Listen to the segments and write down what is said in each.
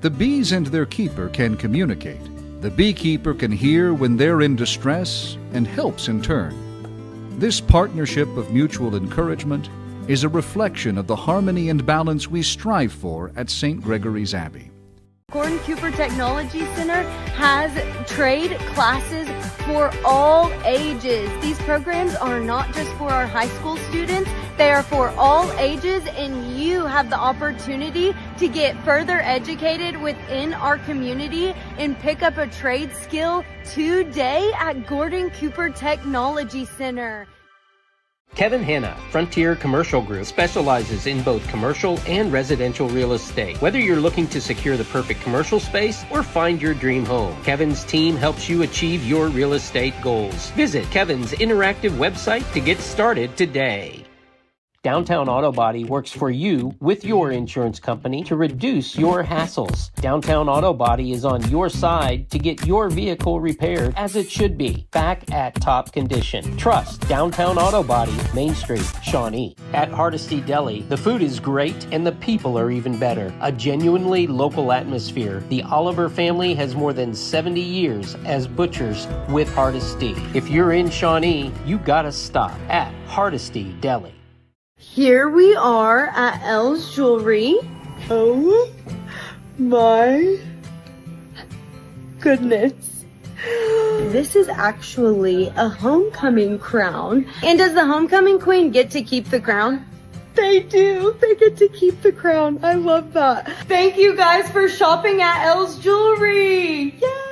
The bees and their keeper can communicate. The beekeeper can hear when they're in distress and helps in turn. This partnership of mutual encouragement is a reflection of the harmony and balance we strive for at St. Gregory's Abbey. Gordon Cooper Technology Center has trade classes for all ages. These programs are not just for our high school students, they are for all ages, and you have the opportunity to get further educated within our community and pick up a trade skill today at Gordon Cooper Technology Center. Kevin Hanna, Frontier Commercial Group, specializes in both commercial and residential real estate. Whether you're looking to secure the perfect commercial space or find your dream home, Kevin's team helps you achieve your real estate goals. Visit Kevin's interactive website to get started today. Downtown Auto Body works for you with your insurance company to reduce your hassles. Downtown Auto Body is on your side to get your vehicle repaired as it should be, back at top condition. Trust Downtown Auto Body, Main Street, Shawnee. At Hardesty Deli, the food is great and the people are even better. A genuinely local atmosphere. The Oliver family has more than 70 years as butchers with Hardesty. If you're in Shawnee, you gotta stop at Hardesty Deli. Here we are at Elle's Jewelry. Oh my goodness. This is actually a homecoming crown. And does the homecoming queen get to keep the crown? They do. They get to keep the crown. I love that. Thank you guys for shopping at Elle's Jewelry. Yay!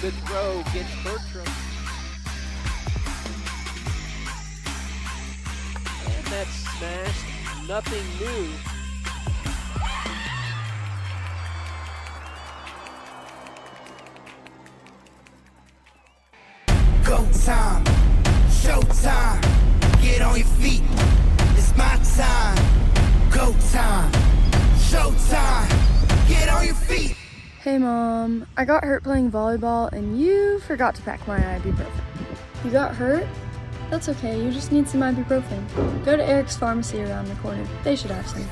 Good throw gets Bertram. And that's smashed. Nothing new. Go time, showtime, get on your feet. It's my time. Go time, showtime, get on your feet. Hey Mom, I got hurt playing volleyball and you forgot to pack my ibuprofen. You got hurt? That's okay, you just need some ibuprofen. Go to Eric's Pharmacy around the corner. They should have some.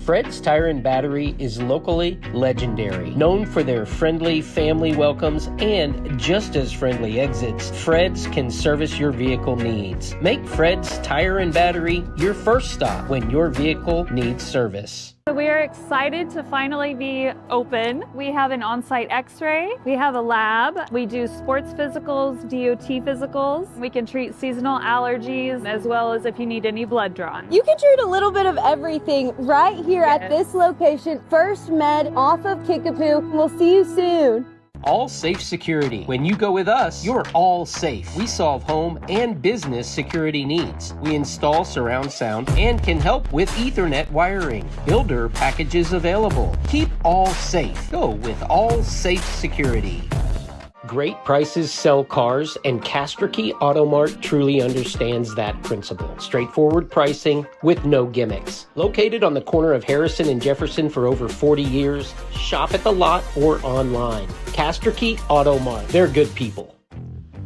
Fred's Tire and Battery is locally legendary. Known for their friendly family welcomes and just as friendly exits, Fred's can service your vehicle needs. Make Fred's Tire and Battery your first stop when your vehicle needs service. We are excited to finally be open. We have an on-site x-ray, we have a lab, we do sports physicals, DOT physicals, we can treat seasonal allergies as well as if you need any blood drawn. You can treat a little bit of everything right here at this location, First Med off of Kickapoo. We'll see you soon. All Safe Security. When you go with us, you're all safe. We solve home and business security needs. We install surround sound and can help with Ethernet wiring. Builder packages available. Keep all safe. Go with All Safe Security. Great prices sell cars, and Castricke Auto Mart truly understands that principle. Straightforward pricing with no gimmicks. Located on the corner of Harrison and Jefferson for over 40 years, shop at the lot or online. Castricke Auto Mart. They're good people.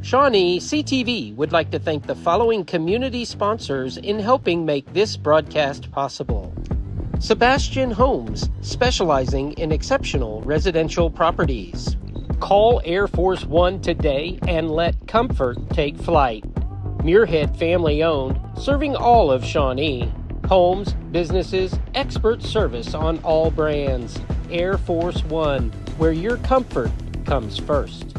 ShawneeCTV would like to thank the following community sponsors in helping make this broadcast possible. Sebastian Homes, specializing in exceptional residential properties. Call Air Force One today and let comfort take flight. Muirhead family owned, serving all of Shawnee. Homes, businesses, expert service on all brands. Air Force One, where your comfort comes first.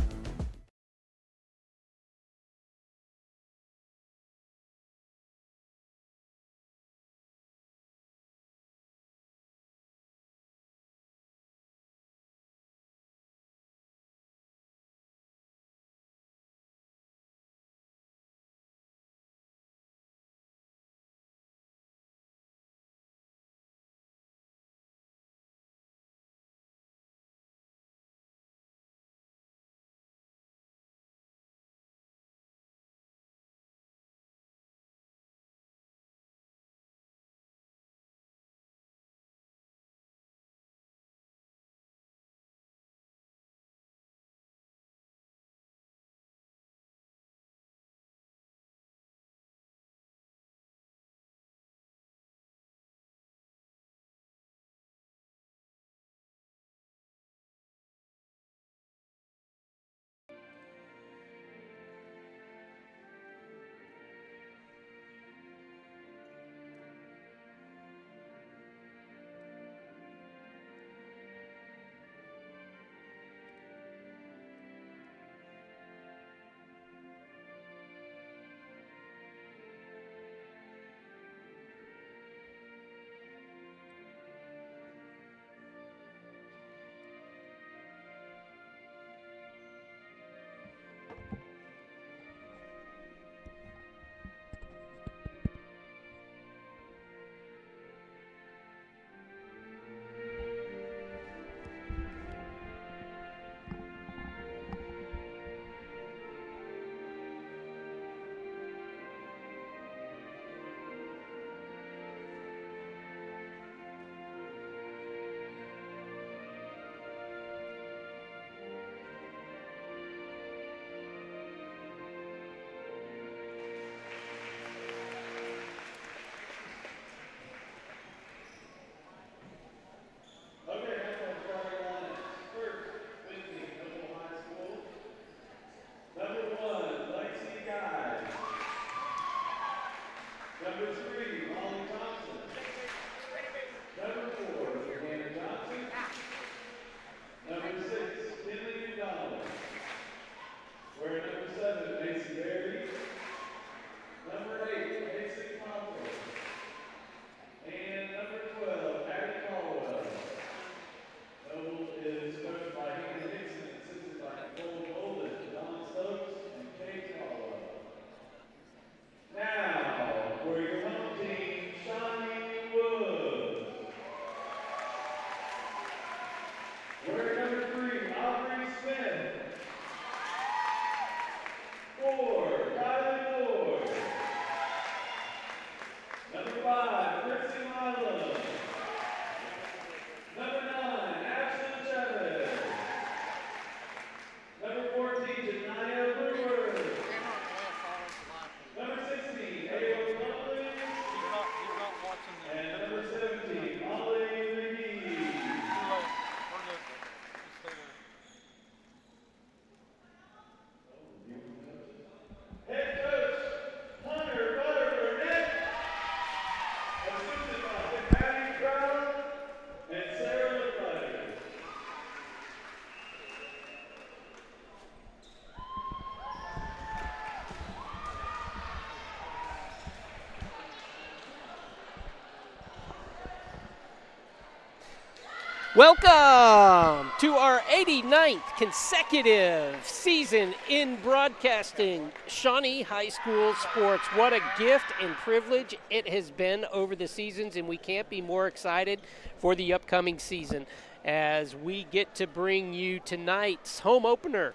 Welcome to our 89th consecutive season in broadcasting Shawnee High School sports. What a gift and privilege it has been over the seasons, and we can't be more excited for the upcoming season as we get to bring you tonight's home opener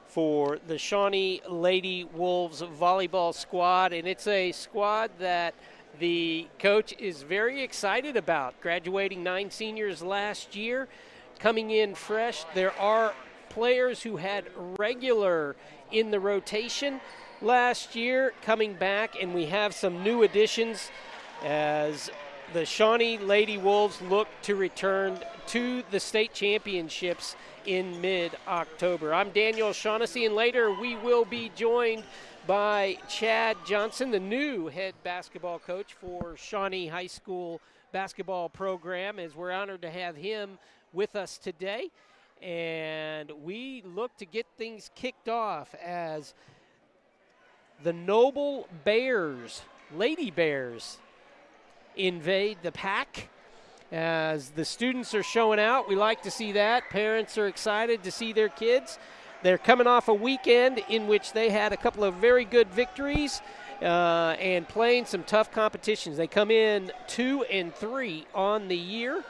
for the Shawnee Lady Wolves volleyball squad, and it's a squad that the coach is very excited about. Graduating 9 seniors last year, coming in fresh. There are players who had regular in the rotation last year coming back, and we have some new additions as the Shawnee Lady Wolves look to return to the state championships in mid-October. I'm Daniel Shaughnessy, and later we will be joined by Chad Johnson, the new head basketball coach for Shawnee High School basketball program, as we're honored to have him with us today. And we look to get things kicked off as the Noble Bears, Lady Bears, invade the pack. As the students are showing out, we like to see that. Parents are excited to see their kids. They're coming off a weekend in which they had a couple of very good victories and playing some tough competitions. They come in 2-3 on the year,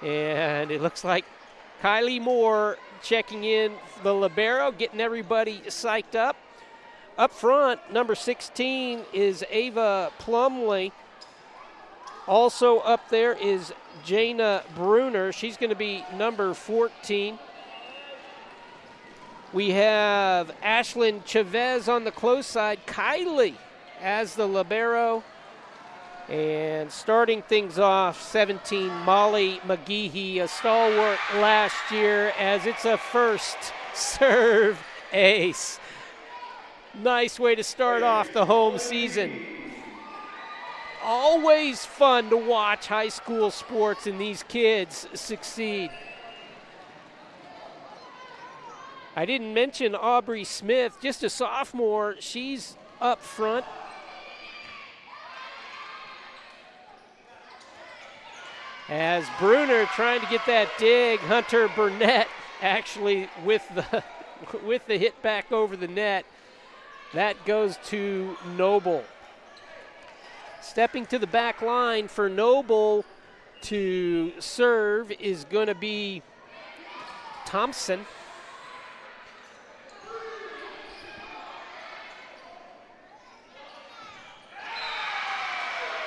and it looks like Kylie Moore checking in the libero, getting everybody psyched up. Up front, number 16 is Ava Plumley. Also up there is Jana Bruner. She's going to be number 14. We have Ashlyn Chavez on the close side, Kylie as the libero. And starting things off, 17, Molly McGeehee, a stalwart last year, as it's a first serve ace. Nice way to start off the home season. Always fun to watch high school sports and these kids succeed. I didn't mention Aubrey Smith, just a sophomore. She's up front. As Bruner trying to get that dig, Hunter Burnett actually with the hit back over the net. That goes to Noble. Stepping to the back line for Noble to serve is going to be Thompson.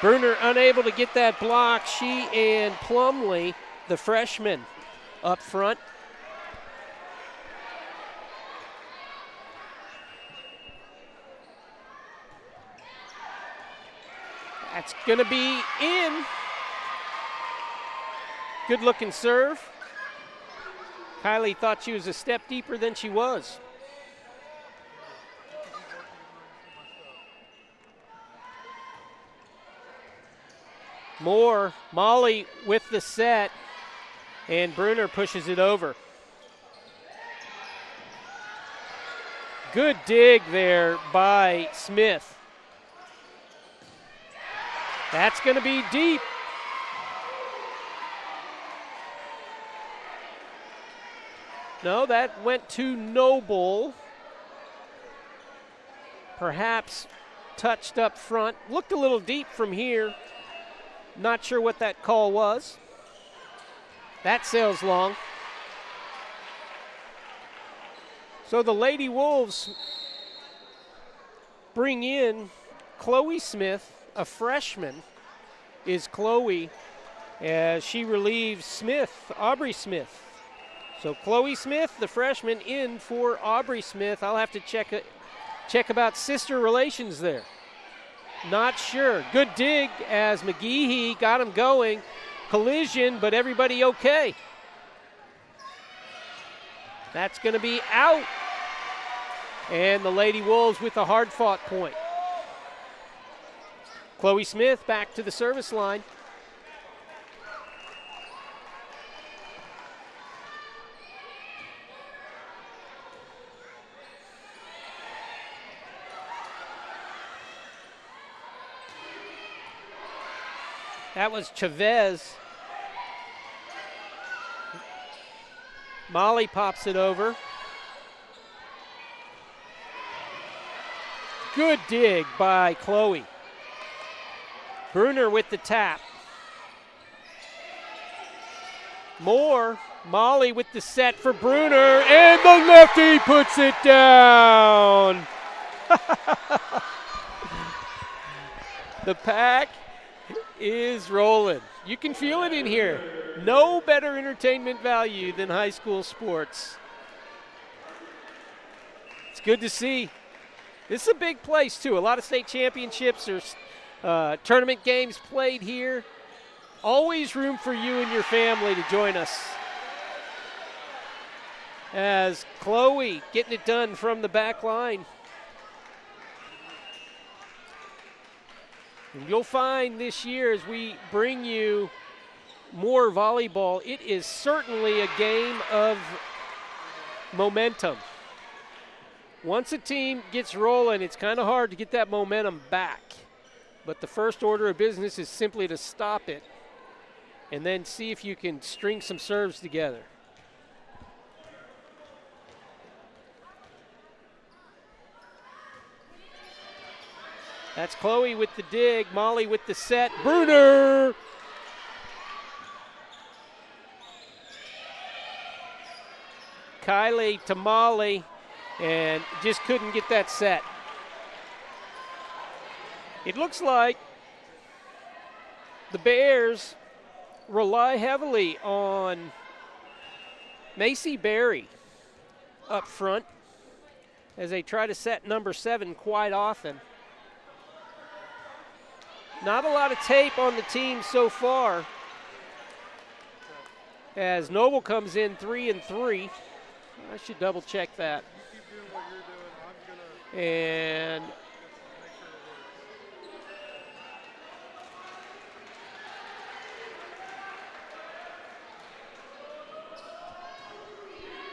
Bruner unable to get that block. She and Plumley, the freshman, up front. That's going to be in. Good looking serve. Kylie thought she was a step deeper than she was. Moore, Molly with the set, and Bruner pushes it over. Good dig there by Smith. That's going to be deep. No, that went to Noble. Perhaps touched up front. Looked a little deep from here. Not sure what that call was. That sails long. So the Lady Wolves bring in Chloe Smith, a freshman is Chloe, as she relieves Smith, Aubrey Smith. So Chloe Smith, the freshman, in for Aubrey Smith. I'll have to check about sister relations there. Not sure. Good dig as McGehee got him going. Collision, but everybody okay. That's going to be out. And the Lady Wolves with a hard-fought point. Chloe Smith back to the service line. That was Chavez. Molly pops it over. Good dig by Chloe. Bruner with the tap. Moore, Molly with the set for Bruner, and the lefty puts it down. The pack is rolling. You can feel it in here. No better entertainment value than high school sports. It's good to see. This is a big place, too. A lot of state championships or tournament games played here. Always room for you and your family to join us. As Chloe getting it done from the back line. And you'll find this year as we bring you more volleyball, it is certainly a game of momentum. Once a team gets rolling, it's kind of hard to get that momentum back. But the first order of business is simply to stop it and then see if you can string some serves together. That's Chloe with the dig, Molly with the set, Bruner! Kylie to Molly, and just couldn't get that set. It looks like the Bears rely heavily on Macy Berry up front as they try to set number 7 quite often. Not a lot of tape on the team so far as Noble comes in 3-3. I should double check that. And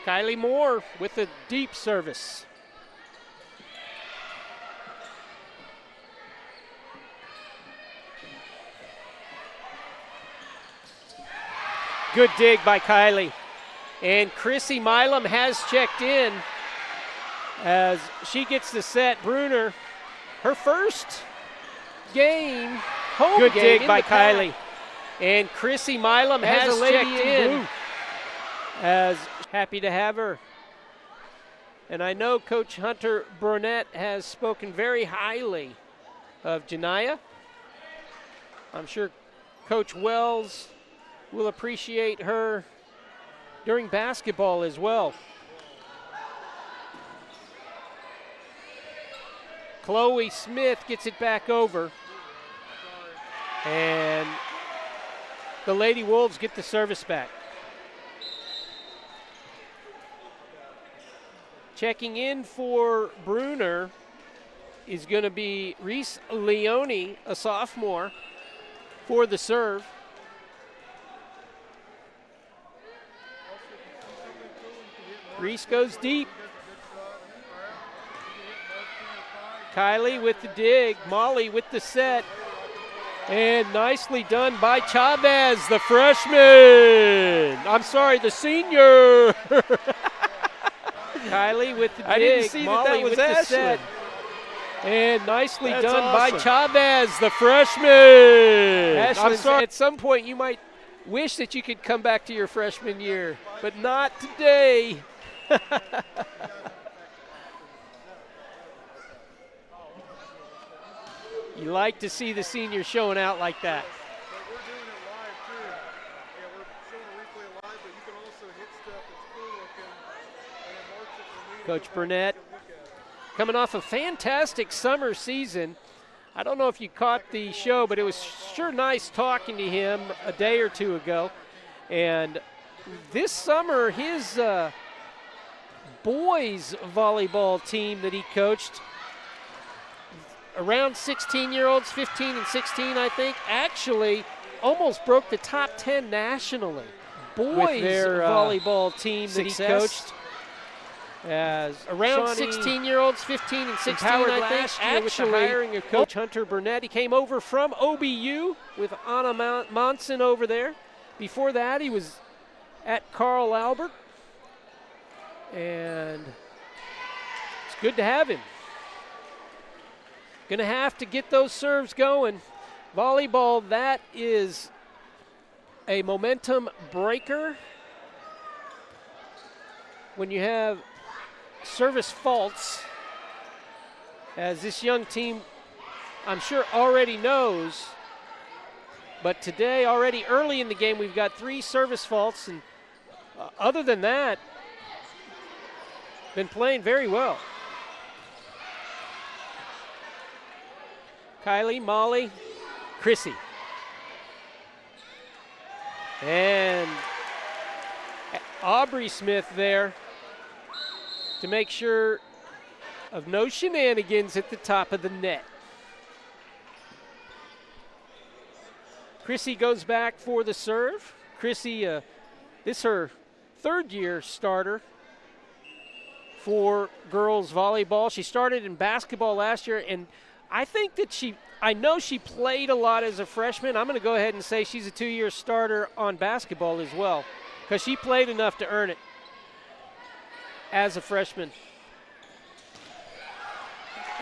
Kylie Moore with a deep service. Good dig by Kylie. And Chrissy Milam has checked in as she gets the set. Bruner, her first game, home good game dig by Kylie. And Chrissy Milam has checked in as happy to have her. And I know Coach Hunter Burnett has spoken very highly of Janiyah. I'm sure Coach Wells will appreciate her during basketball as well. Chloe Smith gets it back over. And the Lady Wolves get the service back. Checking in for Bruner is going to be Reese Leone, a sophomore for the serve. Reese goes deep. Kylie with the dig. Molly with the set. And nicely done by Chavez, the freshman. I'm sorry, the senior. Kylie with the dig. I didn't see Molly that was with Ashlyn. the set. And nicely That's done by awesome. Chavez, the freshman. I'm sorry, at some point you might wish that you could come back to your freshman year, but not today. You like to see the seniors showing out like that. But we're doing it live too. Yeah, we're showing a replay live, but you can also hit stuff that's cool looking and then marks it for me to Coach go back Burnett and look at it. coming off a fantastic summer season. I don't know if you caught the show, but it was sure nice talking to him a day or two ago. And this summer, his boys volleyball team that he coached, around 16-year-olds, 15 and 16, I think, actually almost broke the top 10 nationally. Boys their, volleyball team that he success. coached. As around Shawnee 16-year-olds, 15 and 16, empowered I think, last year with the actually hiring of Coach Hunter Burnett. He came over from OBU with Anna Monson over there. Before that, he was at Carl Albert. And it's good to have him. Going to have to get those serves going. Volleyball, that is a momentum breaker. When you have service faults, as this young team, I'm sure, already knows. But today, already early in the game, we've got 3 service faults. And other than that, been playing very well. Kylie, Molly, Chrissy. And Aubrey Smith there to make sure of no shenanigans at the top of the net. Chrissy goes back for the serve. Chrissy, this is her 3rd year starter for girls volleyball. She started in basketball last year, and I think that I know she played a lot as a freshman. I'm going to go ahead and say she's a 2-year starter on basketball as well, because she played enough to earn it as a freshman.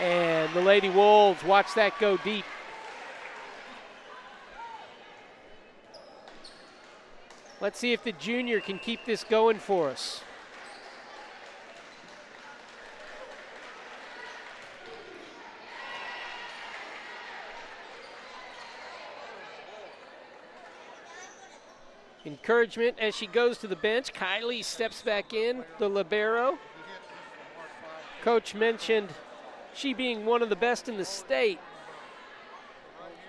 And the Lady Wolves, watch that go deep. Let's see if the junior can keep this going for us. Encouragement as she goes to the bench. Kylie steps back in, the libero. Coach mentioned she being one of the best in the state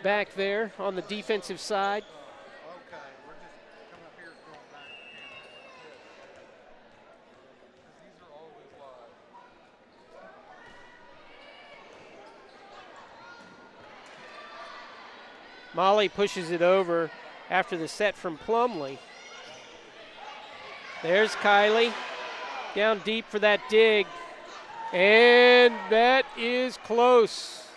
back there on the defensive side. Okay, we're just coming up here going back. These are always live. Molly pushes it over after the set from Plumley. There's Kylie down deep for that dig. And that is close.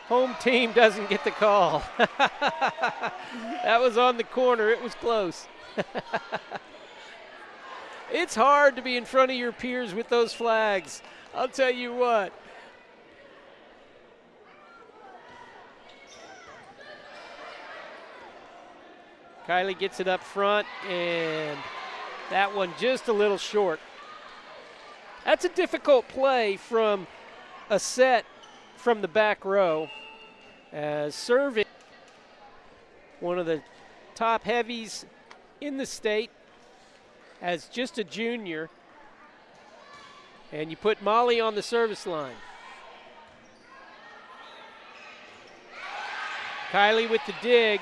Home team doesn't get the call. That was on the corner. It was close. It's hard to be in front of your peers with those flags. I'll tell you what. Kylie gets it up front, and that one just a little short. That's a difficult play from a set from the back row, as serving one of the top heavies in the state as just a junior, and you put Molly on the service line. Kylie with the dig.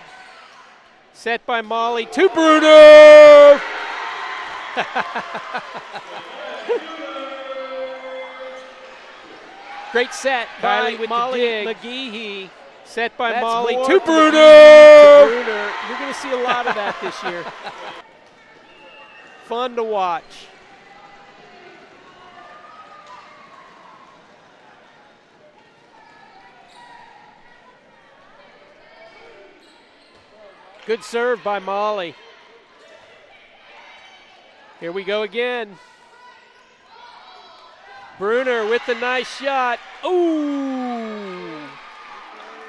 Set by Molly to Bruno. Great set by Kylie with Molly the dig. McGehee. Set by That's Molly more to for Bruner. the Bruner. You're going to see a lot of that this year. Fun to watch. Good serve by Molly. Here we go again. Bruner with the nice shot. Ooh!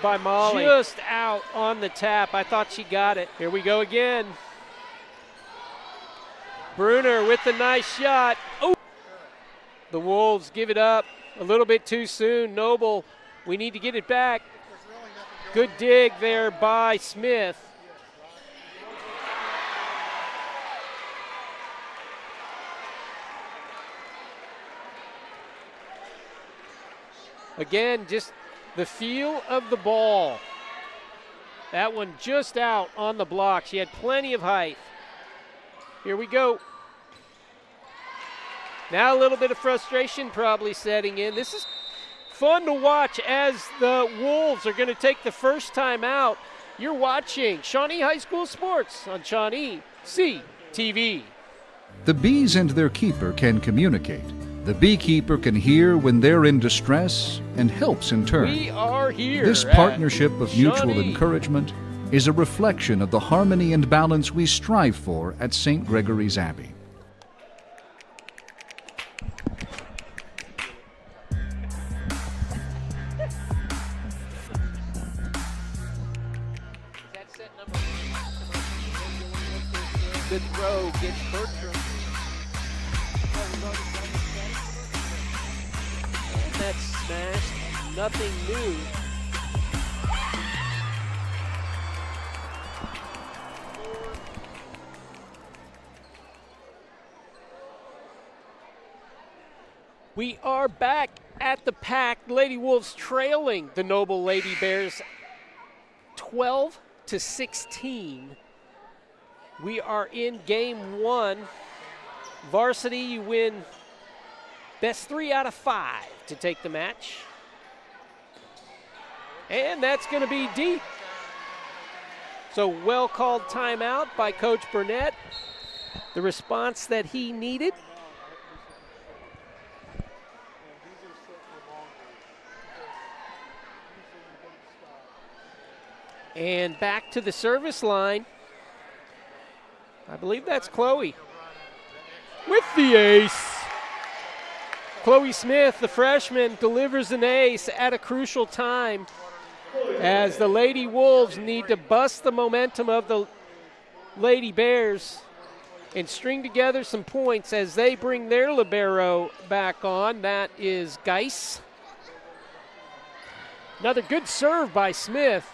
By Molly. Just out on the tap. I thought she got it. Here we go again. Bruner with the nice shot. Ooh! The Wolves give it up a little bit too soon. Noble, we need to get it back. Good dig there by Smith. Again, just the feel of the ball. That one just out on the block. She had plenty of height. Here we go. Now a little bit of frustration probably setting in. This is fun to watch as the Wolves are going to take the first time out. You're watching Shawnee High School Sports on ShawneeCTV. The bees and their keeper can communicate. The beekeeper can hear when they're in distress and helps in turn. We are here. This at partnership of mutual Shawnee. encouragement is a reflection of the harmony and balance we strive for at St. Gregory's Abbey. Good throw gets Bertram. And that's smashed. Nothing new. We are back at the pack. Lady Wolves trailing the Noble Lady Bears 12-16. We are in game one. Varsity, you win best 3 out of 5 to take the match. And that's going to be deep. So well called timeout by Coach Burnett. The response that he needed. And back to the service line. I believe that's Chloe with the ace. Chloe Smith, the freshman, delivers an ace at a crucial time as the Lady Wolves need to bust the momentum of the Lady Bears and string together some points as they bring their libero back on. That is Geis. Another good serve by Smith.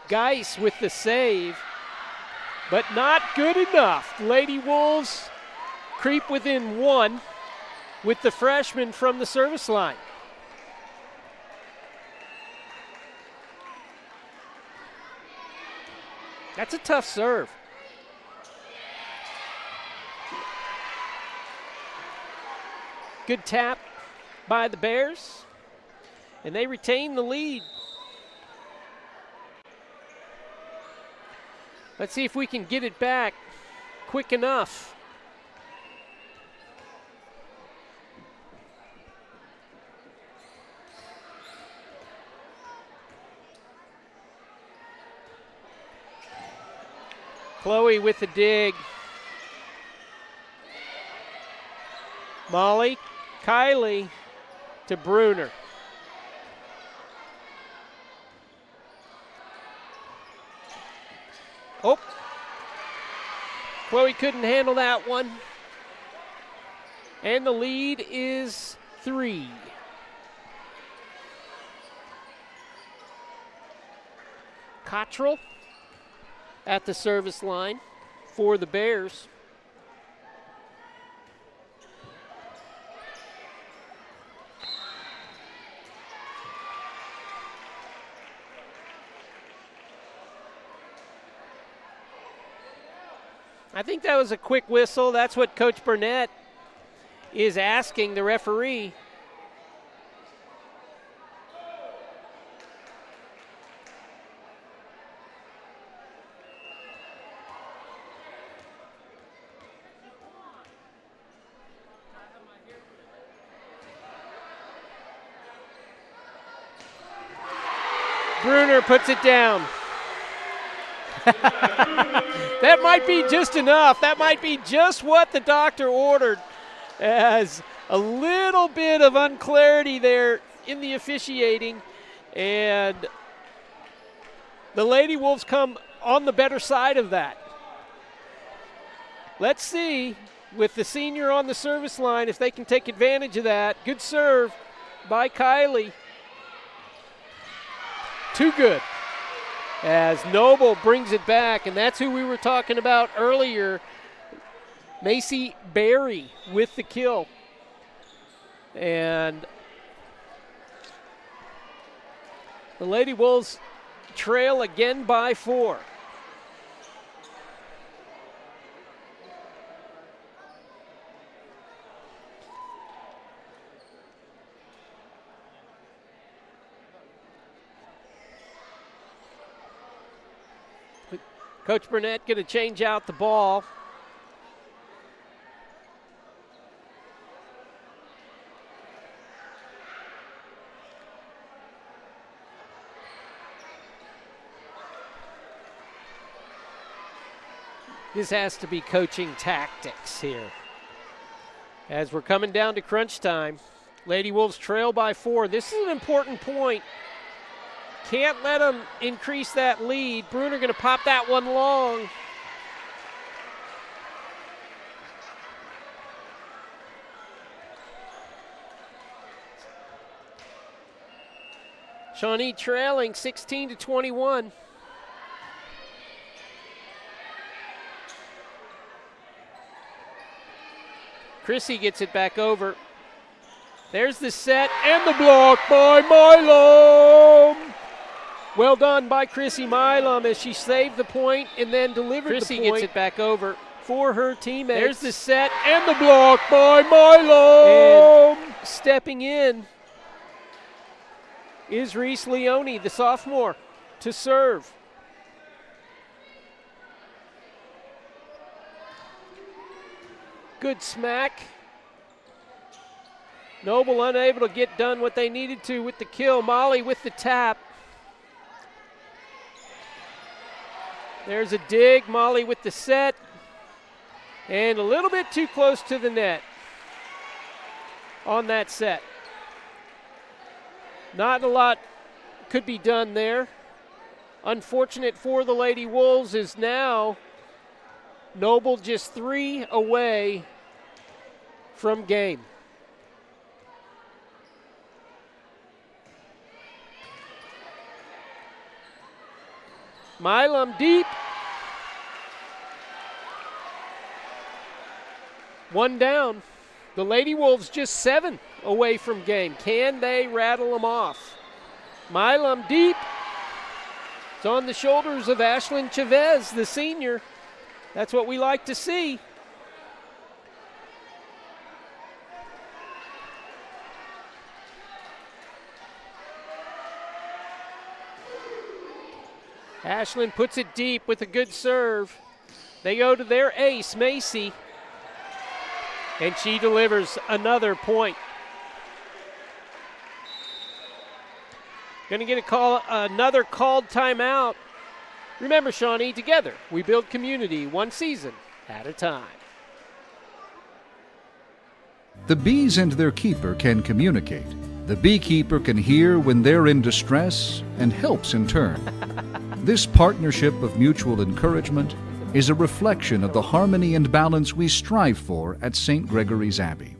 Geis with the save. But not good enough. Lady Wolves creep within 1 with the freshman from the service line. That's a tough serve. Good tap by the Bears, and they retain the lead. Let's see if we can get it back quick enough. Chloe with the dig. Molly, Kylie to Bruner. Oh, Chloe couldn't handle that one. And the lead is 3. Cottrell at the service line for the Bears. I think that was a quick whistle. That's what Coach Burnett is asking the referee. Bruner puts it down. That might be just enough. That might be just what the doctor ordered, as a little bit of unclarity there in the officiating, and the Lady Wolves come on the better side of that. Let's see, with the senior on the service line, if they can take advantage of that. Good serve by Kylie. Too good, as Noble brings it back, and that's who we were talking about earlier. Macy Berry with the kill. And the Lady Wolves trail again by 4. Coach Burnett going to change out the ball. This has to be coaching tactics here, as we're coming down to crunch time. Lady Wolves trail by 4. This is an important point. Can't let them increase that lead. Bruner going to pop that one long. Shawnee trailing 16-21. Chrissy gets it back over. There's the set and the block by Milam. Well done by Chrissy Milam as she saved the point and then delivered the point. Chrissy gets it back over for her teammates. There's the set and the block by Milam. And stepping in is Reese Leone, the sophomore, to serve. Good smack. Noble unable to get done what they needed to with the kill. Molly with the tap. There's a dig. Molly with the set. And a little bit too close to the net on that set. Not a lot could be done there. Unfortunate for the Lady Wolves is now Noble just 3 away from game. Milam deep. One down. The Lady Wolves just 7 away from game. Can they rattle them off? Milam deep. It's on the shoulders of Ashlyn Chavez, the senior. That's what we like to see. Ashlyn puts it deep with a good serve. They go to their ace, Macy. And she delivers another point. Going to get another called timeout. Remember, Shawnee, together we build community, one season at a time. The bees and their keeper can communicate. The beekeeper can hear when they're in distress and helps in turn. This partnership of mutual encouragement is a reflection of the harmony and balance we strive for at St. Gregory's Abbey.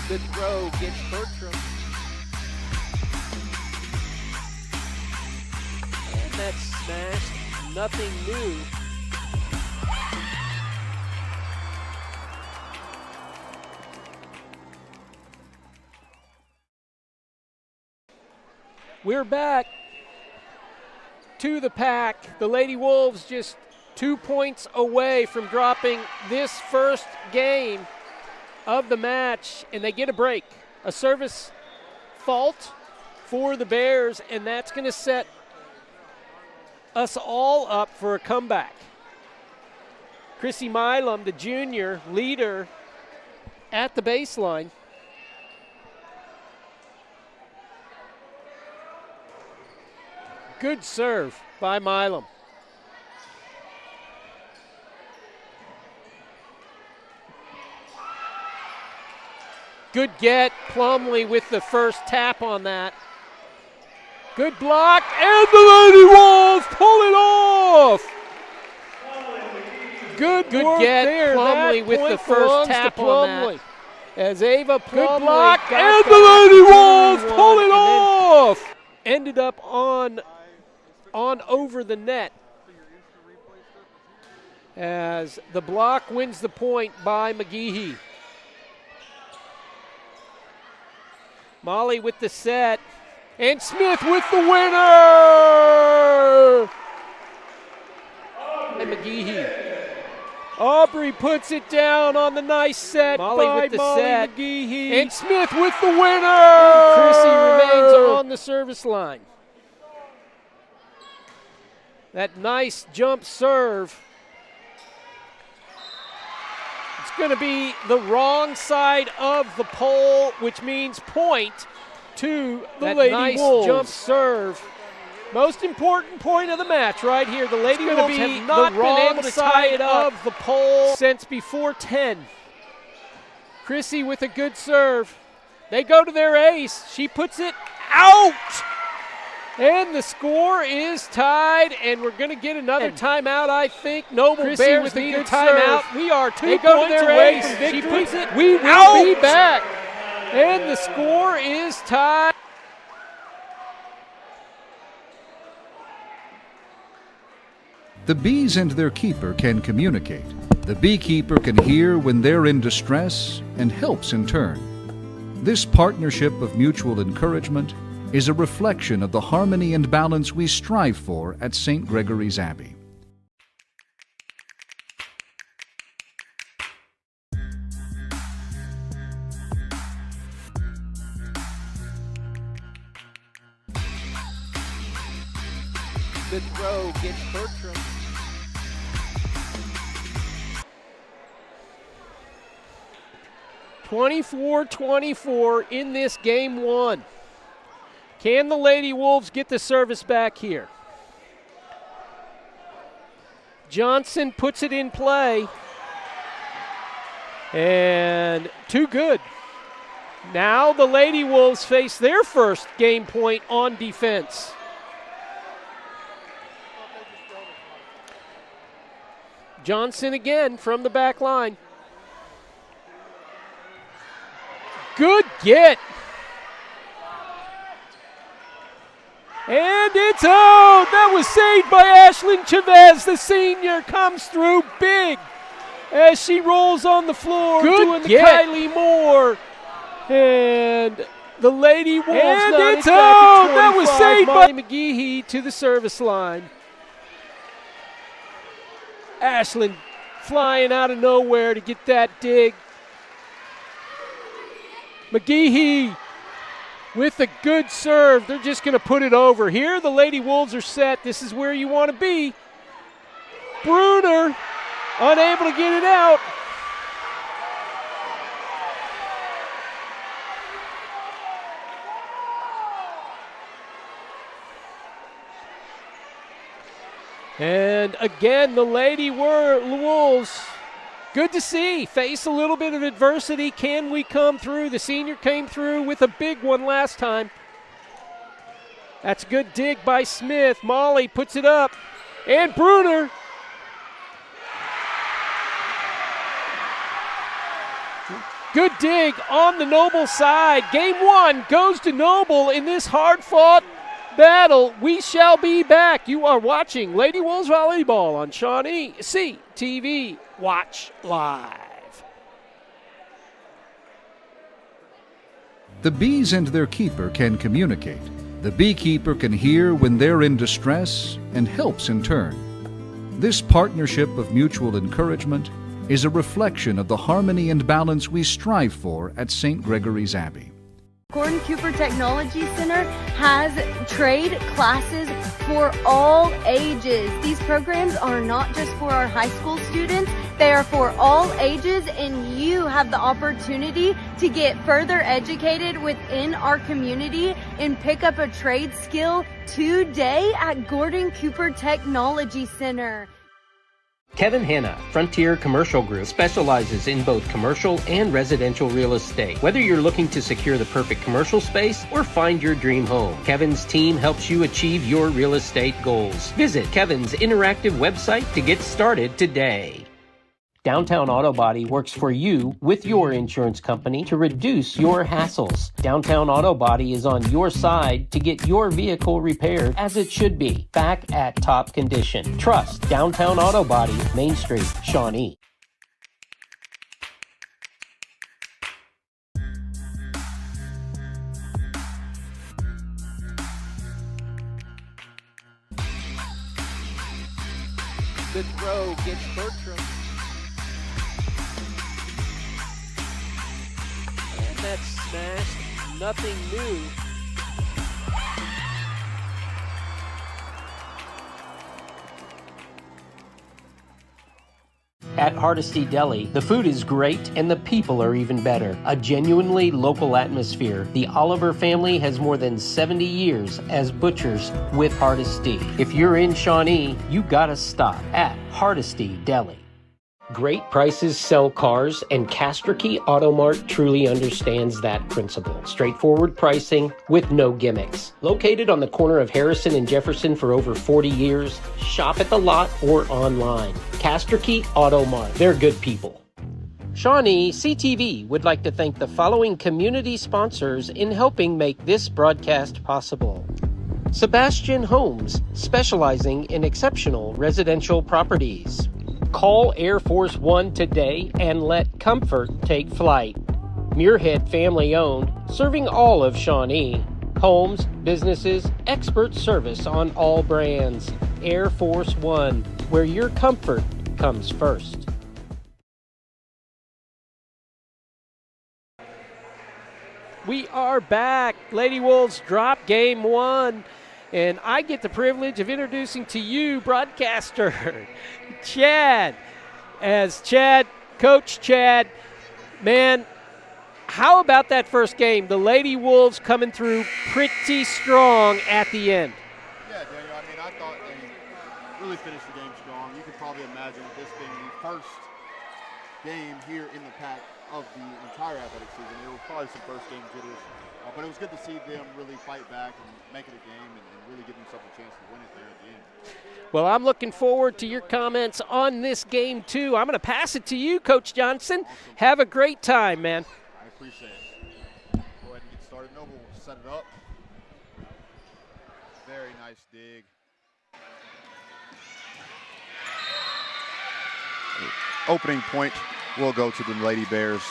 Good throw gets Bertram. And that's smashed. Nothing new. We're back to the pack. The Lady Wolves just 2 points away from dropping this first game of the match, and they get a break. A service fault for the Bears, and that's going to set us all up for a comeback. Chrissy Milam, the junior leader, at the baseline. Good serve by Milam. Good get. Plumlee with the first tap on that. Good block, and the Lady Wolves pull it off. Good work get. there. Plumlee with the first tap on that. As Ava Plumlee Good block, and the Lady Wolves pull it off. Ended up on over the net. As the block wins the point by McGehee. Molly with the set. And Smith with the winner! And McGehee. Aubrey puts it down on the nice set Molly by with the Molly set. McGehee. And Smith with the winner! Chrissy remains on the service line. That nice jump serve. It's going to be the wrong side of the pole, which means point to the That Lady nice Wolves. jump serve. Most important point of the match right here. The Lady gonna Wolves be have not the been wrong able to tie side it up of the pole since before 10. Chrissy with a good serve. They go to their ace. She puts it out. And the score is tied, and we're going to get another timeout, I think. Noble Chrissy Bears with a need a good timeout. serve. We are 2 They go to points their away ace. from victory. She puts it We will out. be back. And the score is tied. The bees and their keeper can communicate. The beekeeper can hear when they're in distress and helps in turn. This partnership of mutual encouragement is a reflection of the harmony and balance we strive for at St. Gregory's Abbey. Good throw gets Bertram. (24-24) in this game one. Can the Lady Wolves get the service back here? Johnson puts it in play. And too good. Now the Lady Wolves face their first game point on defense. Johnson again from the back line. Good get. And it's out. That was saved by Ashlyn Chavez. The senior comes through big as she rolls on the floor. Doing the Kylie Moore. And the Lady Wolves. And it's out. That was saved by McGehee to the service line. Ashlyn flying out of nowhere to get that dig. McGehee with a good serve. They're just going to put it over. Here the Lady Wolves are set. This is where you want to be. Bruner unable to get it out. And again, the Lady Wolves, good to see, face a little bit of adversity. Can we come through? The senior came through with a big one last time. That's a good dig by Smith. Molly puts it up. And Bruner. Good dig on the Noble side. Game one goes to Noble in this hard-fought battle. We shall be back. You are watching Lady Wolves Volleyball on ShawneeCTV. Watch live. The bees and their keeper can communicate. The beekeeper can hear when they're in distress and helps in turn. This partnership of mutual encouragement is a reflection of the harmony and balance we strive for at St. Gregory's Abbey. Gordon Cooper Technology Center has trade classes for all ages. These programs are not just for our high school students, they are for all ages, and you have the opportunity to get further educated within our community and pick up a trade skill today at Gordon Cooper Technology Center. Kevin Hanna, Frontier Commercial Group, specializes in both commercial and residential real estate. Whether you're looking to secure the perfect commercial space or find your dream home, Kevin's team helps you achieve your real estate goals. Visit Kevin's interactive website to get started today. Downtown Auto Body works for you with your insurance company to reduce your hassles. Downtown Auto Body is on your side to get your vehicle repaired as it should be, back at top condition. Trust Downtown Auto Body, Main Street, Shawnee. Good throw gets Bertram. And that's smashed. Nothing new. At Hardesty Deli, the food is great and the people are even better. A genuinely local atmosphere. The Oliver family has more than 70 years as butchers with Hardesty. If you're in Shawnee, you gotta stop at Hardesty Deli. Great prices sell cars, and Castricke Auto Mart truly understands that principle. Straightforward pricing with no gimmicks. Located on the corner of Harrison and Jefferson for over 40 years, shop at the lot or online. Castricke Auto Mart. They're good people. ShawneeCTV would like to thank the following community sponsors in helping make this broadcast possible. Sebastian Homes, specializing in exceptional residential properties. Call Air Force One today and let comfort take flight. Muirhead family owned, serving all of Shawnee. Homes, businesses, expert service on all brands. Air Force One, where your comfort comes first. We are back. Lady Wolves drop game one. And I get the privilege of introducing to you, broadcaster, Chad. As Chad, Coach Chad, man, how about that first game? The Lady Wolves coming through pretty strong at the end. Yeah, Daniel, I mean, I thought they really finished the game strong. You could probably imagine this being the first game here in the pack of the entire athletic season. There were probably some first game jitters, but it was good to see them really fight back and make it a game and really give themselves a chance to win it there at the end. Well, I'm looking forward to your comments on this game, too. I'm going to pass it to you, Coach Johnson. Awesome. Have a great time, man. I appreciate it. Go ahead and get started. Noble will set it up. Very nice dig. Opening point will go to the Lady Bears.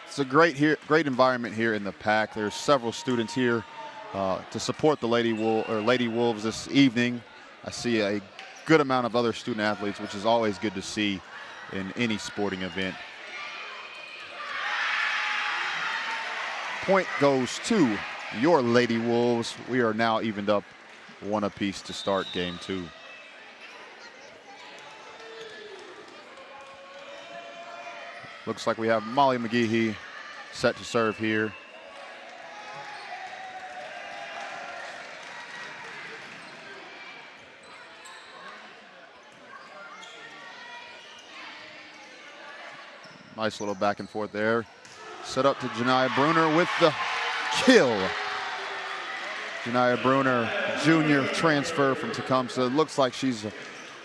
It's a great environment here in the pack. There's several students here to support the Lady Wolves this evening. I see a good amount of other student athletes, which is always good to see in any sporting event. Point goes to your Lady Wolves. We are now evened up one apiece to start game two. Looks like we have Molly McGehee set to serve here. Nice little back and forth there. Set up to Janiah Bruner with the kill. Janiah Bruner, junior transfer from Tecumseh. Looks like she's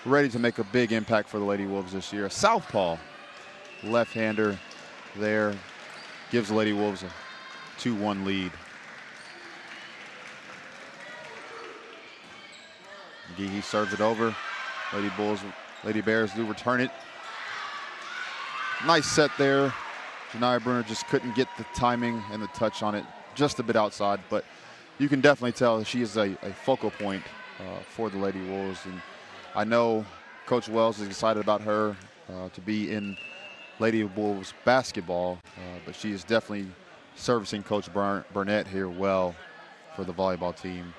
ready to make a big impact for the Lady Wolves this year. A southpaw left-hander there gives the Lady Wolves a 2-1 lead. McGehee serves it over. Lady Bears do return it. Nice set there. Janiah Bruner just couldn't get the timing and the touch on it, just a bit outside, but you can definitely tell she is a focal point for the Lady Wolves. And I know Coach Wells is excited about her to be in Lady Wolves basketball, but she is definitely servicing Coach Burnett here well for the volleyball team.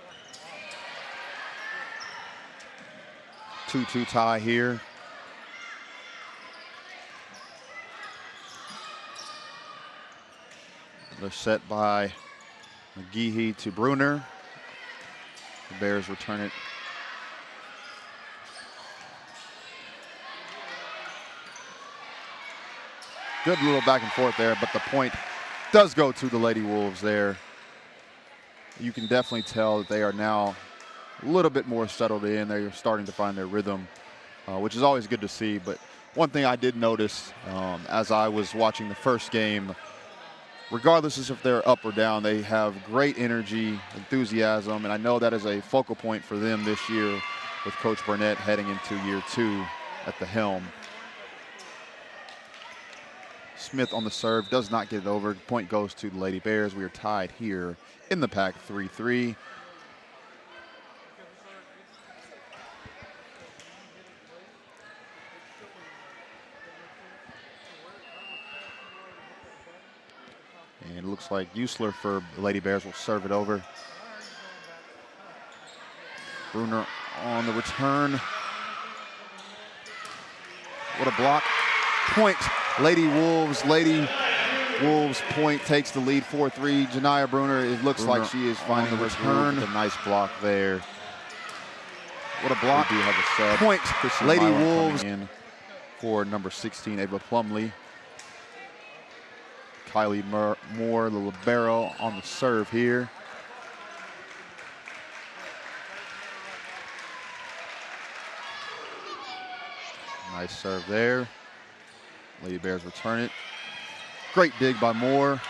2-2 tie here. They're set by McGehee to Bruner. The Bears return it. Good little back and forth there, but the point does go to the Lady Wolves there. You can definitely tell that they are now a little bit more settled in. They're starting to find their rhythm, which is always good to see. But one thing I did notice as I was watching the first game, regardless of if they're up or down, they have great energy, enthusiasm, and I know that is a focal point for them this year with Coach Burnett heading into year 2 at the helm. Smith on the serve, does not get it over. Point goes to the Lady Bears. We are tied here in the pack 3-3. And it looks like Usler for the Lady Bears will serve it over. Bruner on the return. What a block. Point, Lady Wolves. Lady Wolves point takes the lead 4-3. Janiyah Bruner, it looks like she is finding the return. A nice block there. What a block. We do have a sub. Point, Lady Wolves in for number 16, Ava Plumley. Kylie Moore, the libero, on the serve here. Nice serve there. Lady Bears return it. Great dig by Moore.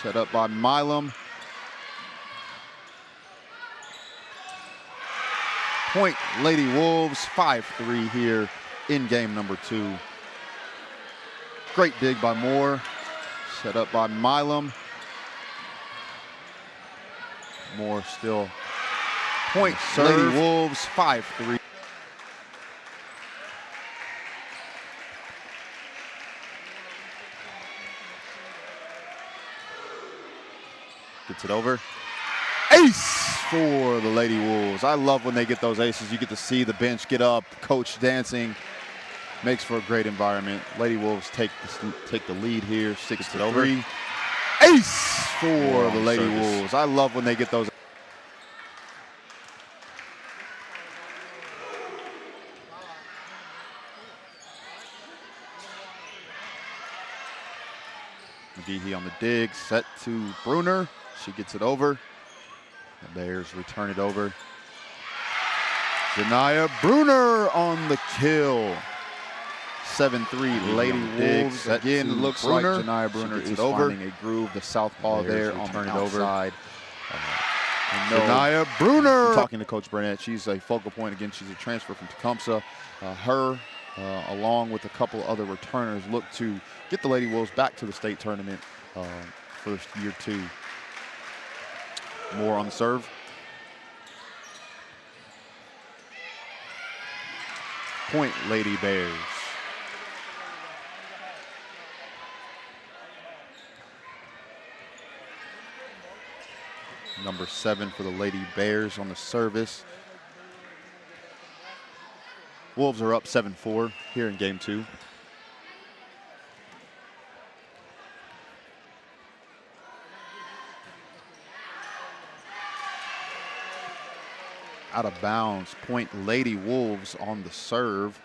Set up by Milam. Point, Lady Wolves, 5-3 here in game number 2. Great dig by Moore. Set up by Milam. Moore still. Point, Lady Wolves, 5-3. Gets it over. Ace for the Lady Wolves. I love when they get those aces. You get to see the bench get up, coach dancing. Makes for a great environment. Lady Wolves take the lead here, 6-3. Ace for the Lady Wolves. I love when they get those. McGehee on the dig, set to Bruner. She gets it over. The Bears return it over. Janiyah Bruner on the kill. 7-3 Lady Wolves. Again, looks like Janiyah Bruner is finding a groove. The southpaw there on the outside. Janiyah Bruner. Talking to Coach Burnett, she's a focal point. Again, she's a transfer from Tecumseh. Her, along with a couple other returners, look to get the Lady Wolves back to the state tournament for year 2. Moore on the serve. Point, Lady Bears. Number 7 for the Lady Bears on the service. Wolves are up 7-4 here in game 2. Out of bounds, point, Lady Wolves on the serve.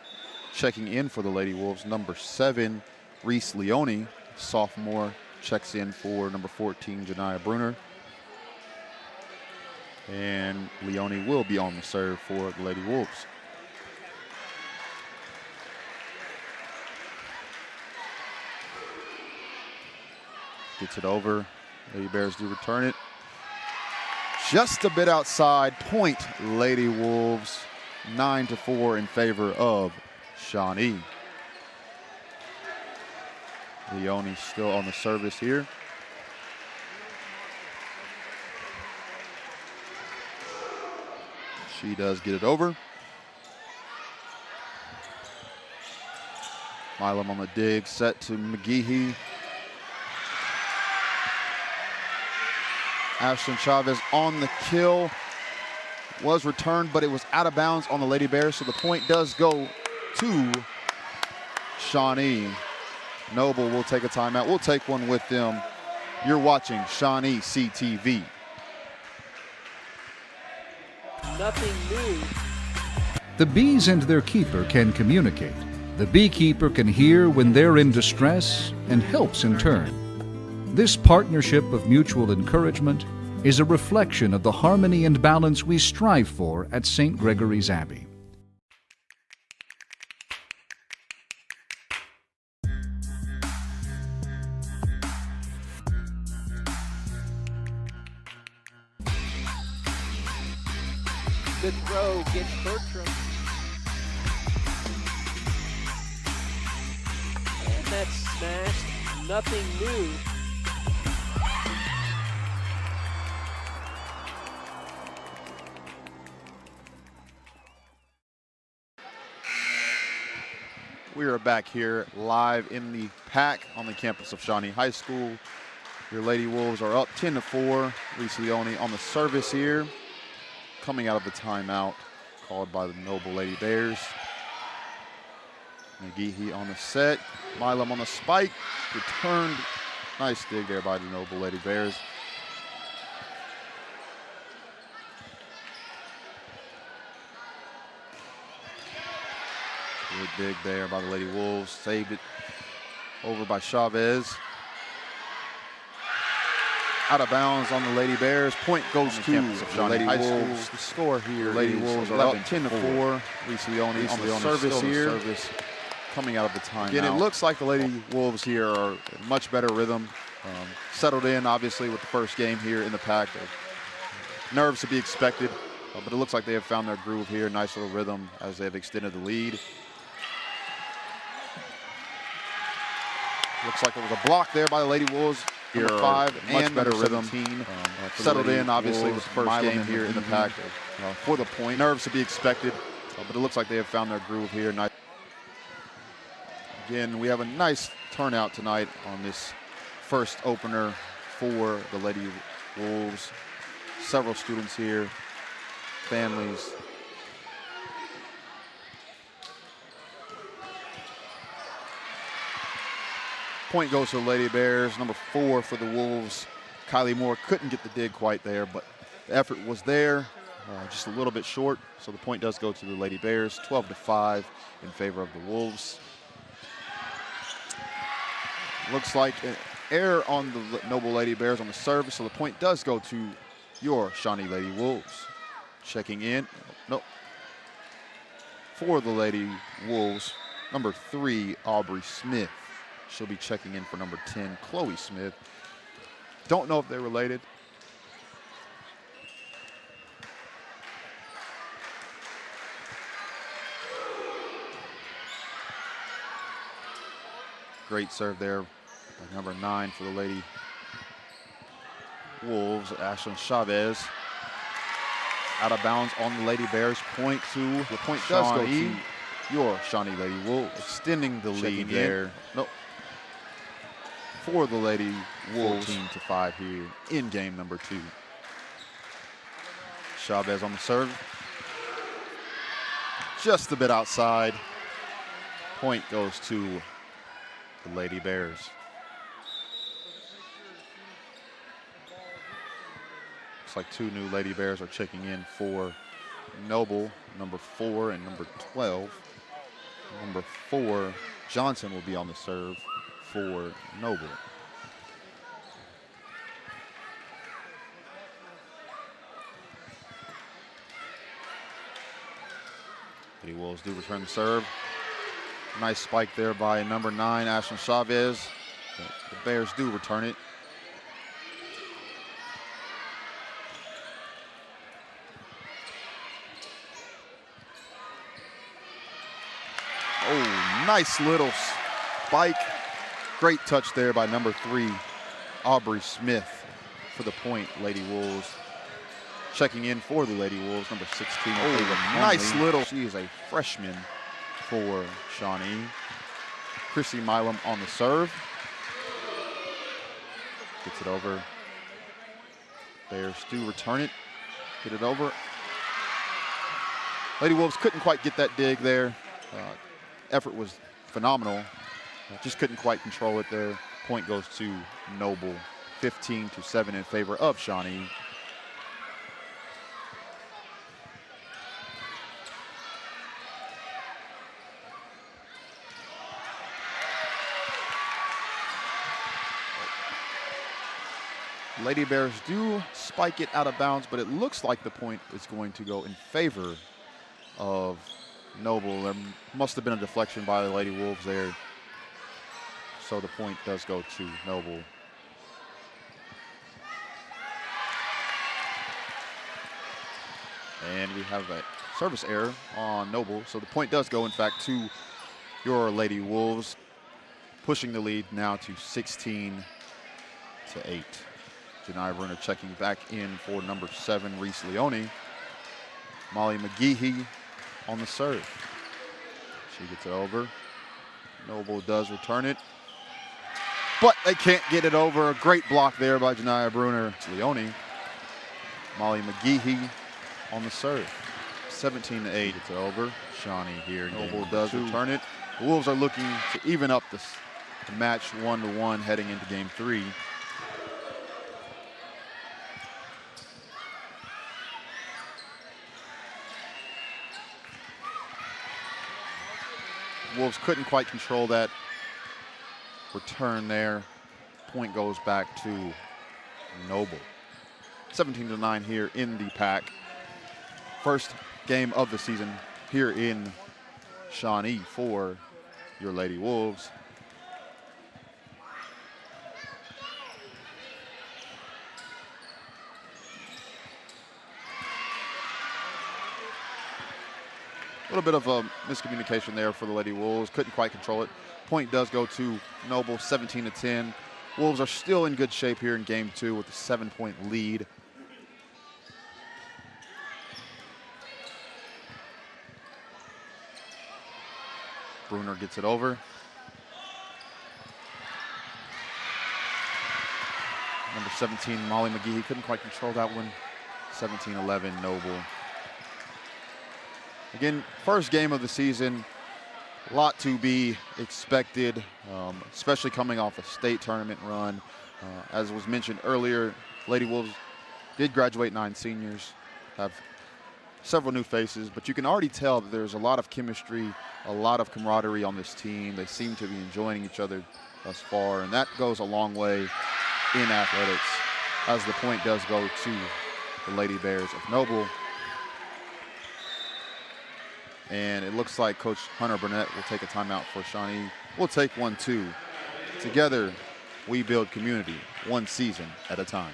Checking in for the Lady Wolves, number 7, Reese Leone, sophomore, checks in for number 14, Janiyah Bruner. And Leone will be on the serve for the Lady Wolves. Gets it over. Lady Bears do return it. Just a bit outside. Point, Lady Wolves. 9-4 in favor of Shawnee. Leone still on the service here. She does get it over. Milam on the dig, set to McGehee. Ashlyn Chavez on the kill. Was returned, but it was out of bounds on the Lady Bears, so the point does go to Shawnee. Noble will take a timeout. We'll take one with them. You're watching ShawneeCTV. Nothing new. The bees and their keeper can communicate. The beekeeper can hear when they're in distress and helps in turn. This partnership of mutual encouragement is a reflection of the harmony and balance we strive for at St. Gregory's Abbey. Good throw gets Bertram. And that's smashed. Nothing new. We are back here live in the pack on the campus of Shawnee High School. Your Lady Wolves are up 10-4. Reese Leone on the service here. Coming out of the timeout called by the Noble Lady Bears. McGehee on the set. Milam on the spike. Returned. Nice dig there by the Noble Lady Bears. Good dig there by the Lady Wolves. Saved it over by Chavez. Out of bounds on the Lady Bears. Point goes to the Lady Wolves. The score here. Lady Wolves are up 10-4. Reese Leone on the service here. Coming out of the timeout. Again, it looks like the Lady Wolves here are in much better rhythm. Settled in, obviously, with the first game here in the pack. Nerves to be expected, but it looks like they have found their groove here. Nice little rhythm as they have extended the lead. Looks like there was a block there by the Lady Wolves. Here 5 and better rhythm. Settled in, obviously, with the first game here in the pack for the point. Nerves to be expected, but it looks like they have found their groove here. Nice. Again, we have a nice turnout tonight on this first opener for the Lady Wolves. Several students here, families. Point goes to the Lady Bears. Number 4 for the Wolves. Kylie Moore couldn't get the dig quite there, but the effort was there, just a little bit short. So the point does go to the Lady Bears, 12-5 in favor of the Wolves. Looks like an error on the Noble Lady Bears on the service, so the point does go to your Shawnee Lady Wolves. Checking in, nope. For the Lady Wolves, number 3, Aubrey Smith. She'll be checking in for number 10, Chloe Smith. Don't know if they're related. Great serve there by number 9 for the Lady Wolves, Ashlyn Chavez. Out of bounds on the Lady Bears. Point to, the point does go to your Shawnee Lady Wolves. Extending the lead there. Nope. For the Lady Wolves, 14-5 here in game number 2. Chavez on the serve. Just a bit outside. Point goes to the Lady Bears. Looks like 2 new Lady Bears are checking in for Noble, number 4 and number 12. Number 4, Johnson, will be on the serve for Noble. Lady Wolves do return the serve. Nice spike there by number 9, Ashlyn Chavez. The Bears do return it. Oh, nice little spike. Great touch there by number 3, Aubrey Smith, for the point, Lady Wolves. Checking in for the Lady Wolves, number 16. Oh, nice little. She is a freshman for Shawnee. Chrissy Milam on the serve. Gets it over Bears do return it, get it over. Lady Wolves couldn't quite get that dig there. Effort was phenomenal. Just couldn't quite control it there. Point goes to Noble, 15-7 in favor of Shawnee. Lady Bears do spike it out of bounds, but it looks like the point is going to go in favor of Noble. There must have been a deflection by the Lady Wolves there. So the point does go to Noble. And we have a service error on Noble. So the point does go, in fact, to your Lady Wolves, pushing the lead now to 16-8. Janiyah Bruner checking back in for number 7, Reese Leone. Molly McGehee on the serve. She gets it over. Noble does return it, but they can't get it over. A great block there by Janiyah Bruner. It's Leone. Molly McGehee on the serve. 17-8. It's over. Shawnee here. Noble does return it. The Wolves are looking to even up the match 1-1 heading into game 3. Wolves couldn't quite control that return there. Point goes back to Noble. 17-9 here in the pack. First game of the season here in Shawnee for your Lady Wolves. A little bit of a miscommunication there for the Lady Wolves. Couldn't quite control it. Point does go to Noble, 17-10. Wolves are still in good shape here in game 2 with a 7-point lead. Bruner gets it over. Number 17, Molly McGehee, couldn't quite control that one. 17-11, Noble. Again, first game of the season, a lot to be expected, especially coming off a state tournament run. As was mentioned earlier, Lady Wolves did graduate 9 seniors, have several new faces, but you can already tell that there's a lot of chemistry, a lot of camaraderie on this team. They seem to be enjoying each other thus far, and that goes a long way in athletics, as the point does go to the Lady Bears of Noble. And it looks like Coach Hunter Burnett will take a timeout for Shawnee. We'll take one too. Together, we build community, one season at a time.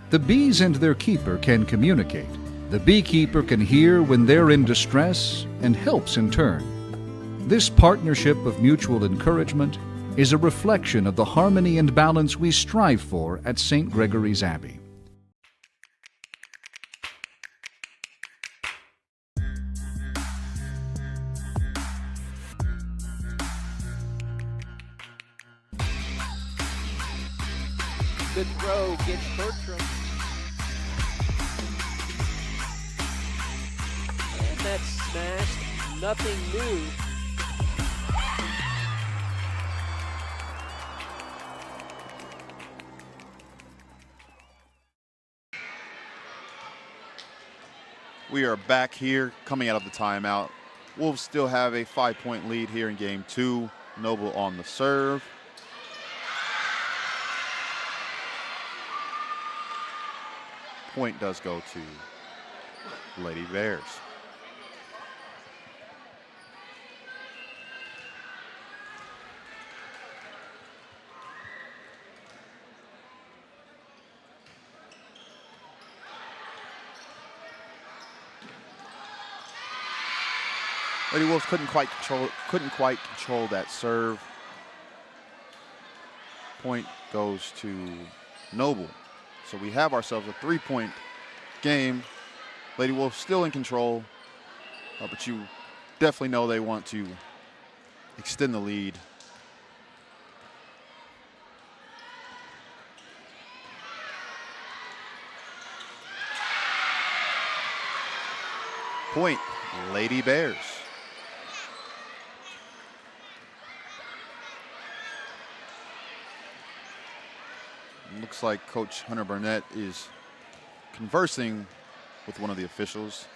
The bees and their keeper can communicate. The beekeeper can hear when they're in distress and helps in turn. This partnership of mutual encouragement is a reflection of the harmony and balance we strive for at St. Gregory's Abbey. Good throw gets Bertram. And that's smashed. Nothing new. We are back here coming out of the timeout. Wolves still have a 5-point lead here in game 2. Noble on the serve. Point does go to Lady Bears. Lady Wolves couldn't quite control that serve. Point goes to Noble. So we have ourselves a 3-point game. Lady Wolves still in control, but you definitely know they want to extend the lead point, Lady Bears. Looks like Coach Hunter Burnett is conversing with one of the officials.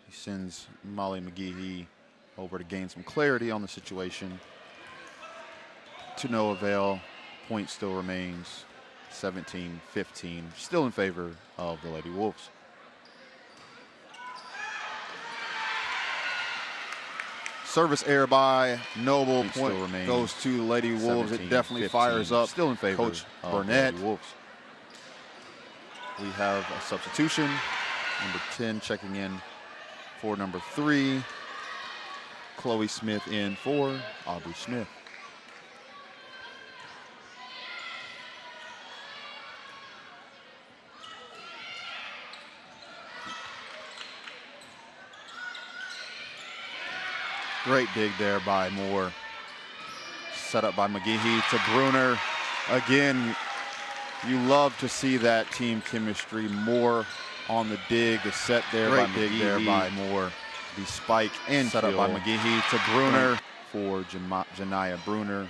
He sends Molly McGehee over to gain some clarity on the situation. To no avail. Point still remains 17-15, still in favor of the Lady Wolves. Service error by Noble. Point goes to the Lady Wolves. It definitely fires up. Still in favor Coach Burnett. Wolves. We have a substitution. Number 10 checking in for number 3. Chloe Smith in for Aubrey Smith. Great dig there by Moore. Set up by McGehee to Bruner. Again, you love to see that team chemistry. Moore on the dig. The set there by McGehee. There by Moore. The spike and set up by McGehee to Bruner for Janiyah Bruner.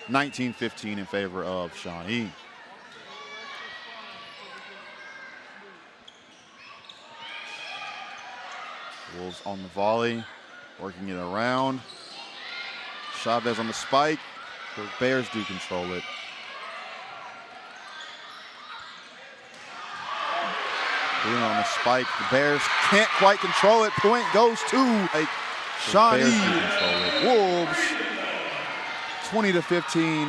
19-15 in favor of Shawnee. Wolves on the volley. Working it around. Chavez on the spike. The Bears do control it. Bruno on the spike. The Bears can't quite control it. Point goes to Shawnee. Wolves. 20-15.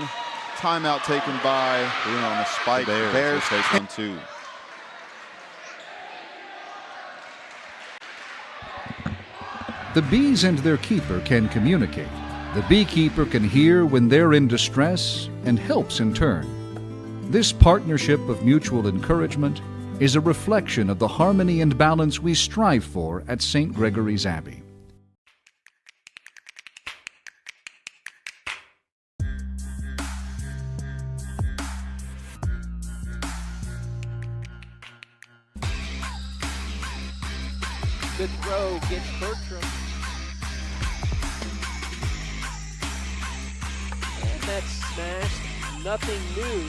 Timeout taken by Bruno on the spike. The Bears take 1-2. The bees and their keeper can communicate. The beekeeper can hear when they're in distress and helps in turn. This partnership of mutual encouragement is a reflection of the harmony and balance we strive for at St. Gregory's Abbey. Good throw gets Bertram. And that's smashed. Nothing new.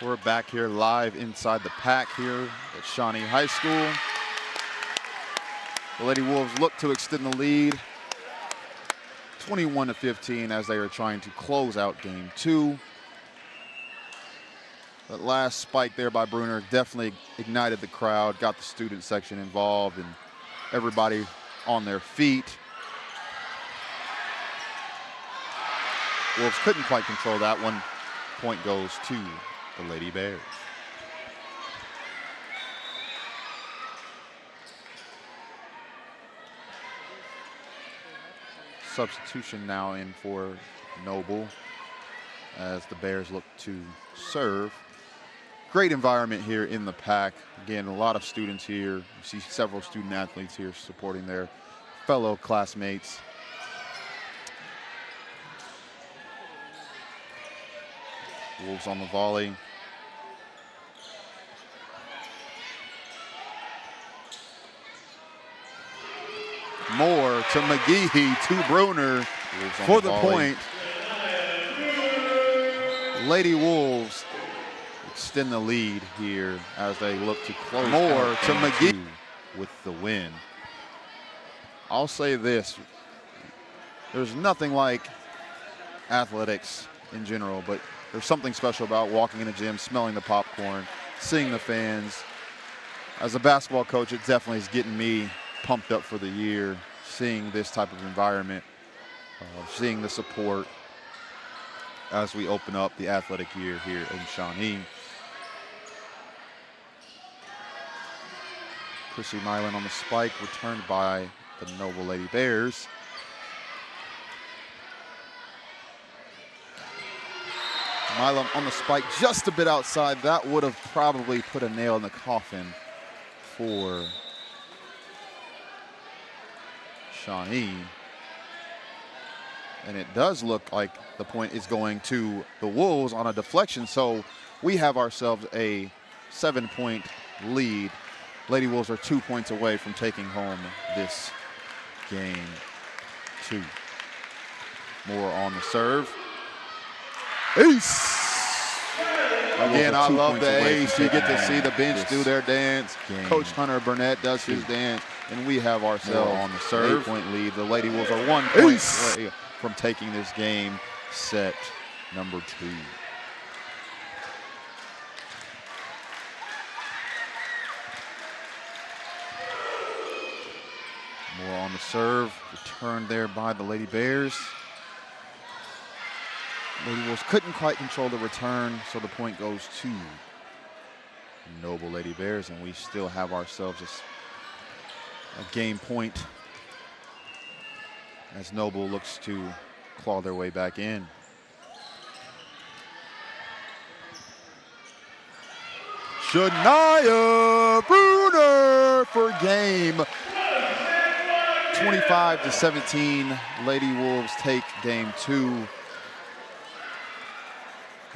We're back here live inside the pack here at Shawnee High School. The Lady Wolves look to extend the lead 21-15 as they are trying to close out game 2. That last spike there by Bruner definitely ignited the crowd, got the student section involved and everybody on their feet. Wolves couldn't quite control that one. Point goes to the Lady Bears. Substitution now in for Noble as the Bears look to serve. Great environment here in the pack. Again, a lot of students here. You see several student athletes here supporting their fellow classmates. Wolves on the volley. Moore to McGehee to Bruner for the point. Lady Wolves extend the lead here as they look to close. Moore to McGehee with the win. I'll say this, there's nothing like athletics in general, but there's something special about walking in a gym, smelling the popcorn, seeing the fans. As a basketball coach, it definitely is getting me pumped up for the year, seeing this type of environment, seeing the support as we open up the athletic year here in Shawnee. Chrissy Nyland on the spike, returned by the Noble Lady Bears. Milam on the spike just a bit outside. That would have probably put a nail in the coffin for Shawnee. And it does look like the point is going to the Wolves on a deflection. So we have ourselves a 7-point lead. Lady Wolves are 2 points away from taking home this game 2. Moore on the serve. Ace! Again, I love the ace. You get to see the bench do their dance. Coach Hunter Burnett does his dance. And we have ourselves on the serve 8-point lead. The Lady Wolves are 1 point away from taking this game set number 2. Moore on the serve, returned there by the Lady Bears. Lady Wolves couldn't quite control the return, so the point goes to Noble Lady Bears, and we still have ourselves a game point as Noble looks to claw their way back in. Shania Bruner for game 25-17. Lady Wolves take game 2.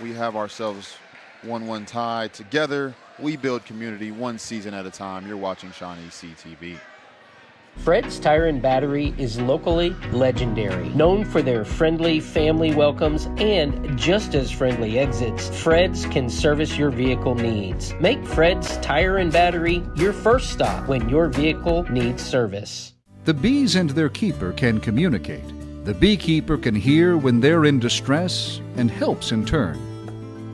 We have ourselves 1-1 tie. Together, we build community one season at a time. You're watching ShawneeCTV. Fred's Tire and Battery is locally legendary, known for their friendly family welcomes and just as friendly exits. Fred's can service your vehicle needs. Make Fred's Tire and Battery your first stop when your vehicle needs service. The bees and their keeper can communicate. The beekeeper can hear when they're in distress and helps in turn.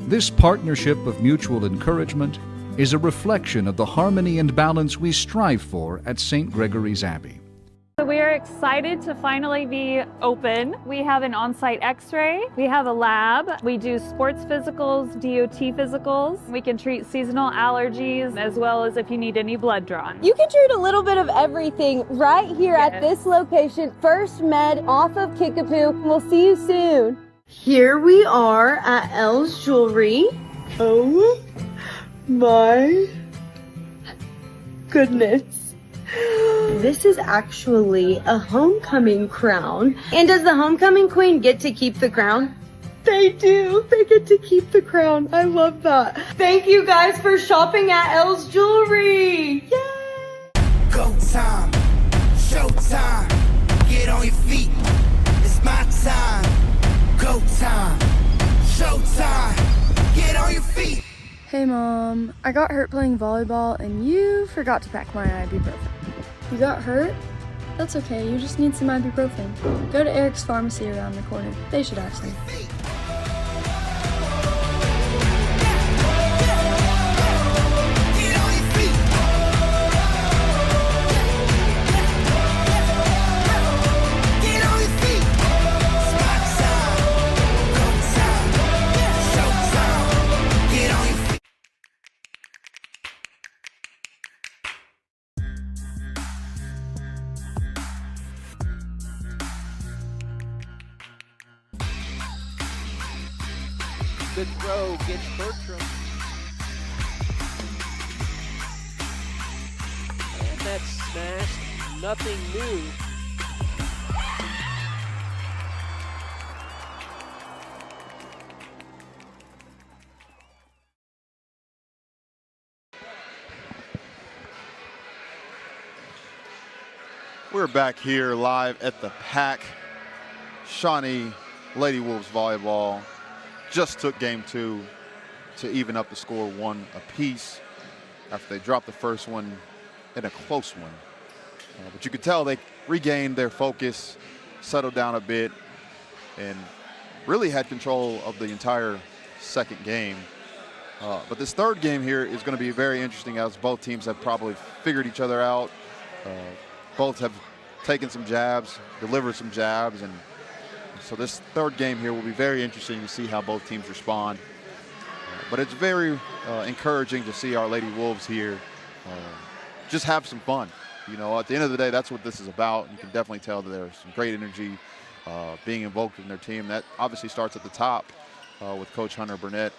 This partnership of mutual encouragement is a reflection of the harmony and balance we strive for at St. Gregory's Abbey. So we are excited to finally be open. We have an on-site x-ray, we have a lab, we do sports physicals, DOT physicals, we can treat seasonal allergies as well as if you need any blood drawn. You can treat a little bit of everything right here at this location, First Med off of Kickapoo. We'll see you soon. Here we are at Elle's Jewelry. Oh my goodness. This is actually a homecoming crown. And does the homecoming queen get to keep the crown? They do. They get to keep the crown. I love that. Thank you guys for shopping at Elle's Jewelry. Yay! Go time, show time, get on your feet. It's my time. Go time, show time, get on your feet. Hey Mom, I got hurt playing volleyball and you forgot to pack my ibuprofen. You got hurt? That's okay, you just need some ibuprofen. Go to Eric's Pharmacy around the corner. They should have some. Good throw gets Bertram. And that's smashed. Nothing new. We're back here live at the PAC. Shawnee Lady Wolves Volleyball just took game 2 to even up the score 1 apiece after they dropped the first one in a close one. But you could tell they regained their focus, settled down a bit, and really had control of the entire second game. But this third game here is going to be very interesting as both teams have probably figured each other out. Both have taken some jabs, delivered some jabs, and so this third game here will be very interesting to see how both teams respond. But it's very encouraging to see our Lady Wolves here just have some fun. You know, at the end of the day, that's what this is about. You can definitely tell that there's some great energy being invoked in their team. That obviously starts at the top with Coach Hunter Burnett,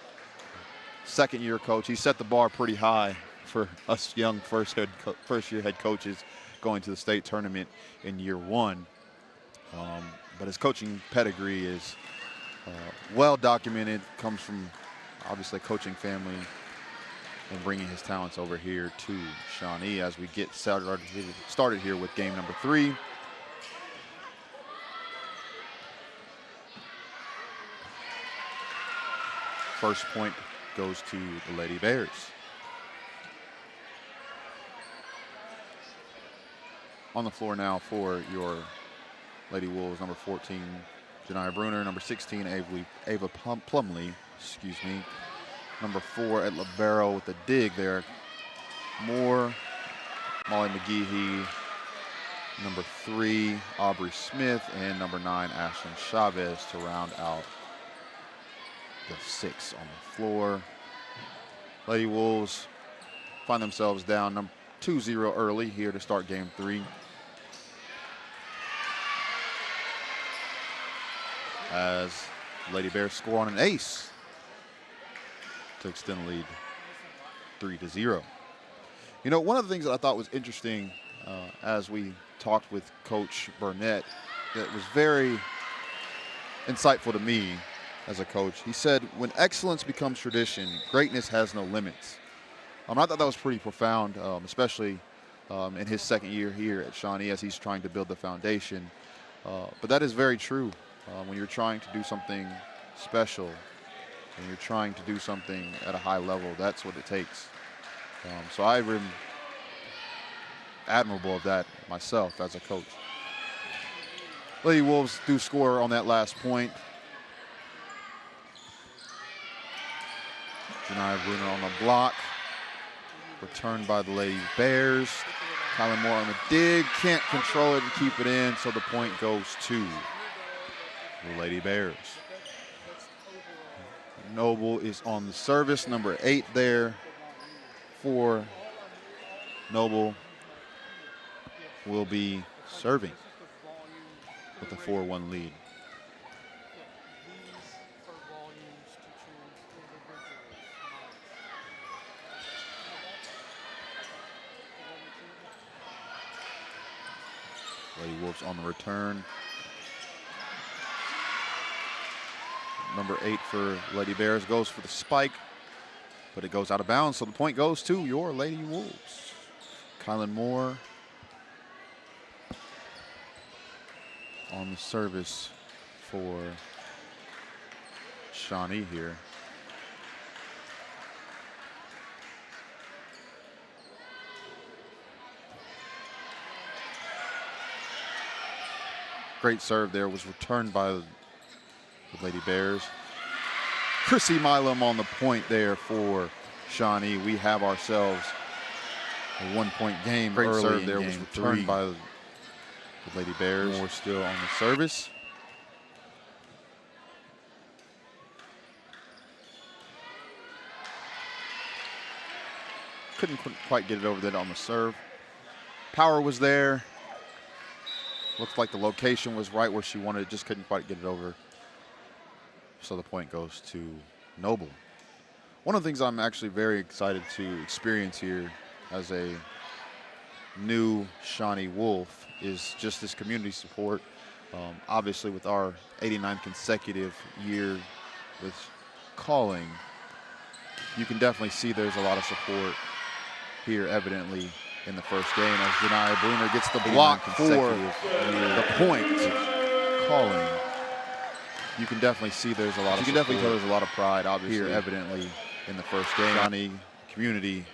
second-year coach. He set the bar pretty high for us young first-year head coaches going to the state tournament in year one. But his coaching pedigree is well documented, comes from obviously a coaching family, and bringing his talents over here to Shawnee as we get started here with game number 3. First point goes to the Lady Bears. On the floor now for your Lady Wolves, number 14, Janiah Bruner, number 16, Ava Plumley, excuse me. Number 4 at libero with the dig there. Moore, Molly McGehee, number 3, Aubrey Smith, and number 9, Ashlyn Chavez to round out the 6 on the floor. Lady Wolves find themselves down 2-0 early here to start game 3. As Lady Bears score on an ace to extend the lead 3-0. You know, one of the things that I thought was interesting as we talked with Coach Burnett that was very insightful to me as a coach. He said, when excellence becomes tradition, greatness has no limits. I thought that was pretty profound, especially in his second year here at Shawnee as he's trying to build the foundation. But that is very true. When you're trying to do something special and you're trying to do something at a high level, that's what it takes. So I've been admirable of that myself as a coach. Lady Wolves do score on that last point. Janiah Bruner on the block. Returned by the Lady Bears. Kylan Moore on the dig. Can't control it and keep it in, so the point goes to the Lady Bears. Noble is on the service, number 8 there for Noble. Will be serving with a 4-1 lead. Lady Wolves on the return. Number 8 for Lady Bears goes for the spike, but it goes out of bounds, so the point goes to your Lady Wolves. Kylan Moore on the service for Shawnee here. Great serve there, was returned by the Lady Bears. Chrissy Milam on the point there for Shawnee. We have ourselves a 1-point game. Great serve there, was returned by the Lady Bears. Moore still on the service. Couldn't quite get it over that on the serve. Power was there. Looks like the location was right where she wanted it, just couldn't quite get it over. So the point goes to Noble. One of the things I'm actually very excited to experience here as a new Shawnee Wolf is just this community support. Obviously with our 89th consecutive year with calling, you can definitely see there's a lot of support here evidently in the first game as Janiah Bruner gets the block for the point calling. You can definitely see there's a lot of support. You can definitely tell there's a lot of pride obviously here evidently in the first game. Shawnee community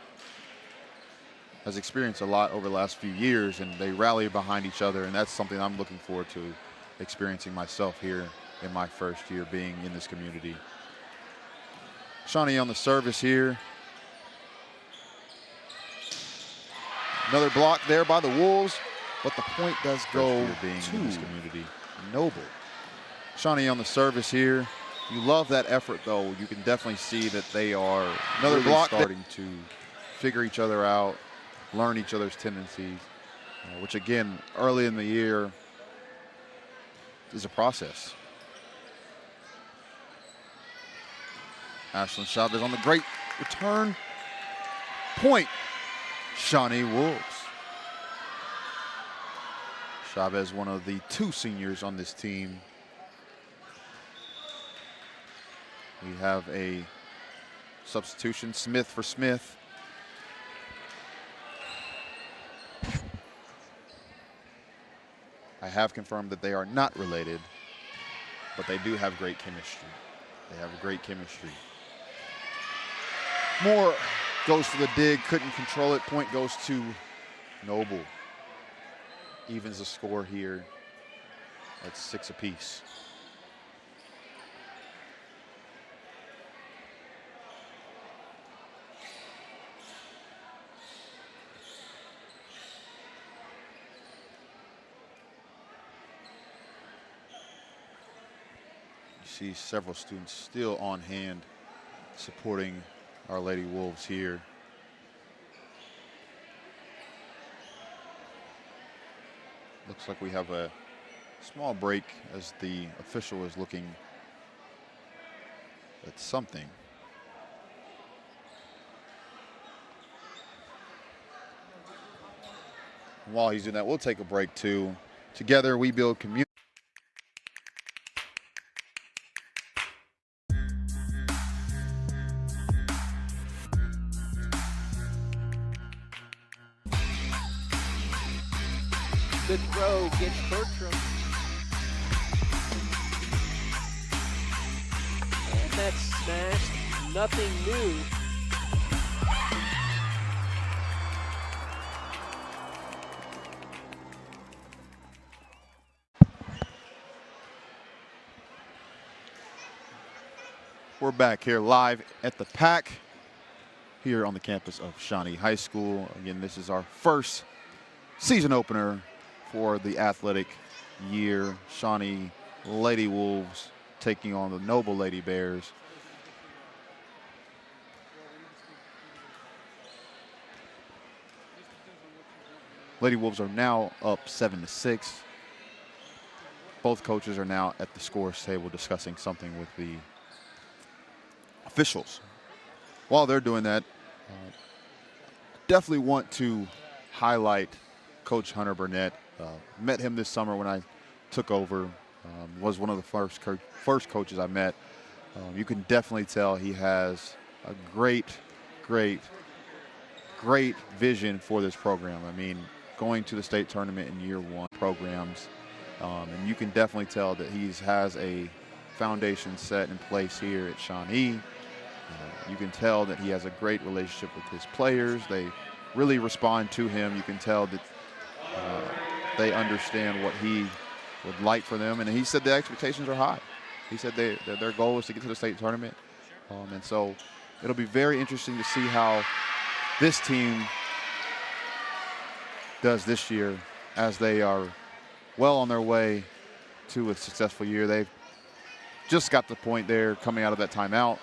has experienced a lot over the last few years and they rally behind each other, and that's something I'm looking forward to experiencing myself here in my first year being in this community. Shawnee on the service here. Another block there by the Wolves, but the point does go to in this community. Noble. Shawnee on the service here. You love that effort, though. You can definitely see that they are another block starting to figure each other out, learn each other's tendencies, which again, early in the year is a process. Ashlyn Chavez on the great return. Point Shawnee Wolves. Chavez, one of the 2 seniors on this team. We have a substitution, Smith for Smith. I have confirmed that they are not related, but they do have great chemistry. They have great chemistry. Moore goes for the dig, couldn't control it. Point goes to Noble. Evens the score here at 6 apiece. You see several students still on hand supporting our Lady Wolves here. Looks like we have a small break as the official is looking at something. While he's doing that, we'll take a break too. Together we build community. Good throw, gets Bertram. And that's smashed, nothing new. We're back here live at the PAC here on the campus of Shawnee High School. Again, this is our first season opener for the athletic year. Shawnee Lady Wolves taking on the Noble Lady Bears. Lady Wolves are now up 7-6. Both coaches are now at the scores table discussing something with the officials. While they're doing that, definitely want to highlight Coach Hunter Burnett. Met him this summer when I took over. Was one of the first coaches I met. You can definitely tell he has a great vision for this program. I mean, going to the state tournament in year 1 programs, and you can definitely tell that he has a foundation set in place here at Shawnee. You can tell that he has a great relationship with his players. They really respond to him. You can tell that they understand what he would like for them. And he said the expectations are high. He said their goal is to get to the state tournament. And so it'll be very interesting to see how this team does this year, as they are well on their way to a successful year. They've just got the point there coming out of that timeout.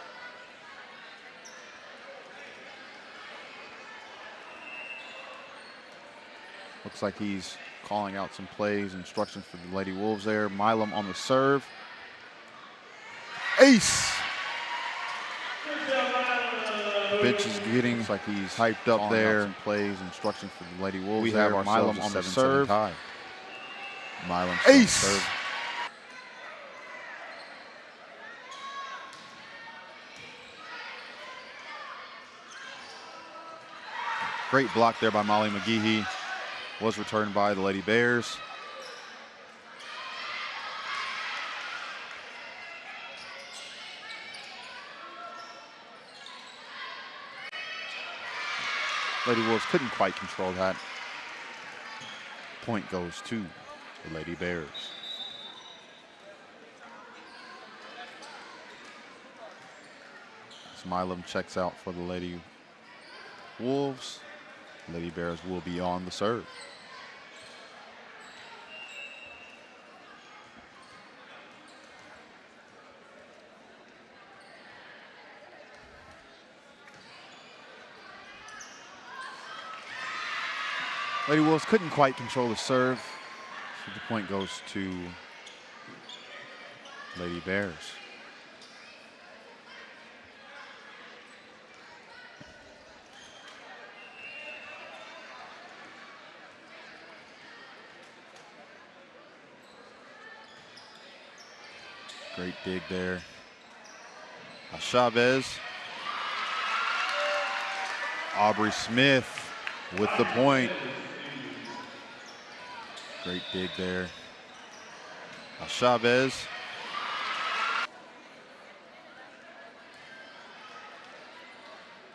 Looks like he's calling out some plays, instructions for the Lady Wolves there. Milam on the serve. Ace! The bench is getting, looks like he's hyped up there. Some plays, instructions for the Lady Wolves. We have our Milam on the serve. Milam ace! Serve. Great block there by Molly McGehee. Was returned by the Lady Bears. Lady Wolves couldn't quite control that. Point goes to the Lady Bears. As Milam checks out for the Lady Wolves. Lady Bears will be on the serve. Lady Wolves couldn't quite control the serve, so the point goes to Lady Bears. Great dig there. Chavez. Aubrey Smith with the point. Great dig there. Chavez.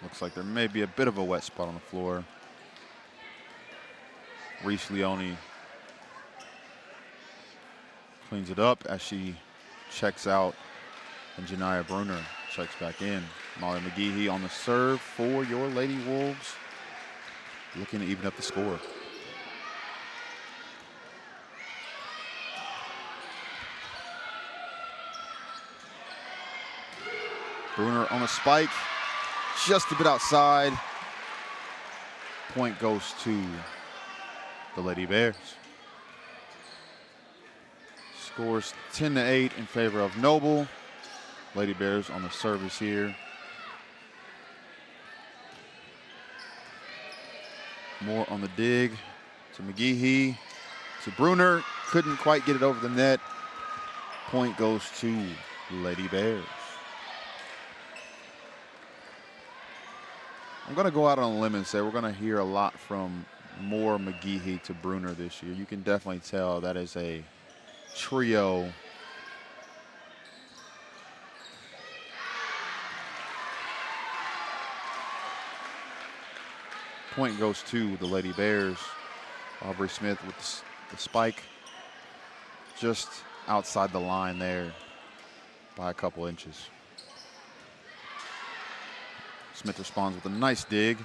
Looks like there may be a bit of a wet spot on the floor. Reese Leone cleans it up as she checks out, and Janiah Bruner checks back in. Molly McGehee on the serve for your Lady Wolves, looking to even up the score. Bruner on a spike, just a bit outside. Point goes to the Lady Bears. Scores 10-8 in favor of Noble. Lady Bears on the service here. Moore on the dig to McGehee, to Bruner. Couldn't quite get it over the net. Point goes to Lady Bears. I'm going to go out on a limb and say we're going to hear a lot from Moore, McGehee to Bruner this year. You can definitely tell that is a trio. Point goes to the Lady Bears. Aubrey Smith with the spike just outside the line there by a couple inches. Smith responds with a nice dig.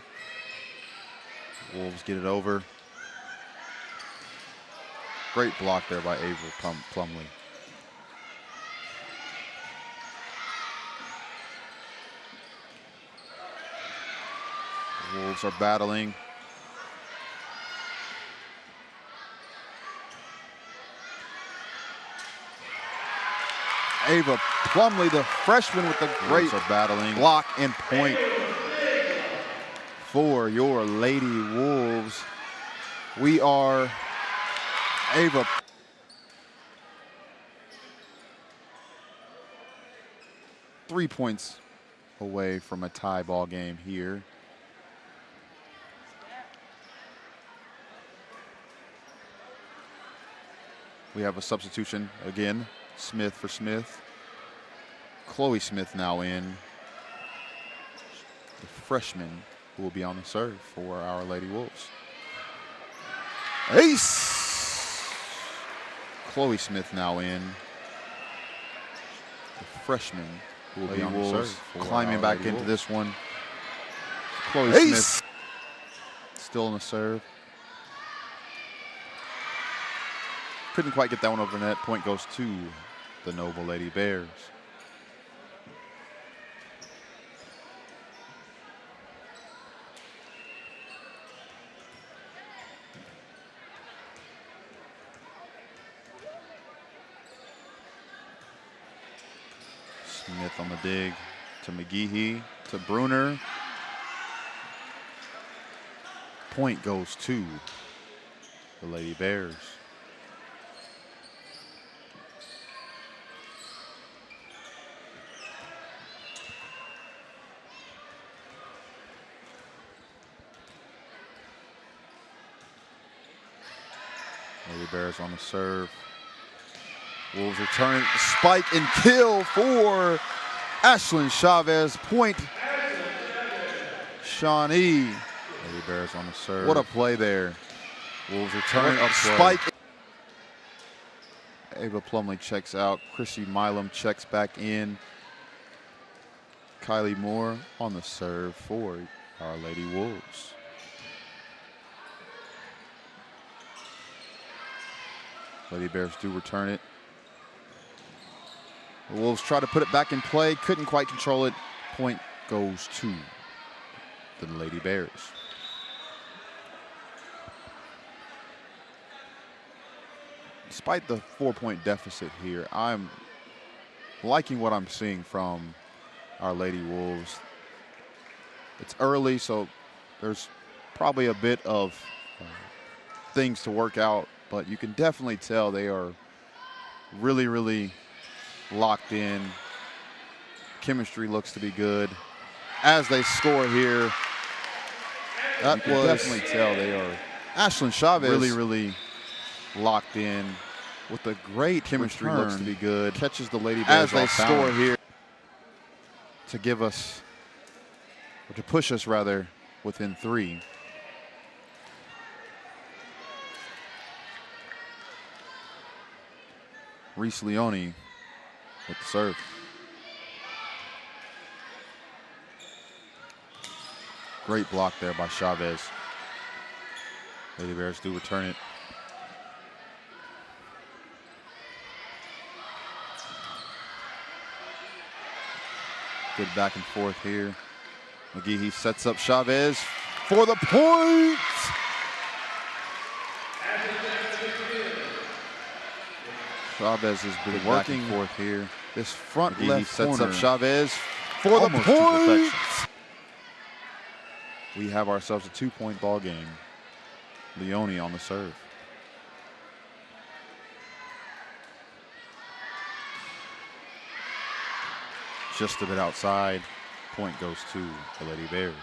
Wolves get it over. Great block there by Avril Plumley. The Wolves are battling. Ava Plumley, the freshman, with a great block and point for your Lady Wolves. We are Ava. Three points away from a tie ball game here. We have a substitution again. Smith for Smith. Chloe Smith now in. The freshman who will be on the serve for our Lady Wolves. Ace! Chloe Smith now in. The freshman who will be on the serve. Climbing back into this one. Chloe Smith still on the serve. Couldn't quite get that one over the net. Point goes to the Noble Lady Bears. Smith on the dig to McGehee, to Bruner. Point goes to the Lady Bears. Lady Bears on the serve. Wolves return, spike and kill for Ashlyn Chavez. Point, Shawnee. Lady Bears on the serve. What a play there. Wolves return, spike. Ava Plumley checks out. Chrissy Milam checks back in. Kylie Moore on the serve for our Lady Wolves. Lady Bears do return it. The Wolves try to put it back in play, couldn't quite control it. Point goes to the Lady Bears. Despite the 4-point deficit here, I'm liking what I'm seeing from our Lady Wolves. It's early, so there's probably a bit of things to work out, but you can definitely tell they are really, really locked in. Chemistry looks to be good. As they score here, you can definitely tell they are Ashlyn Chavez really locked in with a great chemistry. Looks to be good. Catches the Lady Bears as they score here to give us, or to push us rather, within 3. Reese Leone with the serve. Great block there by Chavez. Lady Bears do return it. Good back and forth here. McGehee sets up Chavez for the point. Chavez has been working back and forth here. This front McGehee left sets up Chavez for the point. We have ourselves a 2-point ball game. Leone on the serve. Just a bit outside. Point goes to the Lady Bears.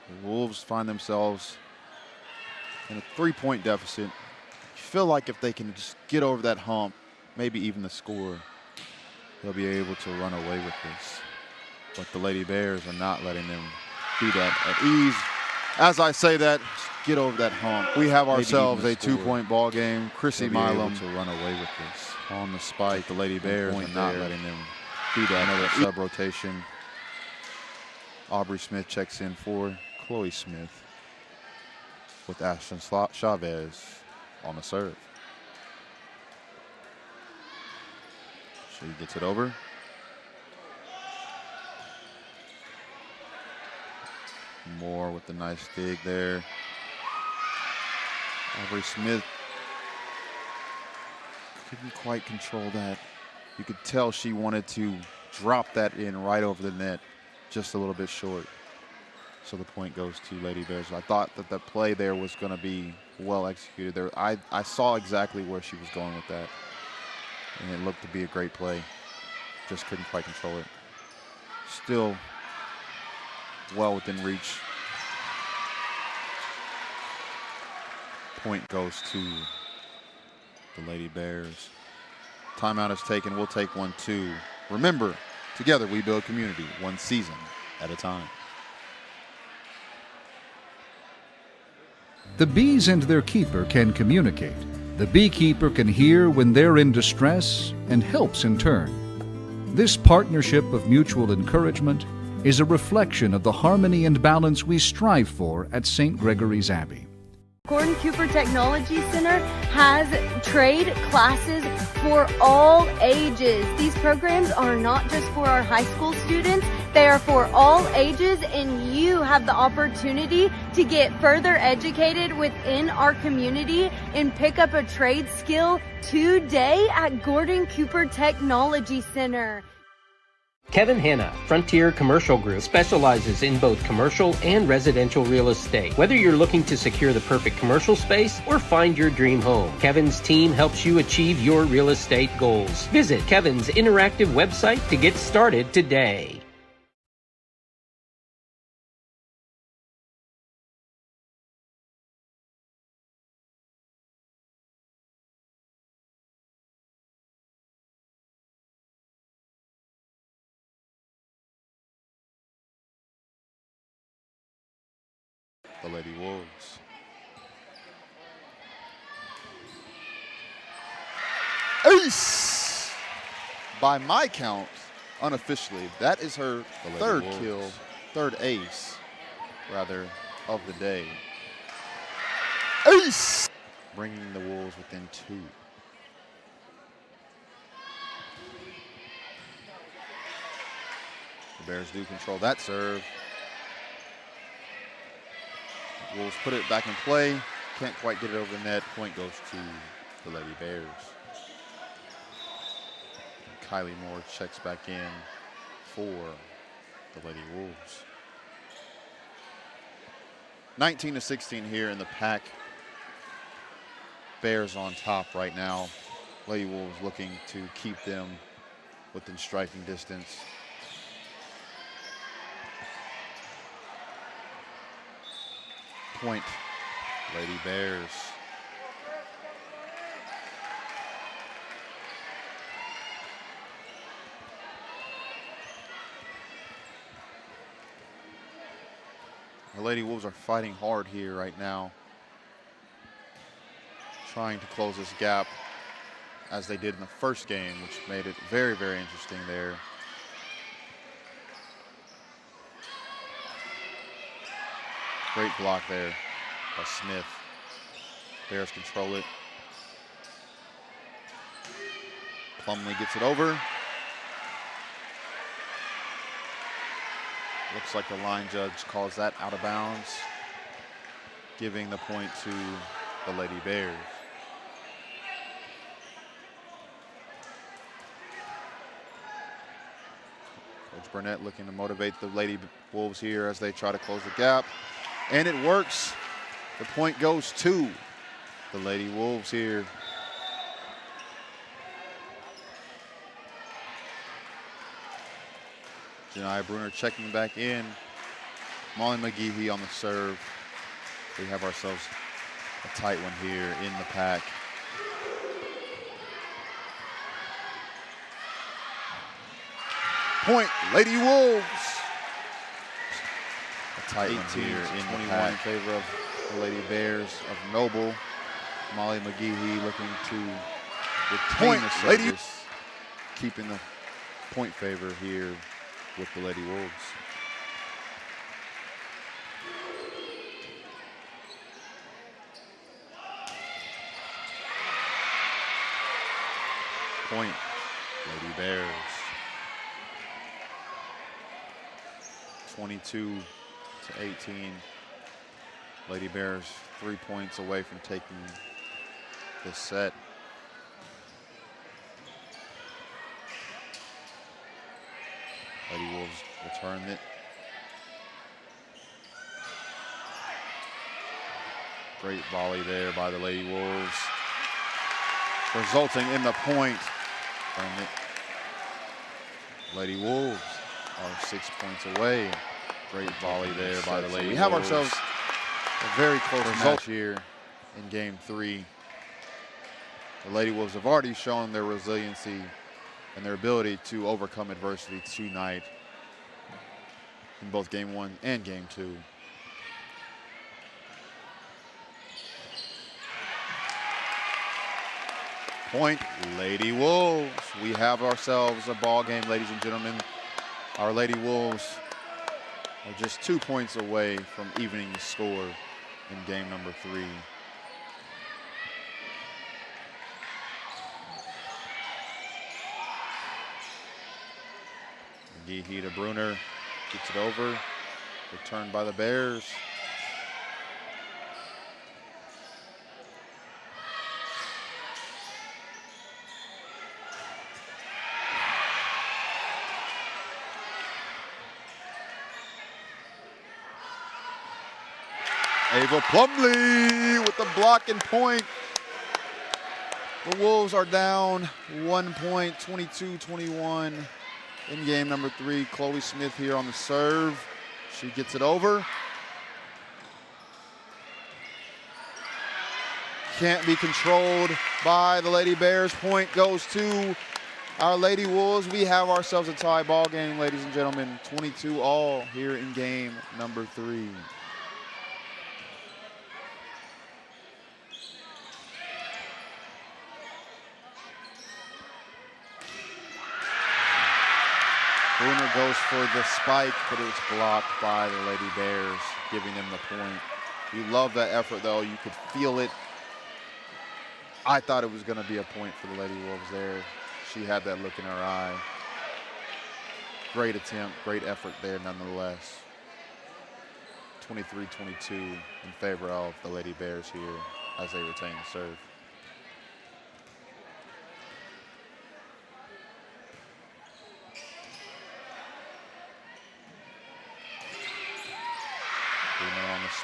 The Wolves find themselves in a 3-point deficit. You feel like if they can just get over that hump, maybe even the score, they'll be able to run away with this. But the Lady Bears are not letting them do that at ease. As I say that, get over that hump. We have ourselves a 2-point ball game. Chrissy Milam to run away with this. On the spike, the Lady Bears are not letting them do that. Another sub-rotation. Aubrey Smith checks in for Chloe Smith with Ashlyn Chavez on the serve. She gets it over. Moore with the nice dig there. Aubrey Smith couldn't quite control that. You could tell she wanted to drop that in right over the net, just a little bit short. So the point goes to Lady Bears. I thought that the play there was going to be well executed. There, I saw exactly where she was going with that, and it looked to be a great play. Just couldn't quite control it. Still well within reach. Point goes to the Lady Bears. Timeout is taken. We'll take one too. Remember, together we build community, one season at a time. The bees and their keeper can communicate. The beekeeper can hear when they're in distress and helps in turn. This partnership of mutual encouragement is a reflection of the harmony and balance we strive for at St. Gregory's Abbey. Gordon Cooper Technology Center has trade classes for all ages. These programs are not just for our high school students, they are for all ages, and you have the opportunity to get further educated within our community and pick up a trade skill today at Gordon Cooper Technology Center. Kevin Hanna, Frontier Commercial Group, specializes in both commercial and residential real estate. Whether you're looking to secure the perfect commercial space or find your dream home, Kevin's team helps you achieve your real estate goals. Visit Kevin's interactive website to get started today. The Lady Wolves. Ace! By my count, unofficially, that is her third kill, third ace, rather, of the day. Ace! Bringing the Wolves within 2. The Bears do control that serve. Wolves put it back in play. Can't quite get it over the net. Point goes to the Lady Bears. And Kylie Moore checks back in for the Lady Wolves. 19-16 here in the pack. Bears on top right now. Lady Wolves looking to keep them within striking distance. Point, Lady Bears. The Lady Wolves are fighting hard here right now, trying to close this gap as they did in the first game, which made it very, very interesting there. Great block there by Smith. Bears control it. Plumlee gets it over. Looks like the line judge calls that out of bounds, giving the point to the Lady Bears. Coach Burnett looking to motivate the Lady Wolves here as they try to close the gap. And it works. The point goes to the Lady Wolves here. Janiyah Bruner checking back in. Molly McGehee on the serve. We have ourselves a tight one here in the pack. Point, Lady Wolves. A tight one here in the pack in favor of the Lady Bears of Noble. Molly McGehee looking to retain the service, keeping the point favor here with the Lady Wolves. Point, Lady Bears. 22-18. Lady Bears 3 points away from taking this set. Lady Wolves return it. Great volley there by the Lady Wolves, resulting in the point. And Lady Wolves are 6 points away. Great volley there by the Lady Wolves. We have ourselves a very close match here in game 3. The Lady Wolves have already shown their resiliency and their ability to overcome adversity tonight in both game 1 and game 2. Point, Lady Wolves. We have ourselves a ball game, ladies and gentlemen. Our Lady Wolves are just 2 points away from evening the score in game number 3. McGehee to Bruner, gets it over, returned by the Bears. Ava Plumlee with the block and point. The Wolves are down 1 point, 22-21 in game number 3. Chloe Smith here on the serve. She gets it over. Can't be controlled by the Lady Bears. Point goes to our Lady Wolves. We have ourselves a tie ball game, ladies and gentlemen. 22-all here in game number 3. Bruner goes for the spike, but it's blocked by the Lady Bears, giving them the point. You love that effort, though. You could feel it. I thought it was going to be a point for the Lady Wolves there. She had that look in her eye. Great attempt, great effort there nonetheless. 23-22 in favor of the Lady Bears here as they retain the serve.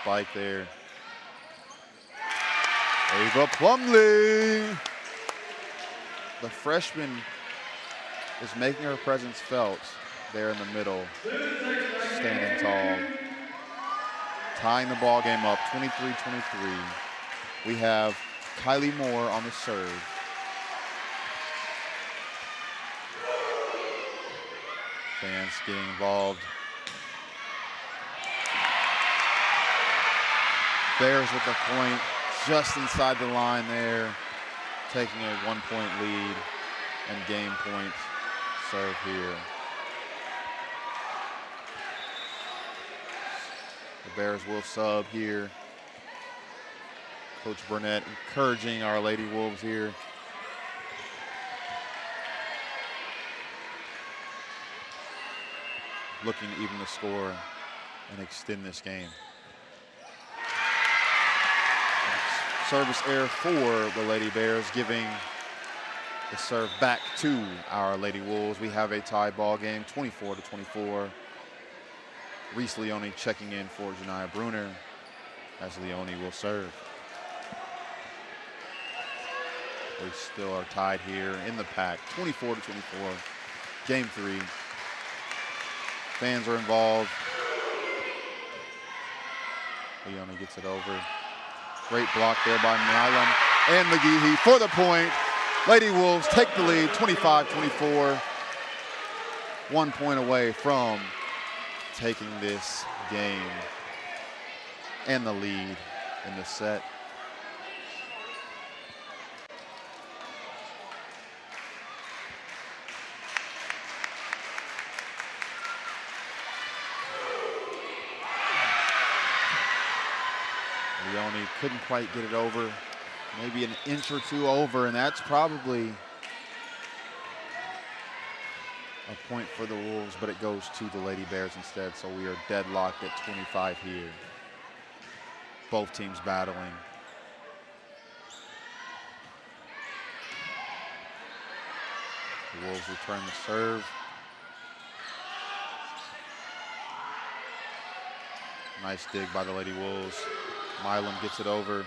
spike there. Ava Plumley. The freshman is making her presence felt there in the middle, standing tall. Tying the ball game up, 23-23. We have Kylie Moore on the serve. Fans getting involved. Bears with the point just inside the line there, taking a 1-point lead and game point serve here. The Bears will sub here. Coach Burnett encouraging our Lady Wolves here. Looking to even the score and extend this game. Service error for the Lady Bears, giving the serve back to our Lady Wolves. We have a tie ball game, 24-24. Reese Leone checking in for Janiah Bruner as Leone will serve. We still are tied here in the pack, 24-24, game 3. Fans are involved. Leone gets it over. Great block there by Milam and McGehee for the point. Lady Wolves take the lead, 25-24. 1 point away from taking this game and the lead in the set. Leone couldn't quite get it over, maybe an inch or two over, and that's probably a point for the Wolves, but it goes to the Lady Bears instead, so we are deadlocked at 25 here. Both teams battling. The Wolves return the serve. Nice dig by the Lady Wolves. Milam gets it over.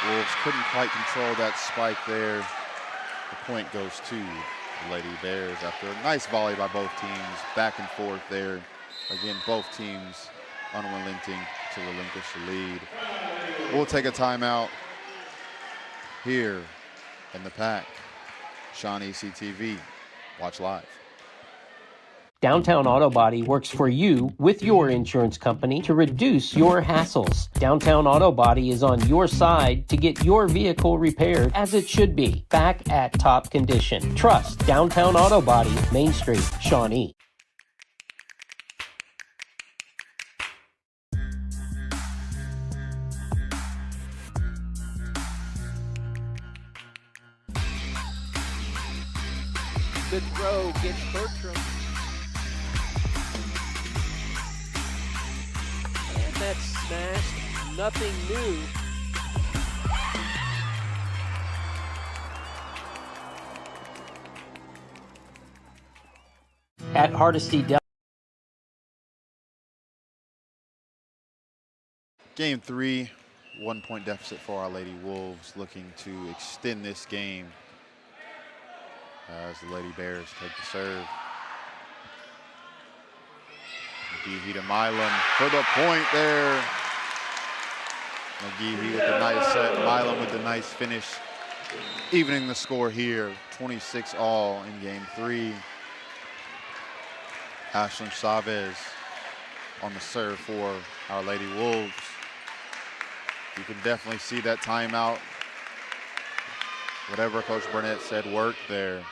Wolves couldn't quite control that spike there. The point goes to the Lady Bears after a nice volley by both teams. Back and forth there. Again, both teams unrelenting to relinquish the lead. We'll take a timeout here in the pack. ShawneeCTV, watch live. Downtown Auto Body works for you with your insurance company to reduce your hassles. Downtown Auto Body is on your side to get your vehicle repaired as it should be, back at top condition. Trust Downtown Auto Body, Main Street, Shawnee. Good throw gets Bertram. And that's smashed. Nothing new. At Hardesty Game 3, 1 point deficit for our Lady Wolves, looking to extend this game as the Lady Bears take the serve. McGehee to Milam for the point there. McGehee with the nice set, Milam with the nice finish, evening the score here, 26 all in game 3. Ashlyn Chavez on the serve for our Lady Wolves. You can definitely see that timeout. Whatever Coach Burnett said worked there,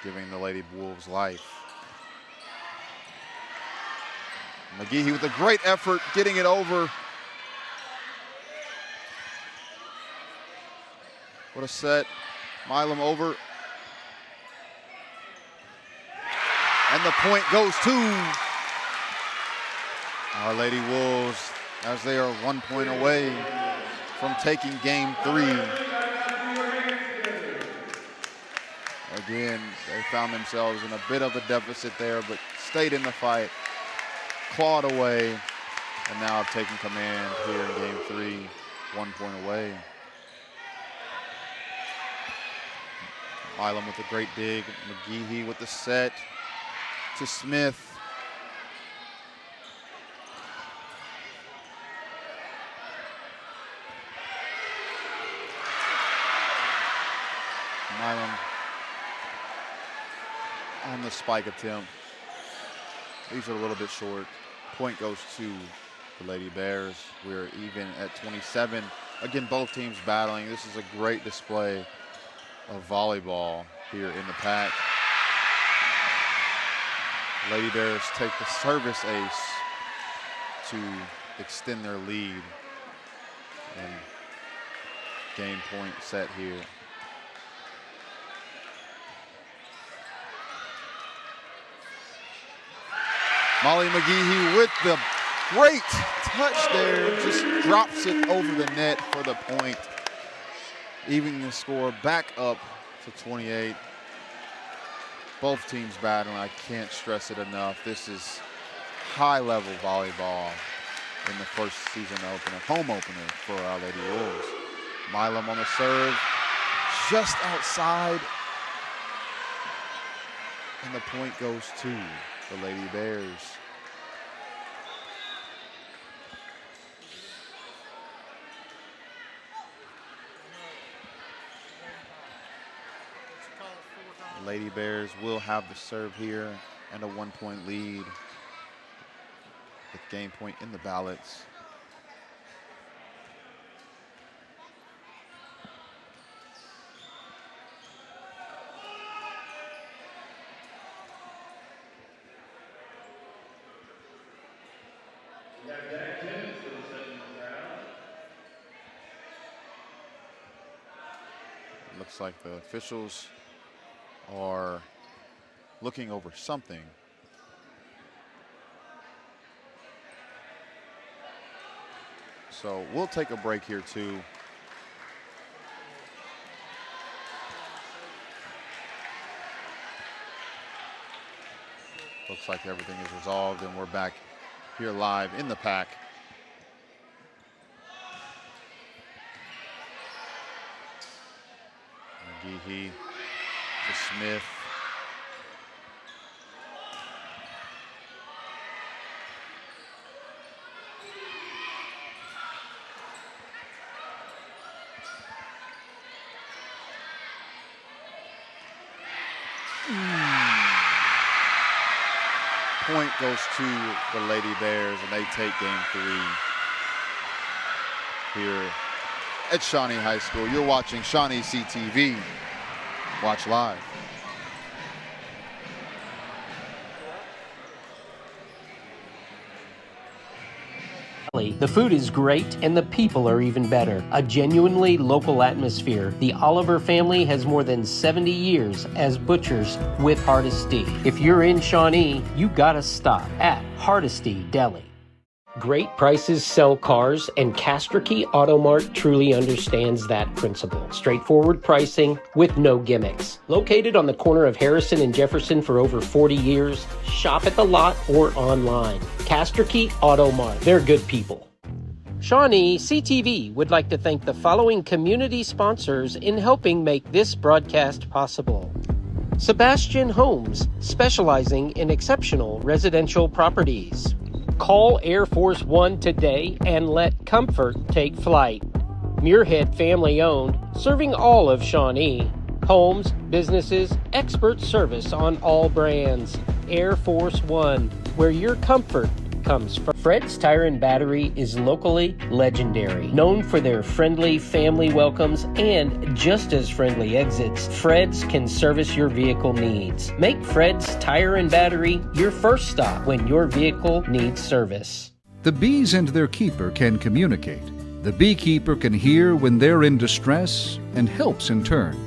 giving the Lady Wolves life. McGehee with a great effort, getting it over. What a set. Milam over. And the point goes to our Lady Wolves. as they are 1 point away from taking game 3. Again, they found themselves in a bit of a deficit there, but stayed in the fight, clawed away, and now have taken command here in game 3, 1 point away. Milam with a great dig, McGehee with the set to Smith. Milam on the spike attempt. These are a little bit short. Point goes to the Lady Bears. We're even at 27. Again, both teams battling. This is a great display of volleyball here in the pack. Lady Bears take the service ace to extend their lead. And game point set here. Molly McGehee with the great touch there, just drops it over the net for the point. Evening the score back up to 28. Both teams battling, I can't stress it enough. This is high-level volleyball in the first season opener, home opener for our Lady Wolves. Milam on the serve, just outside. And the point goes to the Lady Bears. The Lady Bears will have the serve here and a 1 point lead with game point in the ballots. Looks like the officials are looking over something. So we'll take a break here too. Looks like everything is resolved and we're back here live in the pack. McGehee to Smith. Point goes to the Lady Bears and they take game 3 here at Shawnee High School. You're watching ShawneeCTV. Watch live. The food is great and the people are even better. A genuinely local atmosphere. The Oliver family has more than 70 years as butchers with Hardesty. If you're in Shawnee, you gotta stop at Hardesty Deli. Great prices sell cars, and Castricke Auto Mart truly understands that principle. Straightforward pricing with no gimmicks. Located on the corner of Harrison and Jefferson for over 40 years, shop at the lot or online. Castricke Auto Mart. They're good people. ShawneeCTV would like to thank the following community sponsors in helping make this broadcast possible. Sebastian Homes, specializing in exceptional residential properties. Call Air Force One today and let comfort take flight. Muirhead family owned, serving all of Shawnee. Homes, businesses, expert service on all brands. Air Force One, where your comfort comes from. Fred's Tire and Battery is locally legendary, known for their friendly family welcomes and just as friendly exits. Fred's can service your vehicle needs. Make Fred's Tire and Battery your first stop when your vehicle needs service. The bees and their keeper can communicate. The beekeeper can hear when they're in distress and helps in turn.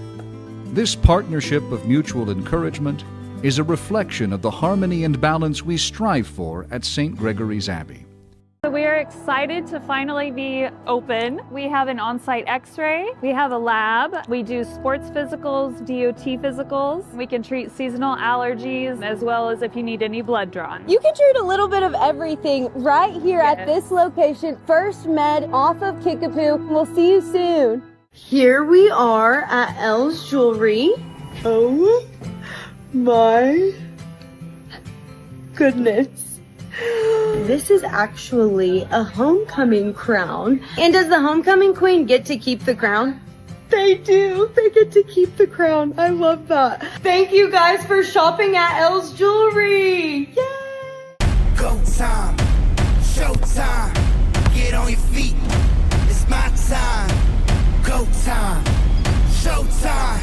This partnership of mutual encouragement is a reflection of the harmony and balance we strive for at St. Gregory's Abbey. So we are excited to finally be open. We have an on-site x-ray, we have a lab, we do sports physicals, DOT physicals, we can treat seasonal allergies as well as if you need any blood drawn. You can treat a little bit of everything right here at Yes. this location, First Med off of Kickapoo. We'll see you soon. Here we are at Elle's Jewelry. Oh my goodness. This is actually a homecoming crown. And does the homecoming queen get to keep the crown? They do. They get to keep the crown. I love that. Thank you guys for shopping at Elle's Jewelry. Yay! Go time, show time, get on your feet. It's my time. Go time, show time,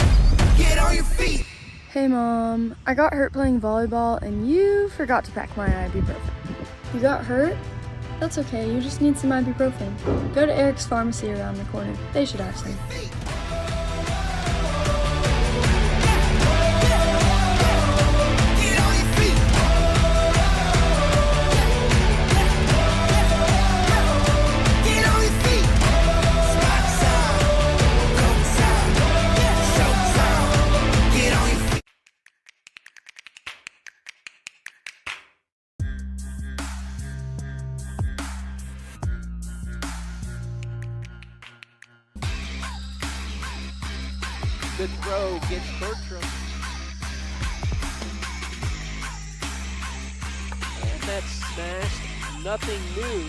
get on your feet. Hey Mom, I got hurt playing volleyball and you forgot to pack my ibuprofen. You got hurt? That's okay, you just need some ibuprofen. Go to Eric's Pharmacy around the corner. They should have some. Get on your feet. Get on your feet. It's my time. Go time. Show time. Get on your feet. Good throw gets Bertram. And that's smashed. Nothing new.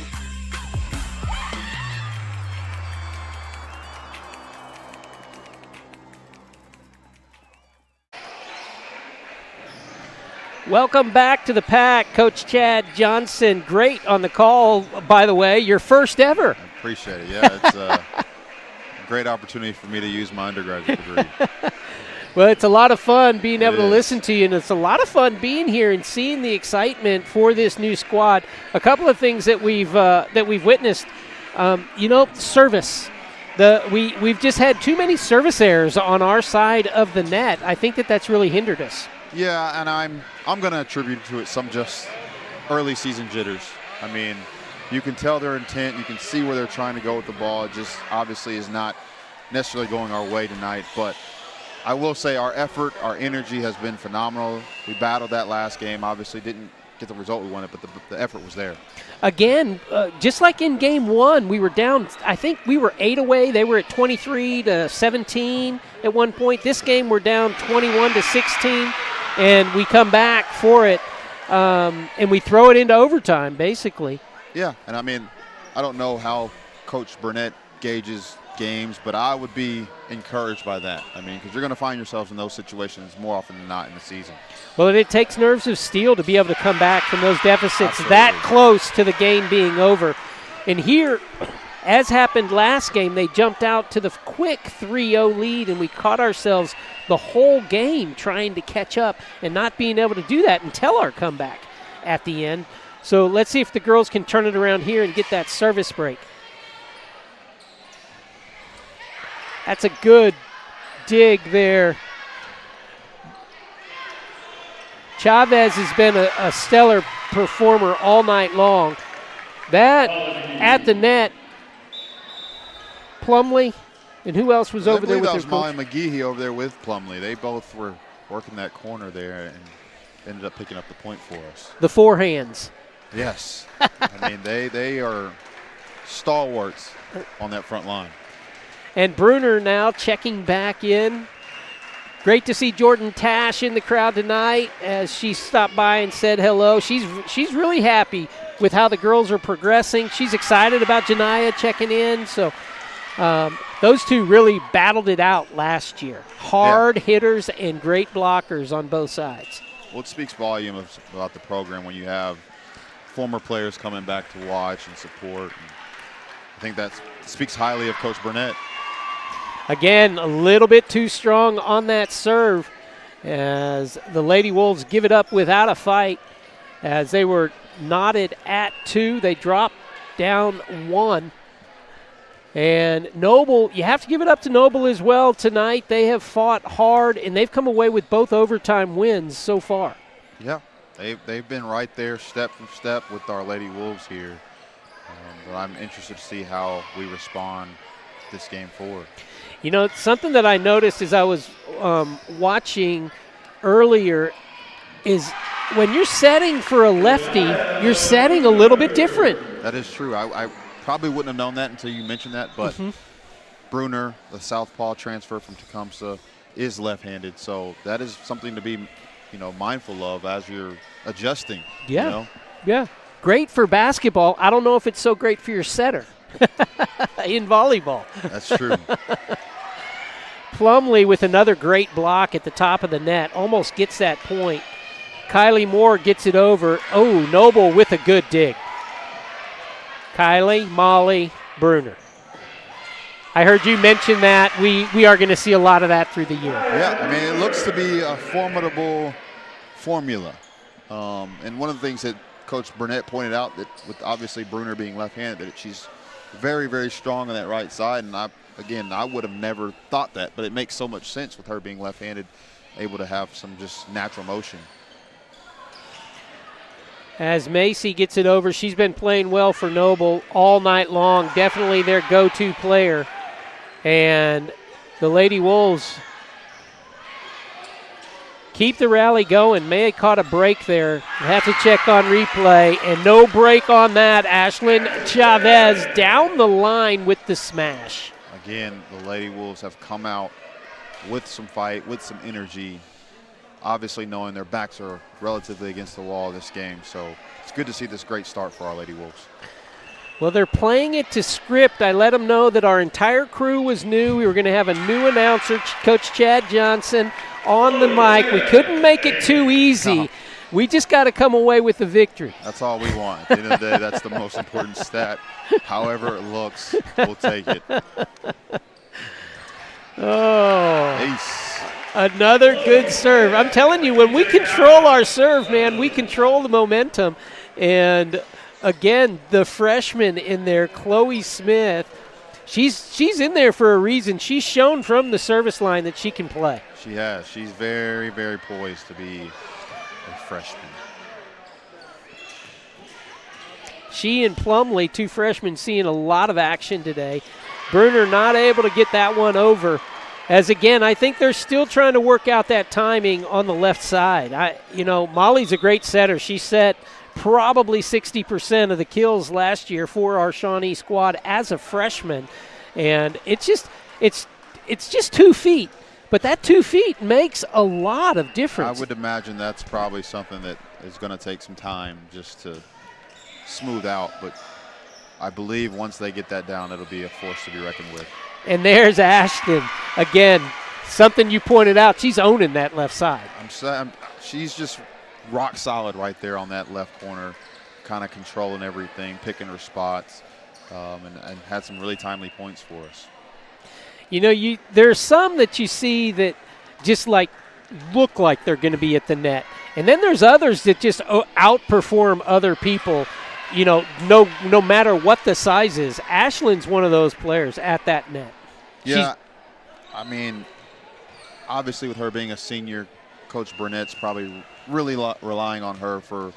Welcome back to the pack, Coach Chad Johnson. Great on the call, by the way. Your first ever. Appreciate it. Yeah, it's a great opportunity for me to use my undergraduate degree. Well, it's a lot of fun being able It to is. listen to you, and it's a lot of fun being here and seeing the excitement for this new squad. A couple of things that we've witnessed. Service. We've just had too many service errors on our side of the net. I think that's really hindered us. Yeah, and I'm going to attribute to it some just early season jitters. I mean, you can tell their intent. You can see where they're trying to go with the ball. It just obviously is not necessarily going our way tonight. But I will say our effort, our energy has been phenomenal. We battled that last game. Obviously didn't get the result we wanted, but the effort was there. Again, just like in game one, we were down. I think we were 8 away. They were at 23-17 at one point. This game, we're down 21-16, and we come back for it, and we throw it into overtime, basically. Yeah, and I mean, I don't know how Coach Burnett gauges games, but I would be encouraged by that. I mean, because you're going to find yourselves in those situations more often than not in the season. Well, it takes nerves of steel to be able to come back from those deficits Absolutely. that close to the game being over. And here, as happened last game, they jumped out to the quick 3-0 lead, and we caught ourselves the whole game trying to catch up and not being able to do that until our comeback at the end. So let's see if the girls can turn it around here and get that service break. That's a good dig there. Chavez has been a stellar performer all night long. That at the net, Plumley, and who else was over there with that their was Molly coach? McGehee over there with Plumley. They both were working that corner there and ended up picking up the point for us. The forehands. Yes. I mean, they are stalwarts on that front line. And Bruner now checking back in. Great to see Jordan Tash in the crowd tonight as she stopped by and said hello. She's really happy with how the girls are progressing. She's excited about Janiyah checking in. So those two really battled it out last year. Hard hitters and great blockers on both sides. Well, it speaks volumes about the program when you have former players coming back to watch and support. And I think that speaks highly of Coach Burnett. Again, a little bit too strong on that serve as the Lady Wolves give it up without a fight. As they were knotted at 2, they dropped down 1. And Noble, you have to give it up to Noble as well tonight. They have fought hard, and they've come away with both overtime wins so far. Yeah, they've been right there step for step with our Lady Wolves here. but I'm interested to see how we respond this game forward. You know, something that I noticed as I was watching earlier is when you're setting for a lefty, you're setting a little bit different. That is true. I probably wouldn't have known that until you mentioned that, but Bruner, the southpaw transfer from Tecumseh, is left-handed, so that is something to be, mindful of as you're adjusting. Yeah, yeah. Great for basketball. I don't know if it's so great for your setter in volleyball. That's true. Plumlee with another great block at the top of the net, almost gets that point. Kylie Moore gets it over. Oh, Noble with a good dig. Kylie, Molly, Bruner. I heard you mention that. We are going to see a lot of that through the year. Yeah, I mean, it looks to be a formidable formula. And one of the things that Coach Burnett pointed out, that with obviously Bruner being left-handed, that she's very, very strong on that right side. And I would have never thought that, but it makes so much sense with her being left-handed, able to have some just natural motion. As Macy gets it over, she's been playing well for Noble all night long. Definitely their go-to player. And the Lady Wolves keep the rally going. May have caught a break there. Have to check on replay. And no break on that. Ashlyn Chavez down the line with the smash. Again, the Lady Wolves have come out with some fight, with some energy, obviously knowing their backs are relatively against the wall this game. So it's good to see this great start for our Lady Wolves. Well, they're playing it to script. I let them know that our entire crew was new. We were going to have a new announcer, Coach Chad Johnson, on the mic. We couldn't make it too easy. No. We just got to come away with the victory. That's all we want. At the end of the day, that's the most important stat. However it looks, we'll take it. Oh. Ace. Another good serve. I'm telling you, when we control our serve, man, we control the momentum. And again, the freshman in there, Chloe Smith, she's in there for a reason. She's shown from the service line that she can play. She has. She's very, very poised to be a freshman. She and Plumlee, two freshmen, seeing a lot of action today. Bruner not able to get that one over. As again, I think they're still trying to work out that timing on the left side. Molly's a great setter. She set probably 60% of the kills last year for our Shawnee squad as a freshman, and it's just 2 feet. But that 2 feet makes a lot of difference. I would imagine that's probably something that is going to take some time just to smooth out. But I believe once they get that down, it'll be a force to be reckoned with. And there's Ashton. Again, something you pointed out, she's owning that left side. She's just rock solid right there on that left corner, kind of controlling everything, picking her spots, and had some really timely points for us. There's some that you see that just look like they're going to be at the net. And then there's others that just outperform other people, no matter what the size is. Ashlyn's one of those players at that net. Yeah, obviously with her being a senior, Coach Burnett's probably really relying on her for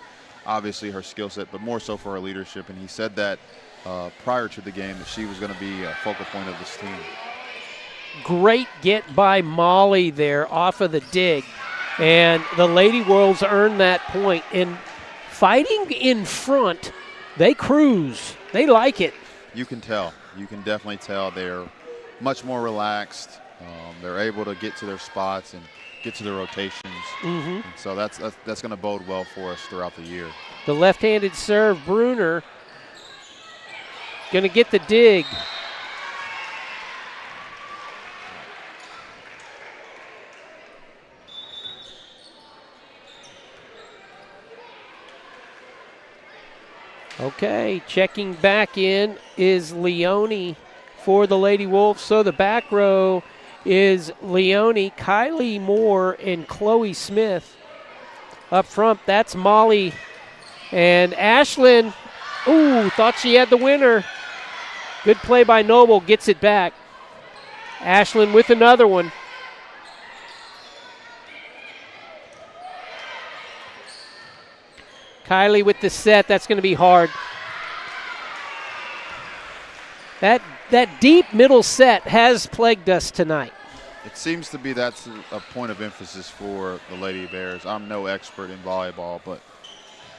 obviously her skill set, but more so for her leadership. And he said that prior to the game that she was going to be a focal point of this team. Great get by Molly there off of the dig. And the Lady Wolves earned that point. And fighting in front, they cruise. They like it. You can tell. You can definitely tell they're much more relaxed. They're able to get to their spots and get to their rotations. And so that's going to bode well for us throughout the year. The left-handed serve, Bruner, going to get the dig. Okay, checking back in is Leone for the Lady Wolves. So the back row is Leone, Kylie Moore, and Chloe Smith. Up front, that's Molly. And Ashlyn, thought she had the winner. Good play by Noble, gets it back. Ashlyn with another one. Kylie with the set. That's going to be hard. That deep middle set has plagued us tonight. It seems to be that's a point of emphasis for the Lady Bears. I'm no expert in volleyball, but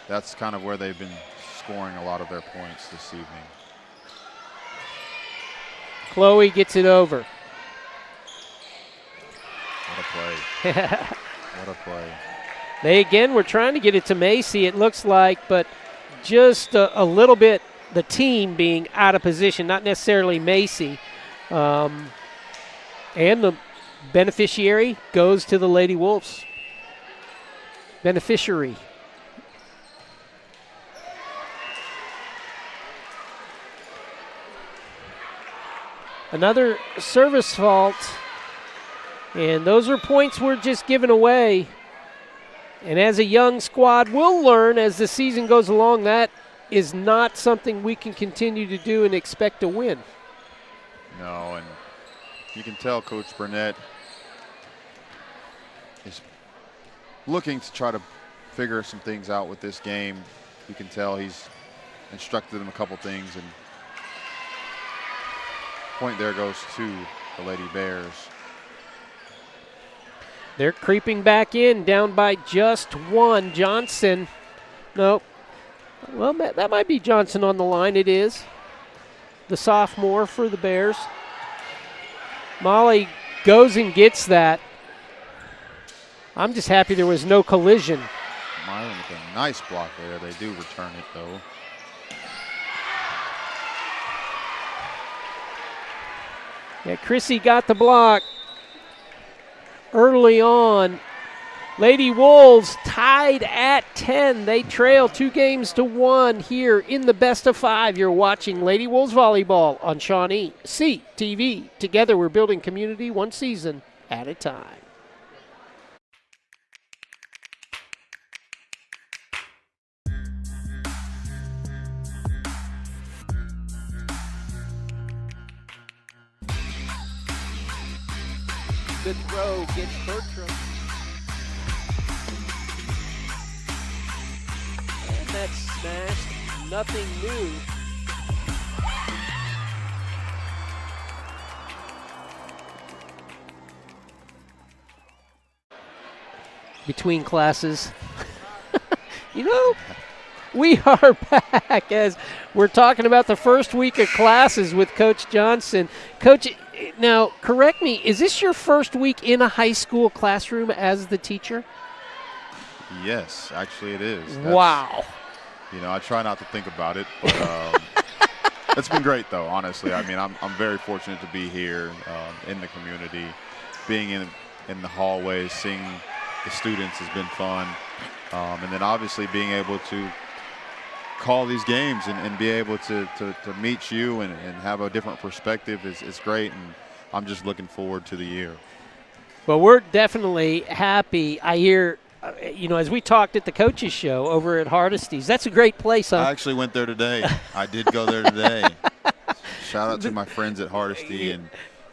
that's kind of where they've been scoring a lot of their points this evening. Chloe gets it over. What a play. What a play. They again were trying to get it to Macy, it looks like, but just a little bit the team being out of position, not necessarily Macy. And the beneficiary goes to the Lady Wolves. Beneficiary. Another service fault. And those are points we're just giving away. And as a young squad, we'll learn as the season goes along that is not something we can continue to do and expect to win. No, and you can tell Coach Burnett is looking to try to figure some things out with this game. You can tell he's instructed them a couple things, and point there goes to the Lady Bears. They're creeping back in, down by just one. Johnson, nope. Well, that might be Johnson on the line. It is. The sophomore for the Bears. Molly goes and gets that. I'm just happy there was no collision. Myron with a nice block there. They do return it, though. Yeah, Chrissy got the block early on. Lady Wolves tied at 10. They trail 2-1 here in the best of 5. You're watching Lady Wolves Volleyball on ShawneeCTV. Together we're building community one season at a time. Good throw gets Bertram. And that's smashed. Nothing new. Between classes. You know, we are back as we're talking about the first week of classes with Coach Johnson. Coach, now, correct me, is this your first week in a high school classroom as the teacher? Yes, actually it is. Wow. You know, I try not to think about it, but it's been great, though, honestly. I mean, I'm very fortunate to be here in the community. Being in the hallways, seeing the students has been fun. And then obviously being able to call these games and be able to meet you and have a different perspective is great, and I'm just looking forward to the year. Well, we're definitely happy. I hear, as we talked at the coaches show over at Hardesty's, that's a great place, huh? I actually went there today. I did go there today. Shout out to my friends at Hardesty and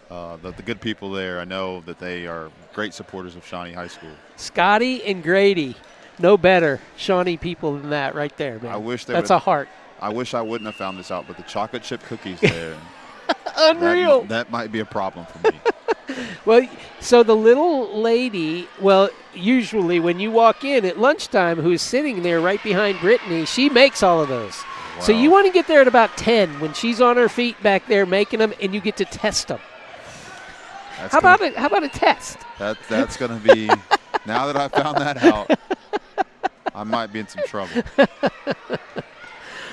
the good people there. I know that they are great supporters of Shawnee High School. Scotty and Grady. No better Shawnee people than that right there, man. I wish that's a heart. I wish I wouldn't have found this out, but the chocolate chip cookies there. Unreal. That might be a problem for me. Well, so the little lady, usually when you walk in at lunchtime, who's sitting there right behind Brittany, she makes all of those. Wow. So you want to get there at about 10 when she's on her feet back there making them, and you get to test them. How about a test? That's going to be, now that I found that out, I might be in some trouble.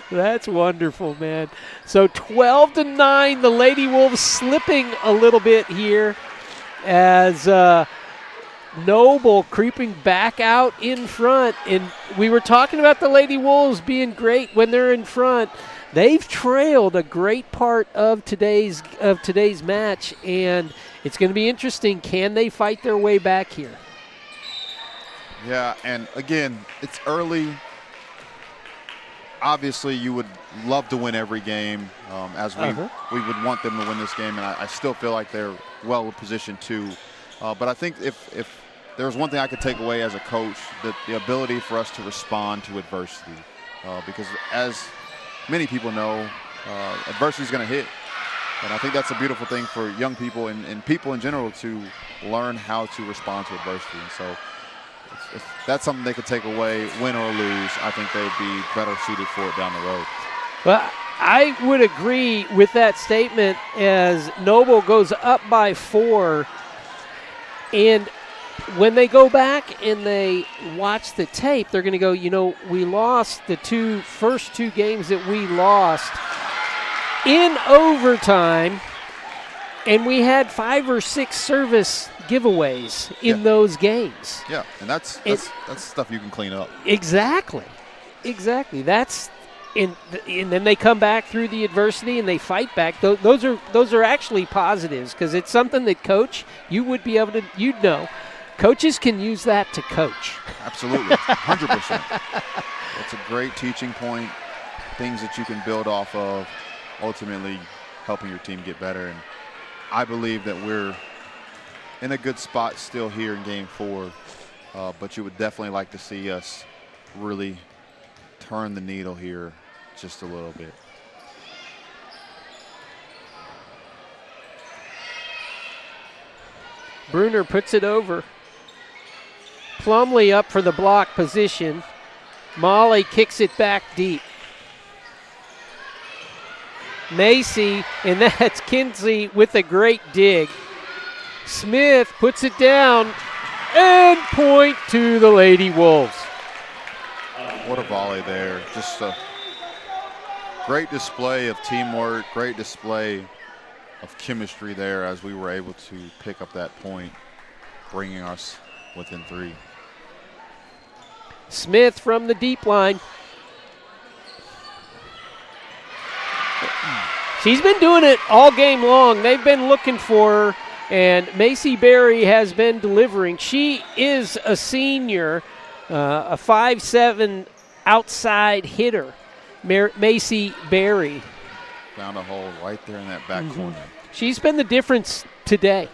That's wonderful, man. So 12-9, the Lady Wolves slipping a little bit here as Noble creeping back out in front. And we were talking about the Lady Wolves being great when they're in front. They've trailed a great part of today's match, and it's going to be interesting. Can they fight their way back here? Yeah, and again, it's early. Obviously, you would love to win every game, as we would want them to win this game, and I still feel like they're well positioned to. But I think if there was one thing I could take away as a coach, that the ability for us to respond to adversity, because as many people know, adversity is going to hit, And I think that's a beautiful thing for young people and people in general to learn how to respond to adversity. And so if that's something they could take away, win or lose, I think they would be better suited for it down the road. Well, I would agree with that statement as Noble goes up by 4. And when they go back and they watch the tape, they're going to go, you know, we lost the first two games that we lost in overtime, and we had 5 or 6 service giveaways in those games. Yeah, and that's stuff you can clean up. Exactly. That's and then they come back through the adversity and they fight back. Those are actually positives, because it's something that coach, you would be able to, you'd know. Coaches can use that to coach. Absolutely, 100%. That's a great teaching point, things that you can build off of, ultimately helping your team get better. And I believe that we're in a good spot still here in Game 4, but you would definitely like to see us really turn the needle here just a little bit. Bruner puts it over. Plumlee up for the block position. Molly kicks it back deep. Macy, and that's Kinsey with a great dig. Smith puts it down, and point to the Lady Wolves. What a volley there. Just a great display of teamwork, great display of chemistry there as we were able to pick up that point, bringing us within 3. Smith from the deep line. She's been doing it all game long. They've been looking for her, and Macy Berry has been delivering. She is a senior, a 5'7" outside hitter, Macy Berry. Found a hole right there in that back corner. She's been the difference today.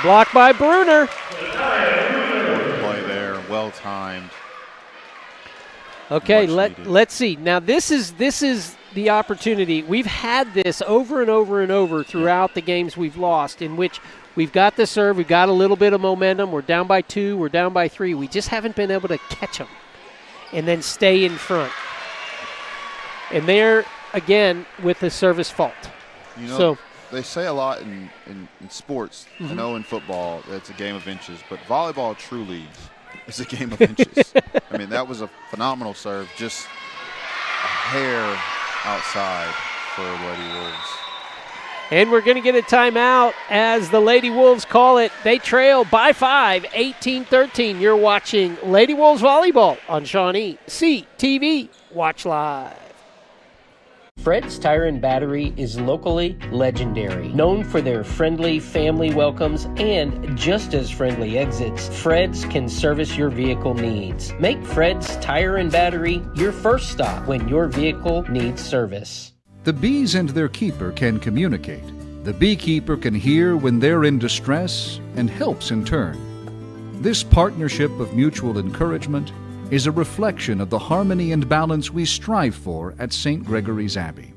Blocked by Bruner. Play there, well timed. Okay, let's see. Now this is the opportunity. We've had this over and over and over throughout the games we've lost, in which we've got the serve, we've got a little bit of momentum, we're down by 2, we're down by 3. We just haven't been able to catch them and then stay in front. And there again with the service fault. You know, they say a lot in sports. I know in football it's a game of inches, but volleyball truly is a game of inches. I mean, that was a phenomenal serve, just a hair outside for Lady Wolves. And we're going to get a timeout as the Lady Wolves call it. They trail by 5, 18-13. You're watching Lady Wolves Volleyball on ShawneeCTV. Watch live. Fred's Tire and Battery is locally legendary. Known for their friendly family welcomes and just as friendly exits, Fred's can service your vehicle needs. Make Fred's Tire and Battery your first stop when your vehicle needs service. The bees and their keeper can communicate. The beekeeper can hear when they're in distress and helps in turn. This partnership of mutual encouragement is a reflection of the harmony and balance we strive for at St. Gregory's Abbey.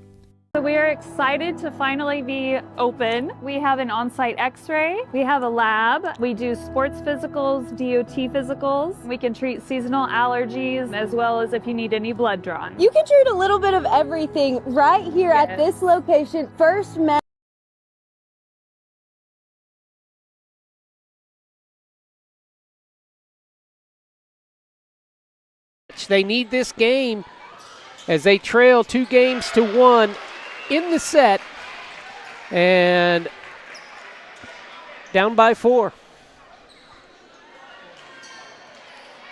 So we are excited to finally be open. We have an on-site x-ray, we have a lab, we do sports physicals, DOT physicals, we can treat seasonal allergies as well as if you need any blood drawn. You can treat a little bit of everything right here at this location. First Met. They need this game as they trail 2-1 in the set and down by 4.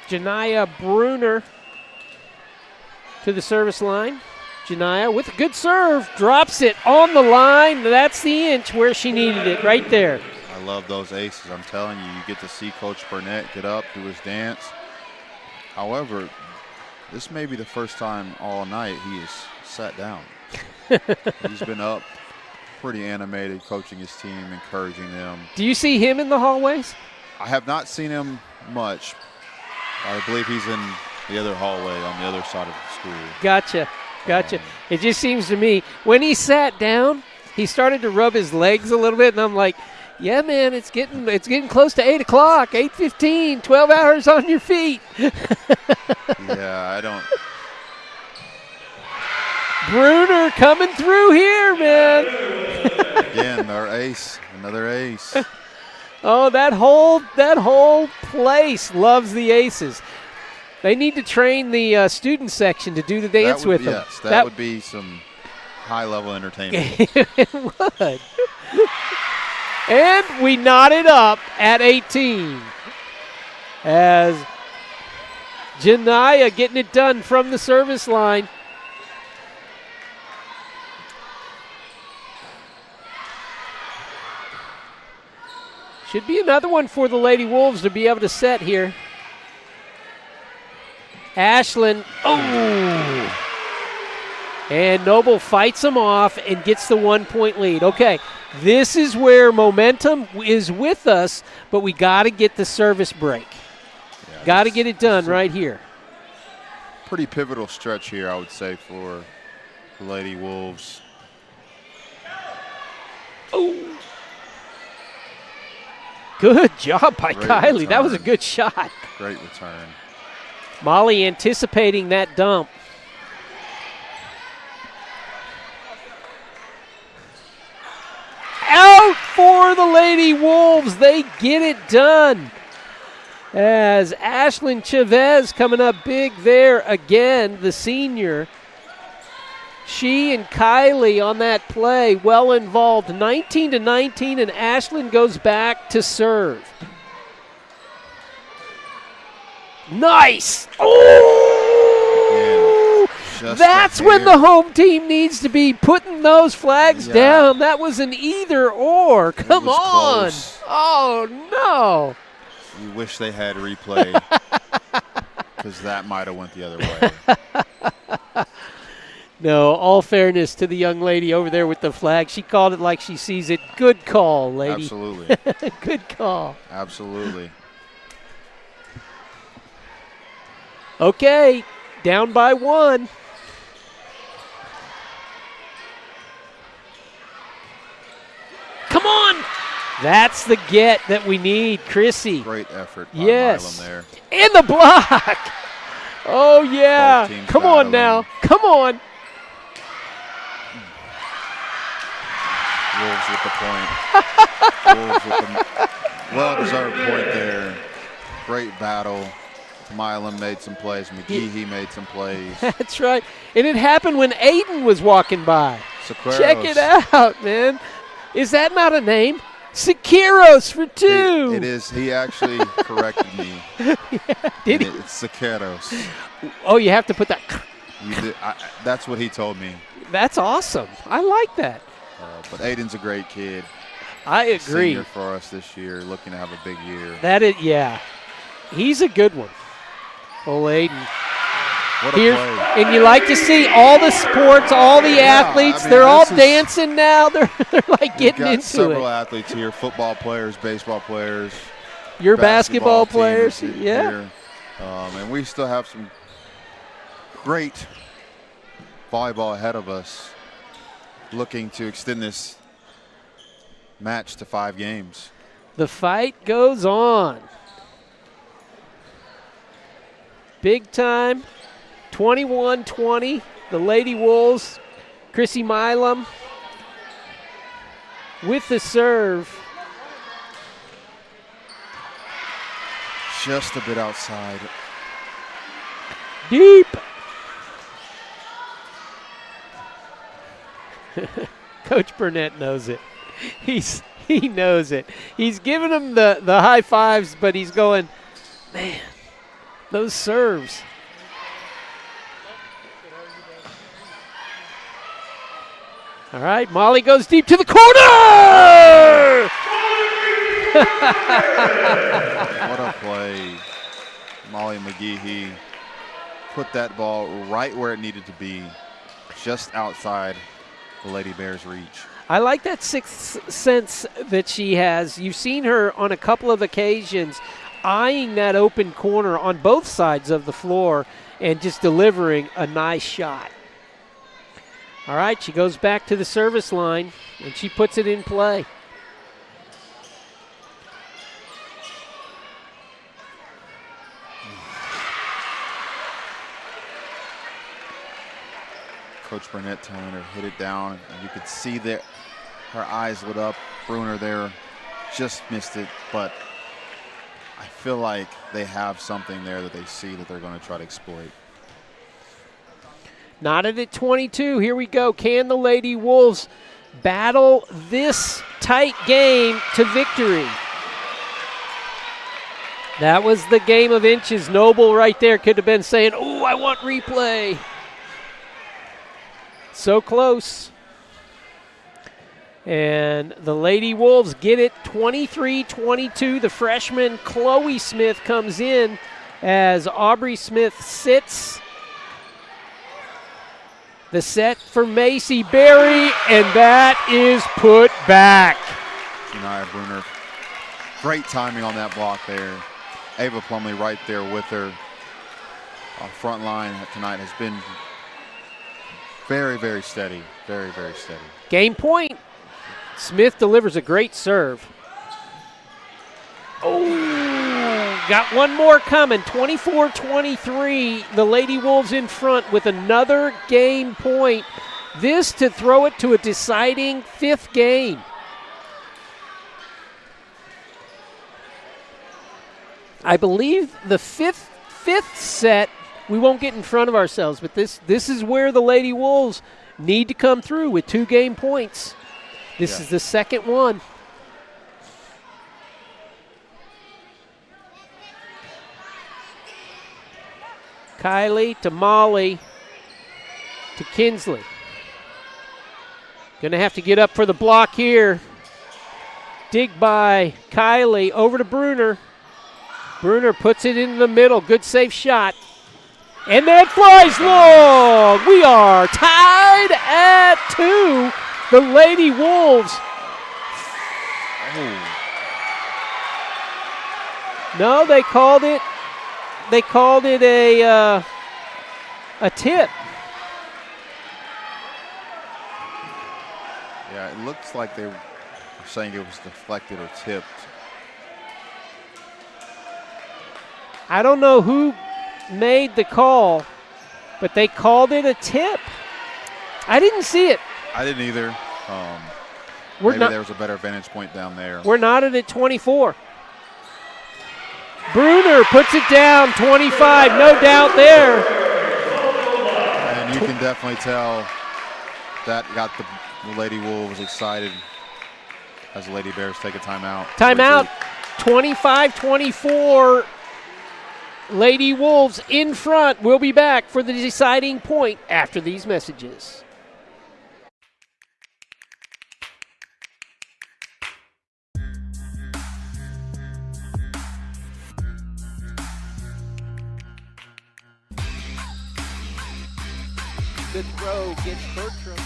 Janiyah Bruner to the service line. Janiyah with a good serve, drops it on the line. That's the inch where she needed it, right there. I love those aces. I'm telling you, you get to see Coach Burnett get up, do his dance. However, this may be the first time all night he has sat down. He's been up pretty animated, coaching his team, encouraging them. Do you see him in the hallways? I have not seen him much. I believe he's in the other hallway on the other side of the school. Gotcha. It just seems to me, when he sat down, he started to rub his legs a little bit, and I'm like, yeah, man, it's getting close to 8 o'clock, 8:15, 12 hours on your feet. Yeah, I don't. Bruner coming through here, man. Again, our ace, another ace. Oh, that whole place loves the aces. They need to train the student section to do the dance with them. Yes, that would be some high-level entertainment. It would. And we knot it up at 18 as Janiyah getting it done from the service line. Should be another one for the Lady Wolves to be able to set here. Ashlyn, oh! And Noble fights him off and gets the 1-point lead. Okay, this is where momentum is with us, but we got to get the service break. Yeah, got to get it done right here. Pretty pivotal stretch here, I would say, for the Lady Wolves. Oh! Good job by Great Kylie. return. That was a good shot. Great return. Molly anticipating that dump. Out for the Lady Wolves. They get it done. As Ashlyn Chavez coming up big there again, the senior. She and Kylie on that play, well involved, 19-19, and Ashlyn goes back to serve. Nice! Oh! Just That's when the home team needs to be putting those flags down. That was an either or. Come on. Close. Oh, no. You wish they had replay because that might have went the other way. No, all fairness to the young lady over there with the flag. She called it like she sees it. Good call, lady. Absolutely. Good call. Absolutely. Okay, down by 1. Come on! That's the get that we need, Chrissy. Great effort by yes. Milam there. In the block! Oh, yeah. Come on now. Come on. Wolves with the point. Wolves with the well-deserved point there. Great battle. Milam made some plays. McGehee made some plays. That's right. And it happened when Aiden was walking by. Siqueiros. Check it out, man. Is that not a name? Siqueiros for 2. It is. He actually corrected me. Did he? It's Siqueiros. Oh, you have to put that. That's what he told me. That's awesome. I like that. But Aiden's a great kid. I agree. Senior for us this year, looking to have a big year. That is, yeah. He's a good one. Old Aiden. What a play. And you like to see all the sports, all the athletes. I mean, they're all dancing now. They're like getting into it. Several athletes here: football players, baseball players, your basketball players. Yeah. Here. And we still have some great volleyball ahead of us, looking to extend this match to 5 games. The fight goes on. Big time, 21-20, the Lady Wolves. Chrissy Milam with the serve. Just a bit outside. Deep. Coach Burnett knows it. He knows it. He's giving him the high fives, but he's going, man, those serves. All right, Molly goes deep to the corner! What a play. Molly McGehee put that ball right where it needed to be. just outside the Lady Bears' reach. I like that sixth sense that she has. You've seen her on a couple of occasions eyeing that open corner on both sides of the floor and just delivering a nice shot. All right, she goes back to the service line, and she puts it in play. Coach Burnett telling her hit it down, and you could see that her eyes lit up. Bruner there just missed it, but I feel like they have something there that they see that they're going to try to exploit. Knotted at 22. Here we go. Can the Lady Wolves battle this tight game to victory? That was the game of inches. Noble right there could have been saying, oh, I want replay. So close. And the Lady Wolves get it 23-22. The freshman Chloe Smith comes in as Aubrey Smith sits. The set for Macy Berry, and that is put back. Janiyah Bruner, great timing on that block there. Ava Plumley right there with her. Our front line tonight has been very, very steady. Very, very steady. Game point. Smith delivers a great serve. Oh, got one more coming. 24-23. The Lady Wolves in front with another game point. This to throw it to a deciding fifth game. I believe the fifth set, we won't get in front of ourselves, but this is where the Lady Wolves need to come through with 2 game points. This is the second one. Kylie to Molly to Kinsley. Gonna have to get up for the block here. Dig by Kylie over to Bruner. Bruner puts it in the middle. Good safe shot. And that flies long. We are tied at 2. The Lady Wolves. Oh. No, they called it. They called it a tip. Yeah, it looks like they were saying it was deflected or tipped. I don't know who made the call, but they called it a tip. I didn't see it. I didn't either. Maybe there was a better vantage point down there. We're knotted at 24. Bruner puts it down, 25, no doubt there. And you can definitely tell that got the Lady Wolves excited as the Lady Bears take a timeout. Timeout, 25-24. Lady Wolves in front. We'll be back for the deciding point after these messages. Good throw gets Bertram.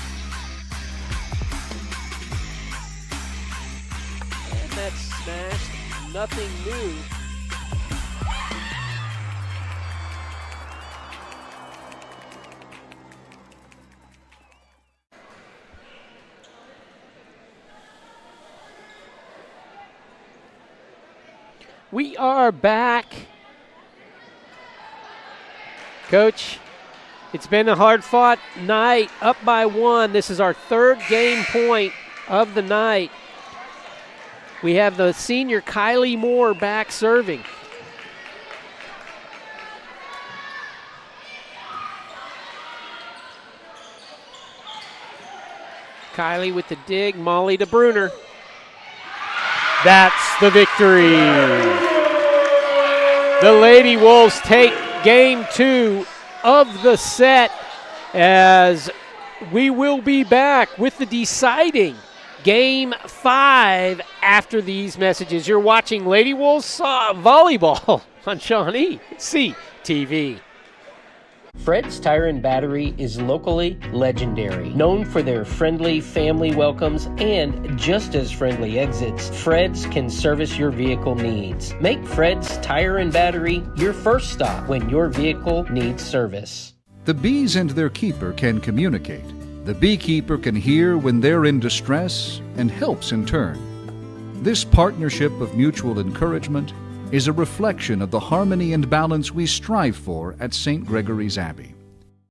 And that's smashed. Nothing new. We are back. Coach, it's been a hard-fought night, up by 1. This is our 3rd game point of the night. We have the senior Kylie Moore back serving. Kylie with the dig, Molly to Bruner. That's the victory. The Lady Wolves take game 2 of the set as we will be back with the deciding game 5 after these messages. You're watching Lady Wolves Volleyball on ShawneeCTV. Fred's Tire and Battery is locally legendary, known for their friendly family welcomes and just as friendly exits. Fred's can service your vehicle needs. Make Fred's Tire and Battery your first stop when your vehicle needs service. The bees and their keeper can communicate. The beekeeper can hear when they're in distress and helps in turn. This partnership of mutual encouragement is a reflection of the harmony and balance we strive for at St. Gregory's Abbey.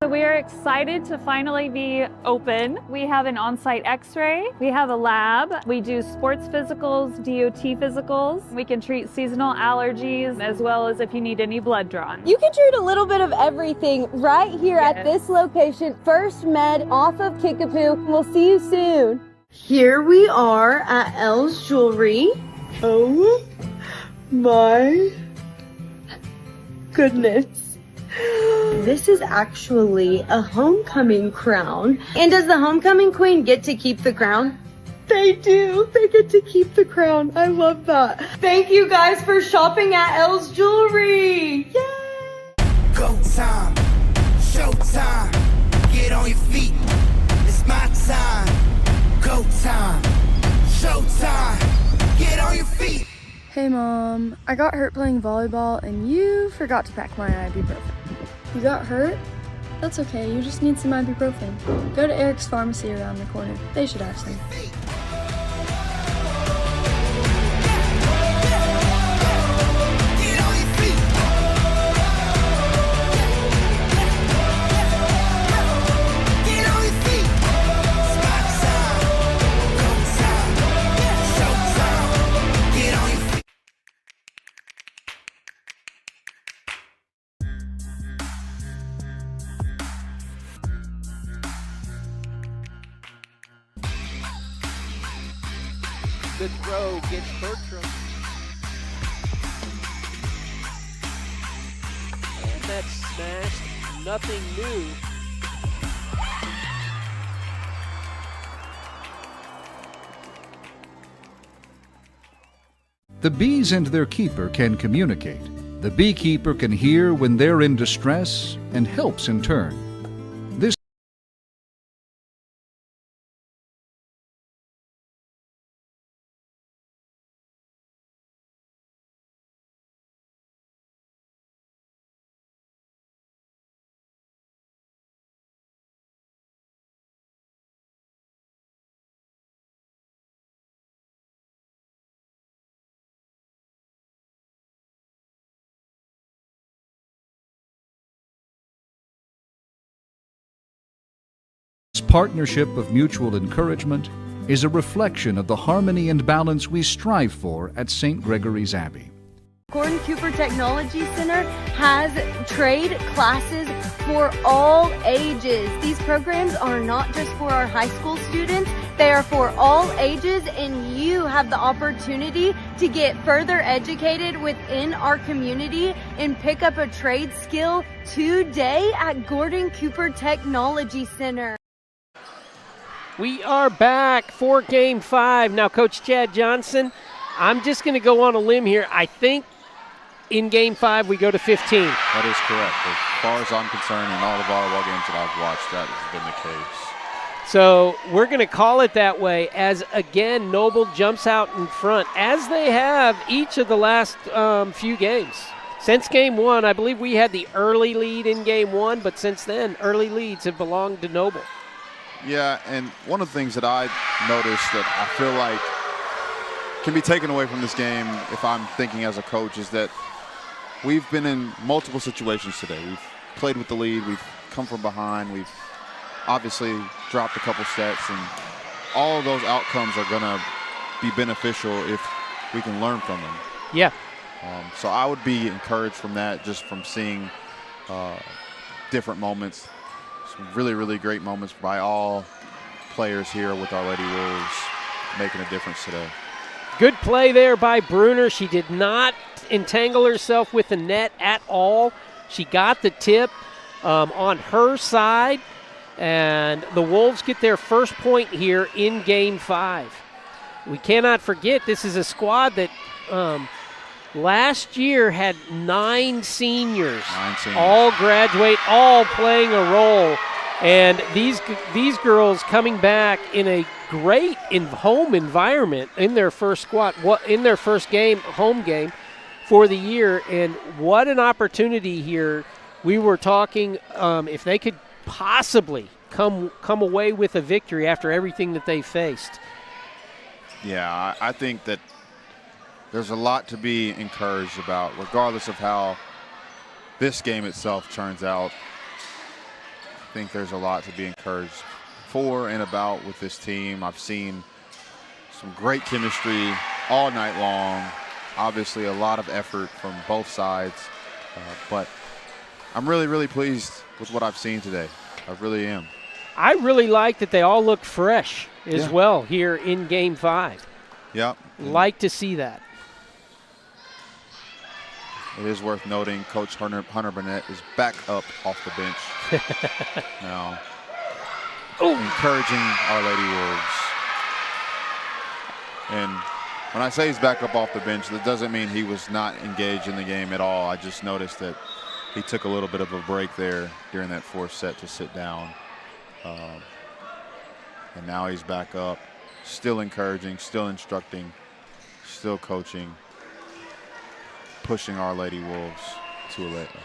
So we are excited to finally be open. We have an on-site x-ray, we have a lab, we do sports physicals, DOT physicals, we can treat seasonal allergies as well as if you need any blood drawn. You can treat a little bit of everything right here at this location, First Med off of Kickapoo. We'll see you soon. Here we are at Elle's Jewelry. Oh my goodness. This is actually a homecoming crown. And does the homecoming queen get to keep the crown? They do. They get to keep the crown. I love that. Thank you guys for shopping at Elle's Jewelry. Yay! Go time, show time, get on your feet. It's my time. Go time, show time, get on your feet. Hey Mom, I got hurt playing volleyball and you forgot to pack my ibuprofen. You got hurt? That's okay, you just need some ibuprofen. Go to Eric's Pharmacy around the corner. They should have some. Get on your feet. Get on your feet. It's my time. Go time. Show time. Get on your feet. Good throw gets Bertram. And that's smashed. Nothing new. The bees and their keeper can communicate. The beekeeper can hear when they're in distress and helps in turn. This partnership of mutual encouragement is a reflection of the harmony and balance we strive for at St. Gregory's Abbey. Gordon Cooper Technology Center has trade classes for all ages. These programs are not just for our high school students, they are for all ages, and you have the opportunity to get further educated within our community and pick up a trade skill today at Gordon Cooper Technology Center. We are back for Game 5. Now, Coach Chad Johnson, I'm just going to go on a limb here. I think in Game 5 we go to 15. That is correct. As far as I'm concerned, in all the volleyball games that I've watched, that has been the case. So we're going to call it that way as, again, Noble jumps out in front, as they have each of the last few games. Since Game 1, I believe we had the early lead in Game 1, but since then, early leads have belonged to Noble. Yeah, and one of the things that I noticed that I feel like can be taken away from this game, if I'm thinking as a coach, is that we've been in multiple situations today. We've played with the lead, we've come from behind, we've obviously dropped a couple sets, and all of those outcomes are going to be beneficial if we can learn from them. Yeah. So I would be encouraged from that, just from seeing different moments. Some really, really great moments by all players here with our Lady Wolves making a difference today. Good play there by Bruner. She did not entangle herself with the net at all. She got the tip on her side, and the Wolves get their first point here in Game 5. We cannot forget this is a squad that last year had 9 seniors. 9 seniors. All graduate, all playing a role. And these girls coming back in a great home environment in their first game, home game for the year. And what an opportunity here. We were talking if they could possibly come away with a victory after everything that they faced. Yeah, I think that there's a lot to be encouraged about, regardless of how this game itself turns out. I think there's a lot to be encouraged for and about with this team. I've seen some great chemistry all night long. Obviously, a lot of effort from both sides, but I'm really, really pleased with what I've seen today. I really am. I really like that they all look fresh as well here in Game 5. Yep. Like to see that. It is worth noting Coach Hunter Burnett is back up off the bench now, encouraging our Lady Wolves. And when I say he's back up off the bench, that doesn't mean he was not engaged in the game at all. I just noticed that he took a little bit of a break there during that 4th set to sit down. And now he's back up, still encouraging, still instructing, still coaching, pushing our Lady Wolves to a level.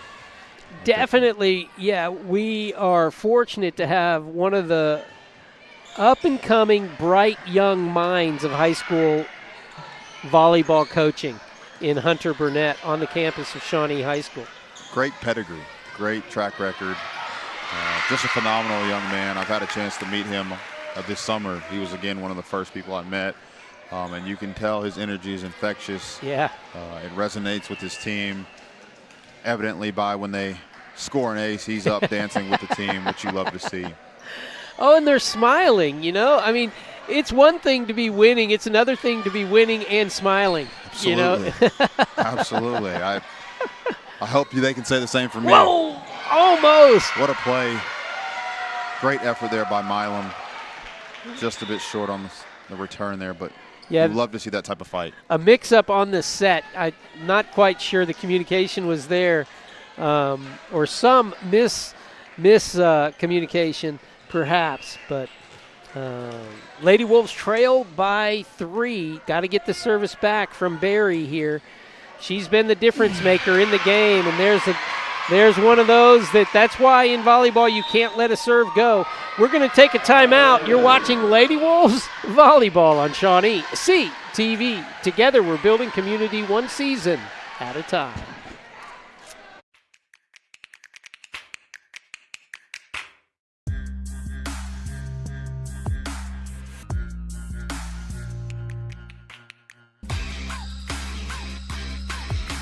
Definitely, yeah, we are fortunate to have one of the up-and-coming, bright young minds of high school volleyball coaching in Hunter Burnett on the campus of Shawnee High School. Great pedigree, great track record, just a phenomenal young man. I've had a chance to meet him this summer. He was, again, one of the first people I met. And you can tell his energy is infectious. Yeah. It resonates with his team. Evidently, by when they score an ace, he's up dancing with the team, which you love to see. Oh, and they're smiling, you know? I mean, it's one thing to be winning. It's another thing to be winning and smiling. Absolutely. You know? Absolutely. I hope they can say the same for me. Whoa! Almost! What a play. Great effort there by Milam. Just a bit short on the return there, but yeah, we'd love to see that type of fight. A mix-up on the set. I'm not quite sure the communication was there, or some communication perhaps, but Lady Wolves trail by 3. Got to get the service back from Barry here. She's been the difference maker in the game, and there's one of those that's why in volleyball you can't let a serve go. We're going to take a timeout. You're watching Lady Wolves Volleyball on ShawneeCTV. Together we're building community one season at a time.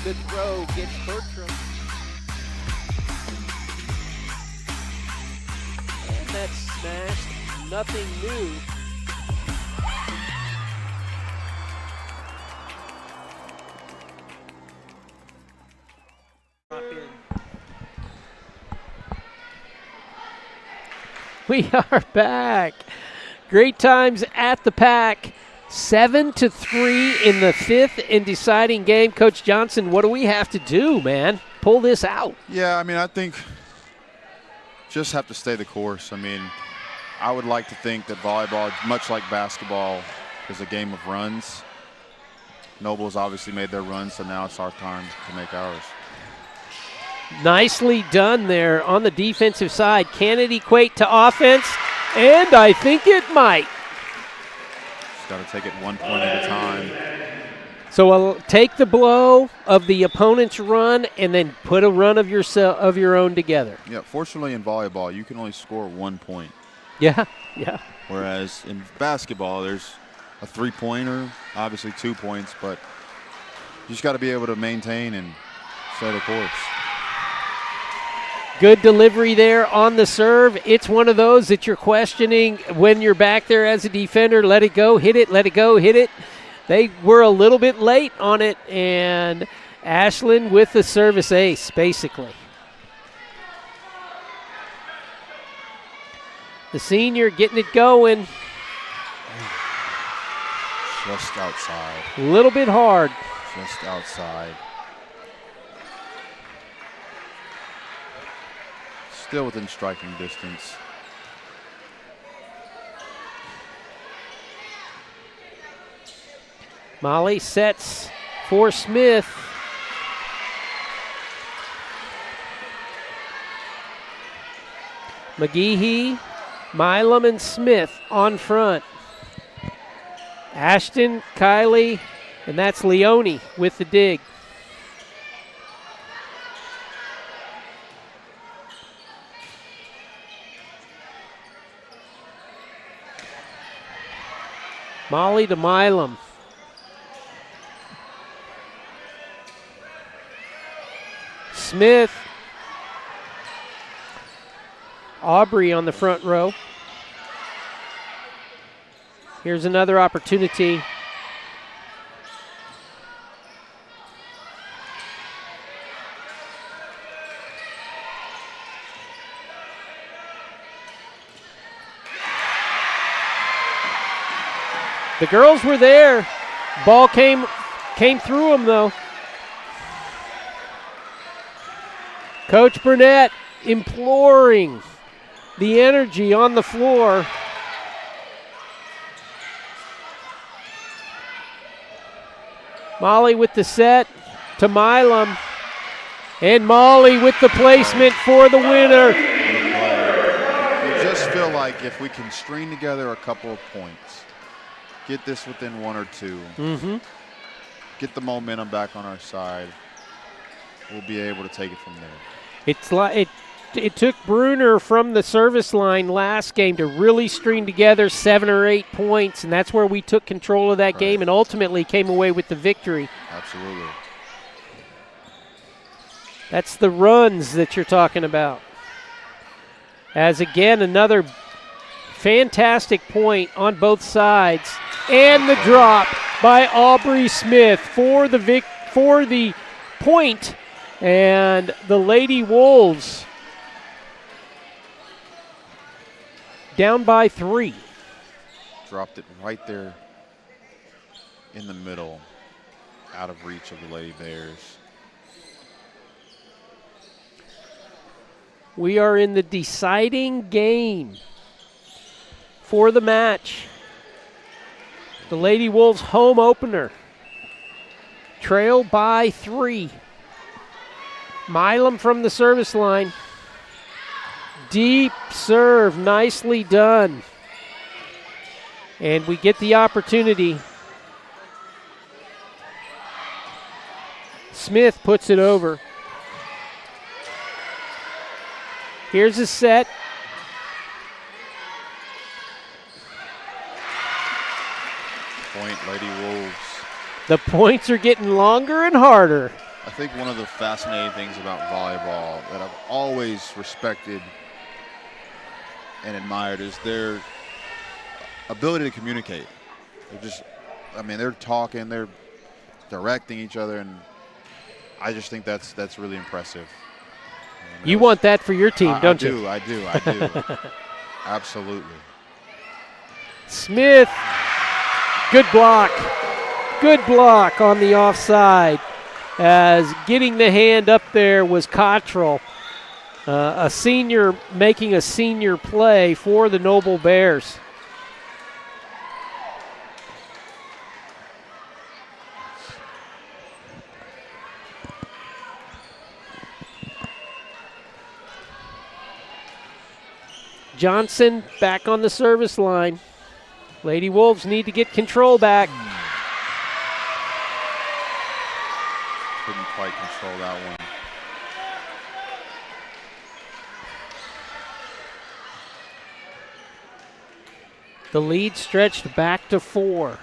Good throw gets Bertram. And that's smashed. Nothing new. We are back. Great times at the pack. 7-3 in the 5th and deciding game. Coach Johnson, what do we have to do, man? Pull this out. Yeah, I mean, I think just have to stay the course. I mean, I would like to think that volleyball, much like basketball, is a game of runs. Noble's obviously made their run, so now it's our time to make ours. Nicely done there on the defensive side. Can it equate to offense? And I think it might. Got to take it 1 point at a time. So take the blow of the opponent's run and then put a run of your own together. Yeah, fortunately in volleyball, you can only score 1 point. Yeah, yeah. Whereas in basketball, there's a 3-pointer, obviously 2 points, but you just got to be able to maintain and stay the course. Good delivery there on the serve. It's one of those that you're questioning when you're back there as a defender. Let it go, hit it, let it go, hit it. They were a little bit late on it, and Ashlyn with the service ace, basically. The senior getting it going. Just outside. A little bit hard. Just outside. Still within striking distance. Molly sets for Smith. McGehee, Milam, and Smith on front. Ashton, Kylie, and that's Leone with the dig. Molly to Milam. Smith. Aubrey on the front row. Here's another opportunity. The girls were there. Ball came through them though. Coach Burnett imploring the energy on the floor. Molly with the set to Milam. And Molly with the placement for the winner. You just feel like if we can string together a couple of points, get this within one or two, get the momentum back on our side, we'll be able to take it from there. It's like it took Bruner from the service line last game to really string together 7 or 8 points, and that's where we took control of that game and ultimately came away with the victory. Absolutely. That's the runs that you're talking about. As again, another fantastic point on both sides. And the drop by Aubrey Smith for the point. And the Lady Wolves down by 3. Dropped it right there in the middle, out of reach of the Lady Bears. We are in the deciding game for the match. The Lady Wolves home opener. Trail by 3. Milam from the service line. Deep serve, nicely done. And we get the opportunity. Smith puts it over. Here's a set. Point, Lady Wolves. The points are getting longer and harder. I think one of the fascinating things about volleyball that I've always respected and admired is their ability to communicate. They're talking, they're directing each other, and I just think that's really impressive. You want that for your team, don't you? I do. Absolutely. Smith, good block. Good block on the offside, as getting the hand up there was Cottrell, a senior making a senior play for the Noble Bears. Johnson back on the service line. Lady Wolves need to get control back. Couldn't quite control that one. The lead stretched back to 4.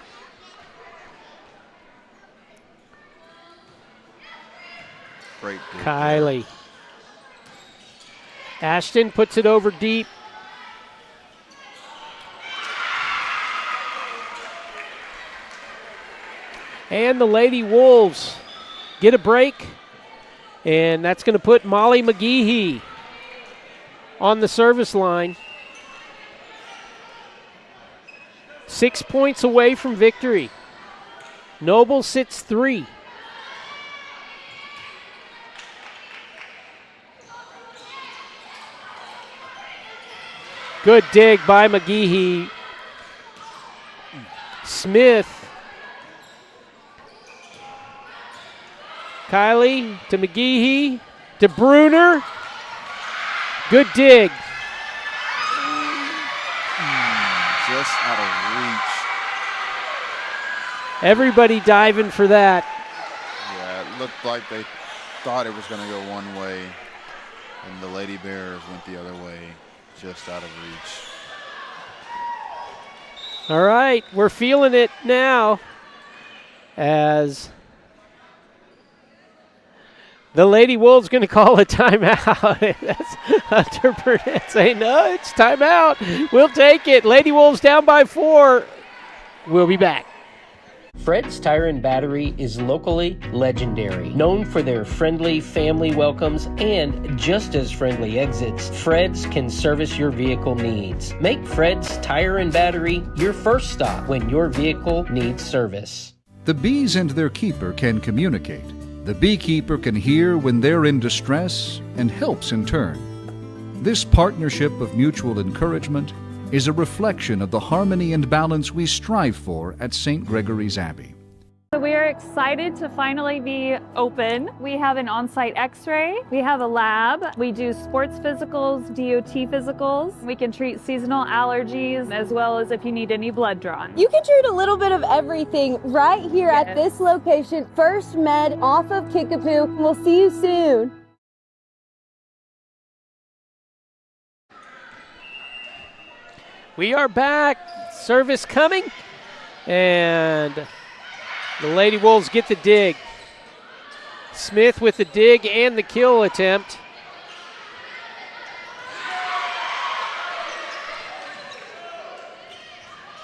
Great. Kylie. Ashton puts it over deep. And the Lady Wolves get a break, and that's going to put Molly McGehee on the service line. 6 points away from victory. Noble sits 3. Good dig by McGehee. Smith. Kylie to McGehee to Bruner. Good dig. Just out of reach. Everybody diving for that. Yeah, it looked like they thought it was going to go one way, and the Lady Bears went the other way, just out of reach. All right, we're feeling it now as the Lady Wolves going to call a timeout. That's Hunter Burnett saying, no, it's timeout. We'll take it. Lady Wolves down by 4. We'll be back. Fred's Tire and Battery is locally legendary, known for their friendly family welcomes and just as friendly exits. Fred's can service your vehicle needs. Make Fred's Tire and Battery your first stop when your vehicle needs service. The bees and their keeper can communicate. The beekeeper can hear when they're in distress and helps in turn. This partnership of mutual encouragement is a reflection of the harmony and balance we strive for at St. Gregory's Abbey. So we are excited to finally be open. We have an on-site x-ray, we have a lab, we do sports physicals, DOT physicals, we can treat seasonal allergies as well as if you need any blood drawn. You can treat a little bit of everything right here at this location, First Med off of Kickapoo. We'll see you soon. We are back. Service coming. And the Lady Wolves get the dig. Smith with the dig and the kill attempt.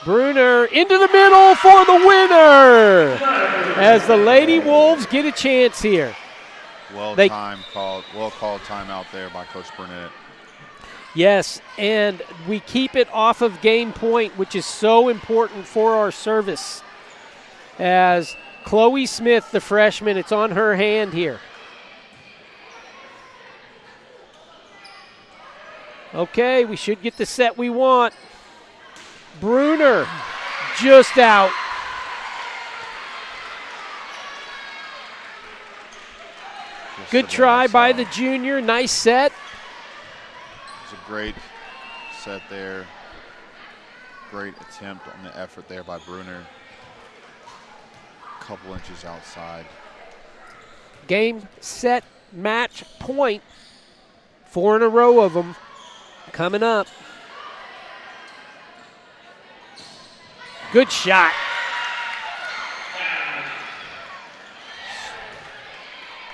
Bruner into the middle for the winner. As the Lady Wolves get a chance here. Well called timeout there by Coach Burnett. Yes, and we keep it off of game point, which is so important for our service. As Chloe Smith, the freshman, it's on her hand here. Okay, we should get the set we want. Bruner, just out. Good try by the junior, nice set. Great set there. Great attempt on the effort there by Bruner. Couple inches outside. Game, set, match, point. 4 in a row of them coming up. Good shot.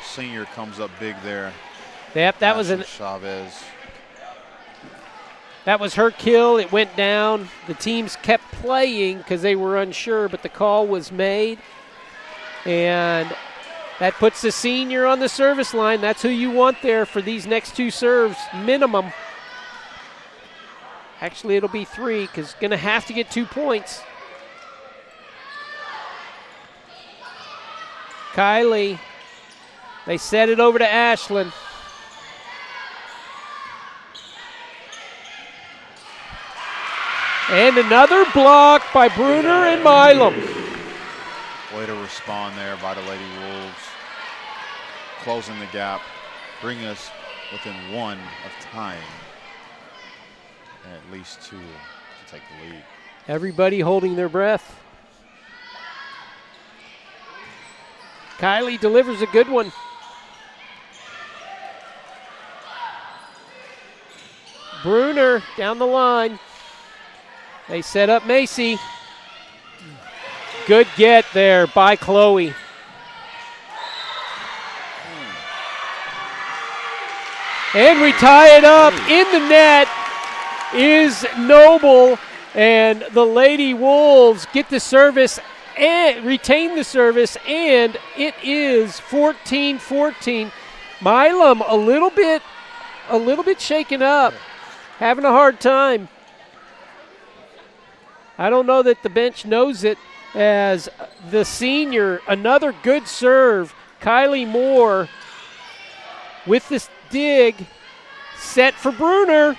Senior comes up big there. Yep, that was Chavez. That was her kill. It went down. The teams kept playing because they were unsure, but the call was made. And that puts the senior on the service line. That's who you want there for these next 2 serves, minimum. Actually, it'll be 3 because going to have to get 2 points. Kylie, they set it over to Ashlyn. And another block by Bruner and Milam. Way to respond there by the Lady Wolves. Closing the gap, bringing us within 1 of tying. And at least 2 to take the lead. Everybody holding their breath. Kylie delivers a good one. Bruner down the line. They set up Macy. Good get there by Chloe. And we tie it up. In the net is Noble, and the Lady Wolves get the service and retain the service, and it is 14-14. Milam a little bit shaken up, having a hard time. I don't know that the bench knows it, as the senior, another good serve. Kylie Moore with this dig, set for Bruner.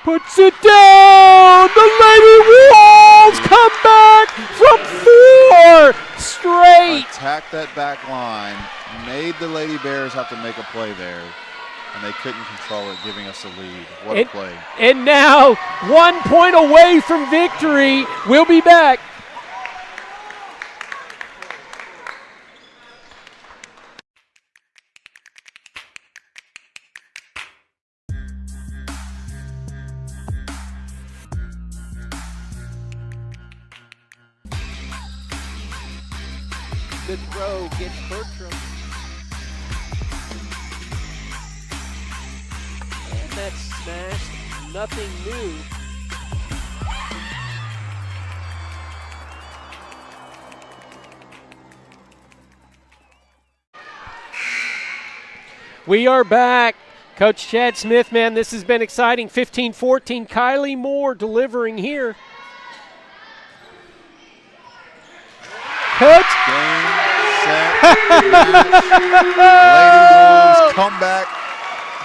Puts it down. The Lady Wolves come back from 4 straight. Attacked that back line, made the Lady Bears have to make a play there, and they couldn't control it, giving us a lead. What a play. And now 1 point away from victory. We'll be back. Good throw gets Bertram. And that's smashed. Nothing new. We are back. Coach Chad Smith, man, this has been exciting. 15-14. Kylie Moore delivering here. Coach. Game, set, match. Lady Wolves come back.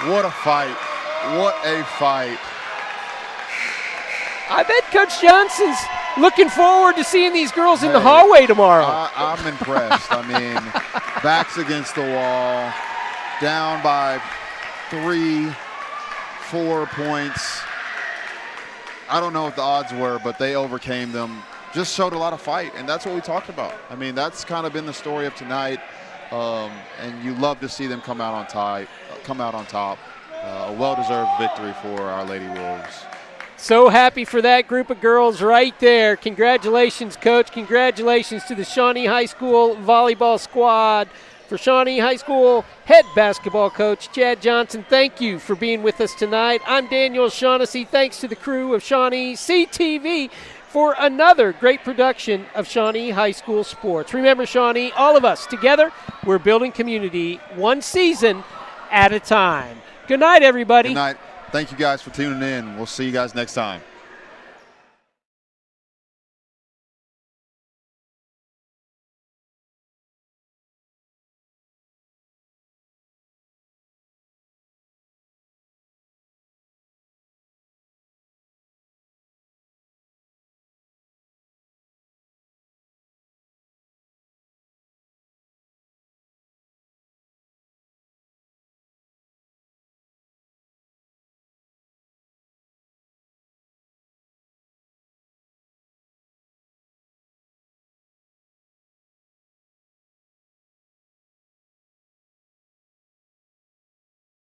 What a fight. What a fight. I bet Coach Johnson's looking forward to seeing these girls in the hallway tomorrow. I'm impressed. I mean, backs against the wall, down by 3, 4 points. I don't know what the odds were, but they overcame them. Just showed a lot of fight, and that's what we talked about. I mean, that's kind of been the story of tonight, and you love to see them come out on top. A well-deserved victory for our Lady Wolves. So happy for that group of girls right there. Congratulations, Coach. Congratulations to the Shawnee High School volleyball squad. For Shawnee High School head basketball coach Chad Johnson, thank you for being with us tonight. I'm Daniel Shaughnessy. Thanks to the crew of ShawneeCTV for another great production of Shawnee High School sports. Remember, Shawnee, all of us together, we're building community one season at a time. Good night, everybody. Good night. Thank you guys for tuning in. We'll see you guys next time.